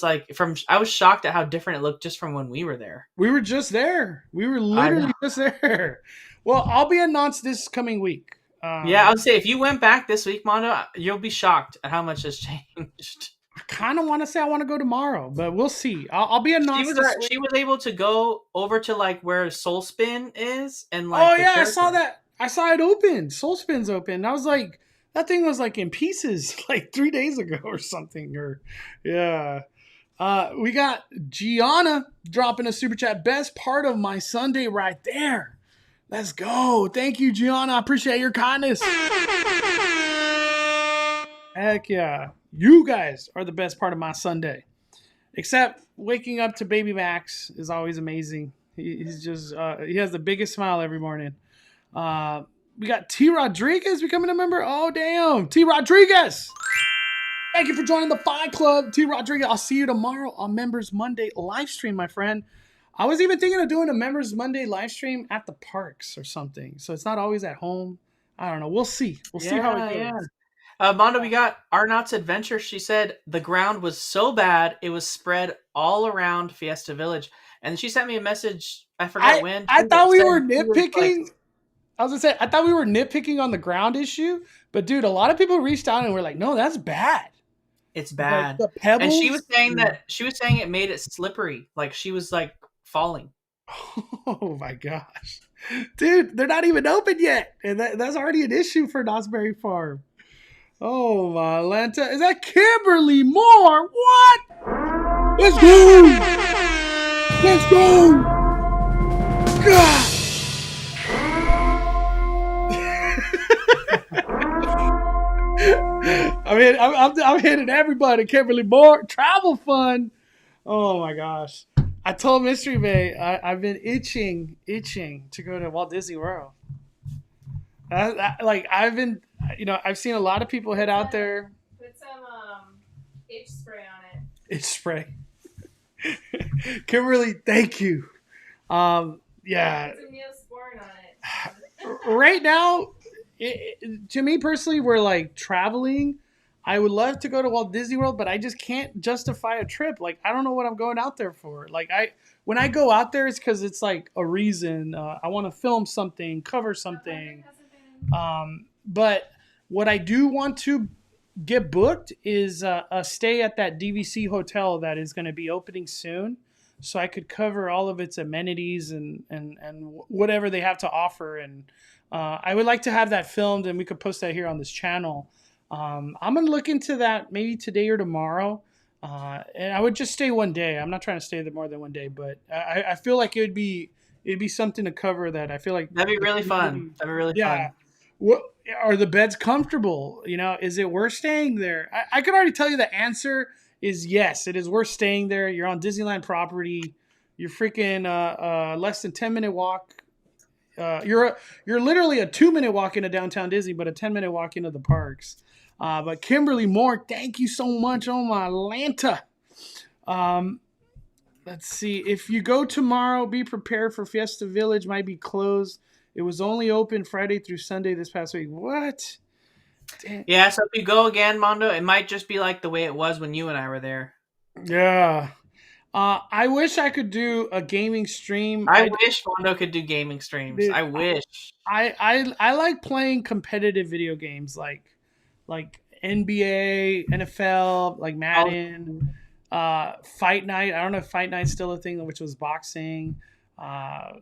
shocked at how different it looked just from when we were there. we were just there. We were I know. literally just there. Well, I'll be in Nantes this coming week. Yeah, I would say if you went back this week, Mondo, you'll be shocked at how much has changed. I kind of want to say I want to go tomorrow, but we'll see. I'll be in Nantes this week. She was able to go over to like where Soul Spin is and Oh like the yeah, I saw character. that. I saw it open. Soul Spin's open. I was like, that thing was like in pieces like 3 days ago or something. Or yeah. We got Gianna dropping a super chat. Best part of my Sunday right there. Let's go. Thank you, Gianna. I appreciate your kindness. Heck yeah. You guys are the best part of my Sunday. Except waking up to Baby Max is always amazing. He's just, he has the biggest smile every morning. We got T. Rodriguez becoming a member. Oh, damn. T. Rodriguez. Thank you for joining the Phi Club, T. Rodriguez. I'll see you tomorrow on Members Monday live stream, my friend. I was even thinking of doing a Members Monday live stream at the parks or something. So it's not always at home. I don't know. We'll see. We'll see how it goes. Mondo, we got Arnott's Adventure. She said the ground was so bad it was spread all around Fiesta Village, and she sent me a message. I forgot when. I thought we were She was nitpicking. like, I was gonna say I thought we were nitpicking on the ground issue, but dude, a lot of people reached out and were like, "No, that's bad." it's bad. The pebbles. And she was saying it made it slippery, like she was like falling. Oh my gosh, dude, they're not even open yet, and that's already an issue for Knott's Berry Farm. Oh my Atlanta, is that Kimberly Moore? What? Let's go! Let's go! God. I mean, I'm hitting everybody. Kimberly Moore, travel fun. Oh my gosh. I told Mystery Bay I've been itching to go to Walt Disney World. I've been, I've seen a lot of people head out there. Put some itch spray on it. Itch spray. Kimberly, thank you. Yeah. Put some Neosporin on it. Right now, to me personally, we're like traveling. I would love to go to Walt Disney World, but I just can't justify a trip. Like, I don't know what I'm going out there for. Like, when I go out there, it's because it's like a reason. I want to film something, cover something. But what I do want to get booked is a stay at that DVC hotel that is going to be opening soon, so I could cover all of its amenities and whatever they have to offer. And I would like to have that filmed, and we could post that here on this channel. I'm gonna look into that maybe today or tomorrow, and I would just stay one day. I'm not trying to stay there more than one day, but I feel like it'd be something to cover that. I feel like That'd be really fun. That'd be really fun. What are the beds comfortable? Is it worth staying there? I could already tell you the answer is yes. It is worth staying there. You're on Disneyland property. You're freaking less than 10-minute walk. You're literally a 2-minute walk into downtown Disney, but a 10-minute walk into the parks. But Kimberly Moore, thank you so much. Oh my Atlanta. Let's see. If you go tomorrow, be prepared for Fiesta Village. Might be closed. It was only open Friday through Sunday this past week. What? Damn. Yeah, so if you go again, Mondo, it might just be like the way it was when you and I were there. Yeah. I wish I could do a gaming stream. I wish Mondo could do gaming streams. Dude, I wish. I like playing competitive video games like NBA, NFL, like Madden, Fight Night. I don't know if Fight Night's still a thing, which was boxing. Uh,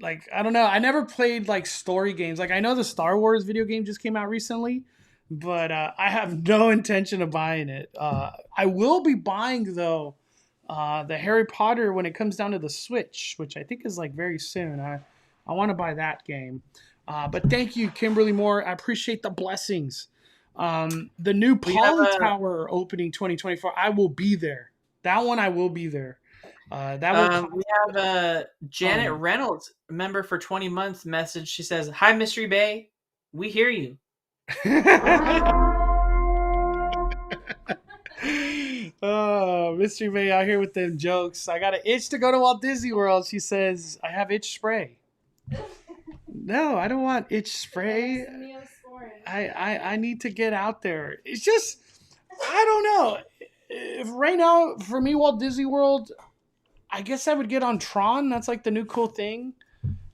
like I don't know. I never played like story games. Like I know the Star Wars video game just came out recently, but I have no intention of buying it. I will be buying though the Harry Potter when it comes down to the Switch, which I think is like very soon. I want to buy that game. But thank you, Kimberly Moore. I appreciate the blessings. The new Poly Tower opening 2024. I will be there. That one I will be there. We have Janet Reynolds, member for 20 months, message. She says, "Hi, Mystery Bay. We hear you." Oh, Mystery Bay out here with them jokes. I got an itch to go to Walt Disney World. She says, I have itch spray. No, I don't want itch spray. I need to get out there. It's just, I don't know. If right now, for me, Walt Disney World, I guess I would get on Tron. That's like the new cool thing.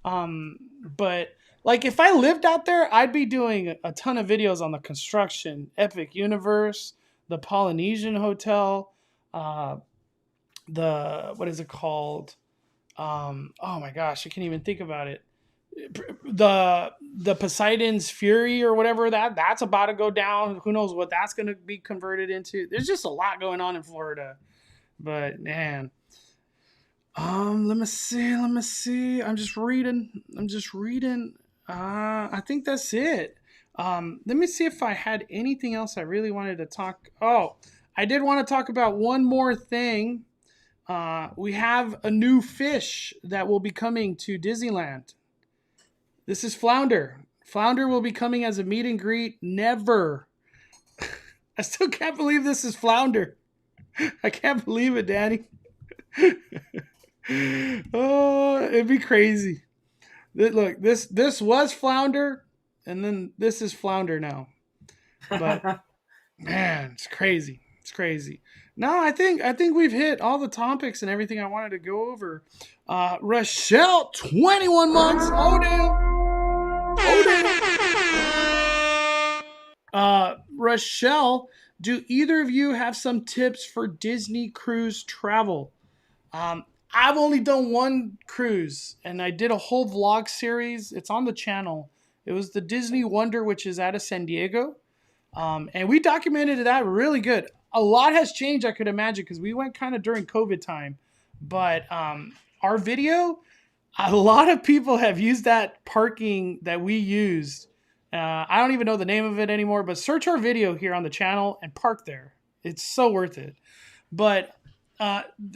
But like if I lived out there, I'd be doing a ton of videos on the construction, Epic Universe, the Polynesian Hotel, the what is it called? Oh my gosh, I can't even think about it. The Poseidon's Fury or whatever that's about to go down. Who knows what that's going to be converted into? There's just a lot going on in Florida. But man, let me see. I'm just reading. I think that's it. Let me see if I had anything else I really wanted to talk. Oh, I did want to talk about one more thing. We have a new fish that will be coming to Disneyland. This is Flounder. Flounder will be coming as a meet and greet. Never. I still can't believe this is Flounder. I can't believe it, Danny. Oh, it'd be crazy. Look, this was Flounder, and then this is Flounder now. But man, it's crazy. It's crazy. No, I think we've hit all the topics and everything I wanted to go over. Rochelle, 21 months. Oh damn. Rochelle, do either of you have some tips for Disney cruise travel? I've only done one cruise, and I did a whole vlog series. It's on the channel. It was the Disney Wonder, which is out of San Diego. And we documented that really good. A lot has changed, I could imagine, because we went kind of during COVID time. But our video, a lot of people have used that parking that we used. I don't even know the name of it anymore, but search our video here on the channel and park there. It's so worth it. But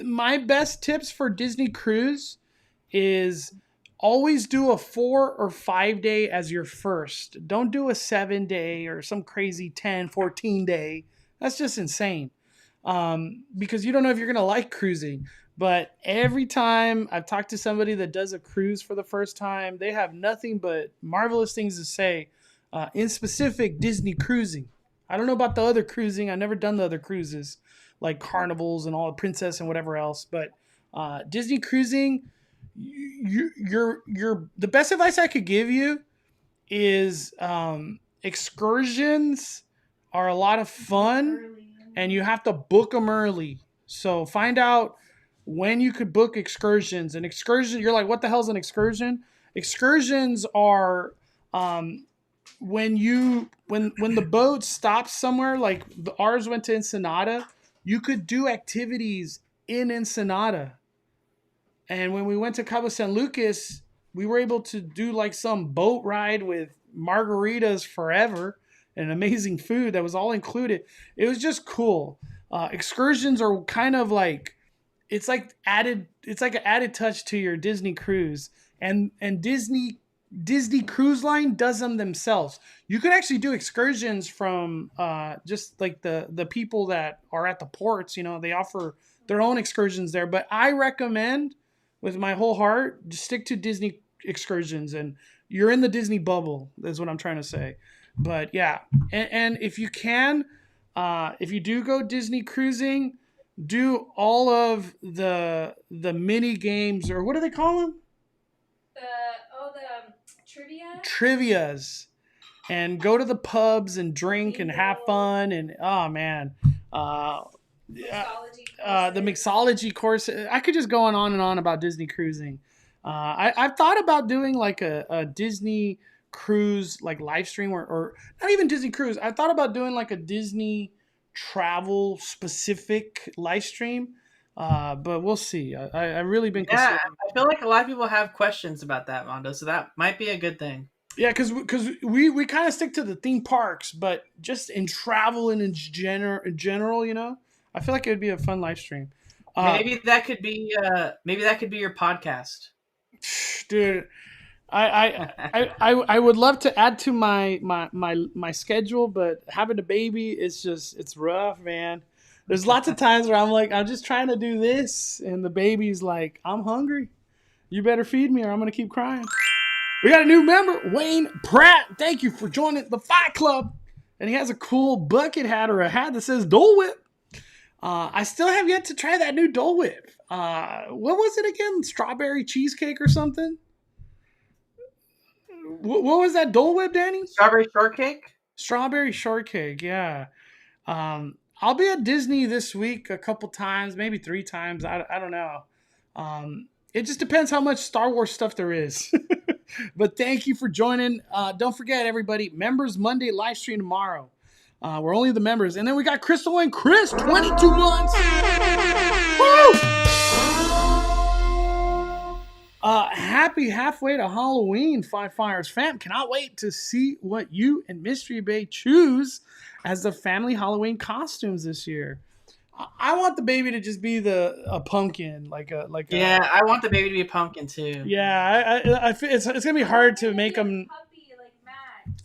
my best tips for Disney cruise is always do a 4 or 5 day as your first. Don't do a 7 day or some crazy 10, 14 day. That's just insane. Because you don't know if you're going to like cruising. But every time I've talked to somebody that does a cruise for the first time, they have nothing but marvelous things to say. In specific, Disney cruising. I don't know about the other cruising. I've never done the other cruises like carnivals and all the princess and whatever else. But Disney cruising, you're the best advice I could give you is excursions are a lot of fun and you have to book them early. So find out when you could book excursions. And excursion, you're like, what the hell's an excursion? Excursions are when the boat stops somewhere, like ours went to Ensenada, you could do activities in Ensenada. And when we went to Cabo San Lucas, we were able to do like some boat ride with margaritas forever and amazing food that was all included. It was just cool. Excursions are kind of like, it's like an added touch to your Disney cruise. And Disney Cruise Line does them themselves. You could actually do excursions from just like the people that are at the ports. You know, they offer their own excursions there. But I recommend, with my whole heart, just stick to Disney excursions, and you're in the Disney bubble. Is what I'm trying to say. But yeah, and if you can, if you do go Disney cruising, do all of the mini games, or what do they call them? The trivia. Trivias, and go to the pubs and drink and have fun, and oh man, the mixology course. I could just go on and on about Disney cruising. I've thought about doing like a Disney cruise like live stream, or not even Disney cruise. I thought about doing like a Disney travel specific live stream, but we'll see. I've really been considering. I feel like a lot of people have questions about that, Mondo, so that might be a good thing. Yeah, because we kind of stick to the theme parks, but just in travel and in general, you know, I feel like it would be a fun live stream. Maybe that could be your podcast, dude. I would love to add to my schedule, but having a baby it's rough, man. There's lots of times where I'm like, I'm just trying to do this, and the baby's like, I'm hungry. You better feed me, or I'm gonna keep crying. We got a new member, Wayne Pratt. Thank you for joining the Fight Club. And he has a cool bucket hat, or a hat that says Dole Whip. I still have yet to try that new Dole Whip. What was it again? Strawberry cheesecake or something? What was that Dole Whip, Danny? Strawberry shortcake? Strawberry shortcake, yeah. I'll be at Disney this week a couple times, maybe 3 times. I don't know. It just depends how much Star Wars stuff there is. But thank you for joining. Don't forget, everybody, Members Monday live stream tomorrow. We're only the members. And then we got Crystal and Chris, 22 months. Woo! Happy halfway to Halloween, Five Fires fam. Cannot wait to see what you and Mystery Bay choose as the family Halloween costumes this year. I want the baby to just be a pumpkin, Yeah, I want the baby to be a pumpkin too. Yeah, I feel it's gonna be hard to make him. Puppy like Max.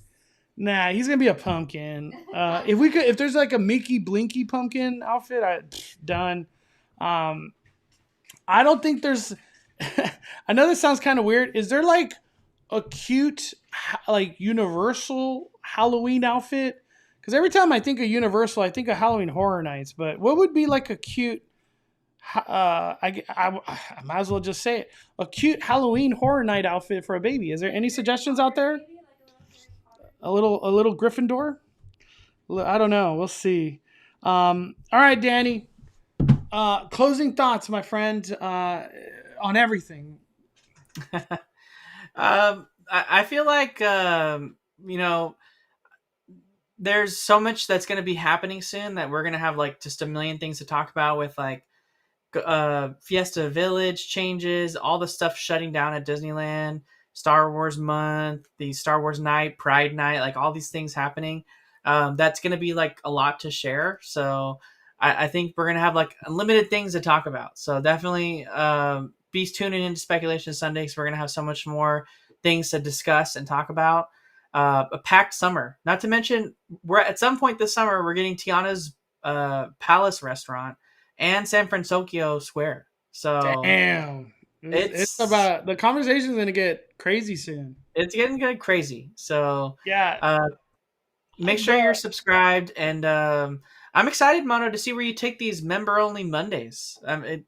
Nah, he's gonna be a pumpkin. If there's like a Mickey Blinky pumpkin outfit, done. I don't think there's. I know this sounds kind of weird. Is there like a cute, like Universal Halloween outfit? Because every time I think of Universal, I think of Halloween Horror Nights. But what would be like a cute? I might as well just say it. A cute Halloween Horror Night outfit for a baby. Is there any suggestions out there? A little Gryffindor? I don't know. We'll see. All right, Danny. Closing thoughts, my friend, on everything. I feel like you know, there's so much that's going to be happening soon that we're going to have like just a million things to talk about with like Fiesta Village changes, all the stuff shutting down at Disneyland, Star Wars month, the Star Wars night, Pride night, like all these things happening. That's going to be like a lot to share. So I think we're going to have like unlimited things to talk about. So definitely be tuning into Speculation Sunday because we're going to have so much more things to discuss and talk about. A packed summer. Not to mention, we're at some point this summer we're getting Tiana's Palace restaurant and San Francisco Square. So damn, it's about the conversation's gonna get crazy soon. It's getting kind of crazy. So yeah, make sure you're subscribed, and I'm excited, Mono, to see where you take these member only Mondays.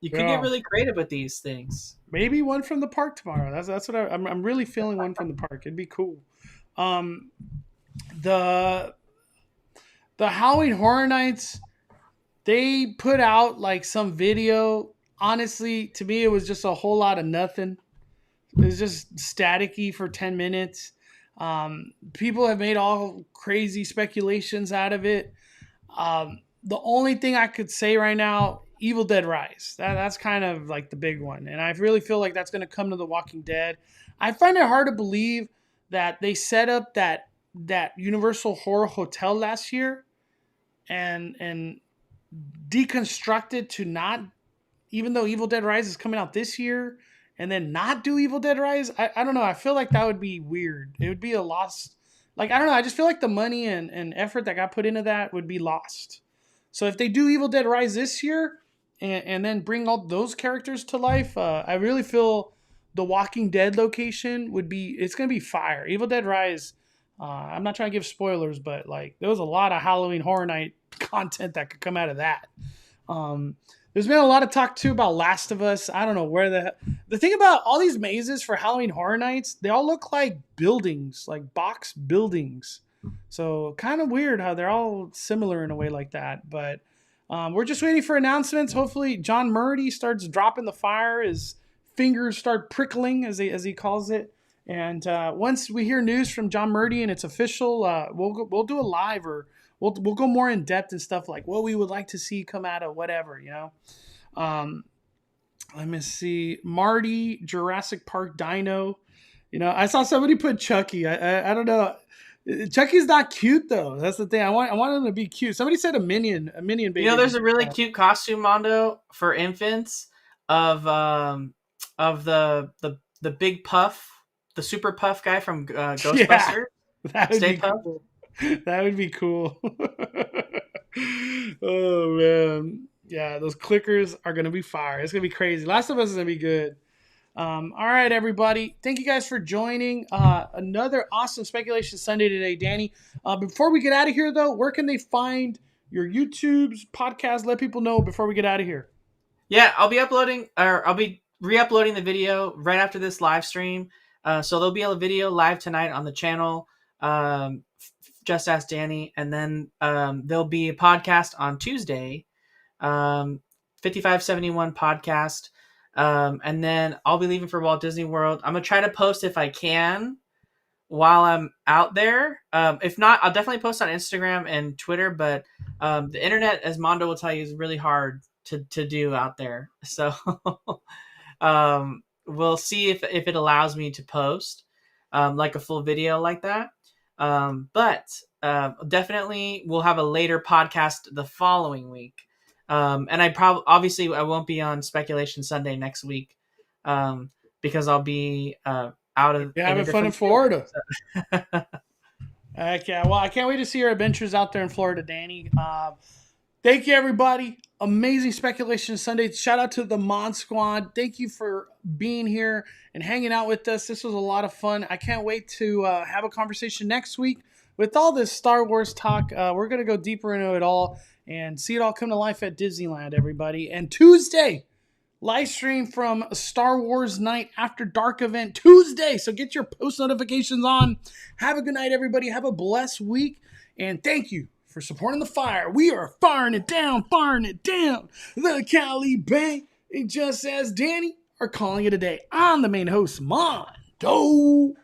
You can get really creative with these things. Maybe one from the park tomorrow. That's what I'm really feeling. One from the park. It'd be cool. The Halloween Horror Nights, they put out like some video. Honestly, to me, it was just a whole lot of nothing. It was just staticky for 10 minutes. People have made all crazy speculations out of it. The only thing I could say right now, Evil Dead Rise. That's kind of like the big one. And I really feel like that's going to come to The Walking Dead. I find it hard to believe that they set up that Universal Horror Hotel last year and deconstructed to not, even though Evil Dead Rise is coming out this year, and then not do Evil Dead Rise. I don't know. I feel like that would be weird. It would be a loss. Like, I don't know. I just feel like the money and effort that got put into that would be lost. So if they do Evil Dead Rise this year and then bring all those characters to life, I really feel the Walking Dead location it's going to be fire. Evil Dead Rise, I'm not trying to give spoilers, but like there was a lot of Halloween Horror Night content that could come out of that. There's been a lot of talk too about Last of Us. I don't know where the thing about all these mazes for Halloween Horror Nights, they all look like buildings, like box buildings. So kind of weird how they're all similar in a way like that. But we're just waiting for announcements. Hopefully John Murdy starts dropping the fire. His fingers start prickling, as he calls it. And once we hear news from John Murdy and it's official, we'll do a live, or we'll go more in depth and stuff like what we would like to see come out of whatever, you know. Let me see. Marty, Jurassic Park Dino. You know, I saw somebody put Chucky. I don't know. Chucky's not cute though. That's the thing. I want him to be cute. Somebody said a minion baby. You know, there's a really cute costume, Mondo, for infants of the big puff, the super puff guy from Ghostbusters. Yeah, that would Stay be Puft. cool. That would be cool. Oh man, yeah, those clickers are gonna be fire. It's gonna be crazy. Last of Us is gonna be good. All right, everybody. Thank you guys for joining. Another awesome Speculation Sunday today, Danny. Before we get out of here, though, where can they find your YouTube's podcast? Let people know before we get out of here. Yeah, I'll be re-uploading the video right after this live stream. So there'll be a video live tonight on the channel. Just Ask Danny, and then there'll be a podcast on Tuesday, 5571 podcast. And then I'll be leaving for Walt Disney World. I'm going to try to post if I can while I'm out there. If not, I'll definitely post on Instagram and Twitter, but the internet, as Mondo will tell you, is really hard to do out there. So we'll see if it allows me to post like a full video like that. But definitely we'll have a later podcast the following week. And obviously I won't be on Speculation Sunday next week, because I'll be out of having fun in Florida. Okay, well, I can't wait to see your adventures out there in Florida, Danny. Thank you, everybody. Amazing Speculation Sunday. Shout out to the Mod Squad. Thank you for being here and hanging out with us. This was a lot of fun. I can't wait to have a conversation next week with all this Star Wars talk. We're going to go deeper into it all and see it all come to life at Disneyland, everybody. And Tuesday, live stream from Star Wars Night After Dark event Tuesday. So get your post notifications on. Have a good night, everybody. Have a blessed week. And thank you for supporting the fire. We are firing it down. The Cali Bay and Just As Danny are calling it a day. I'm the main host, Mondo.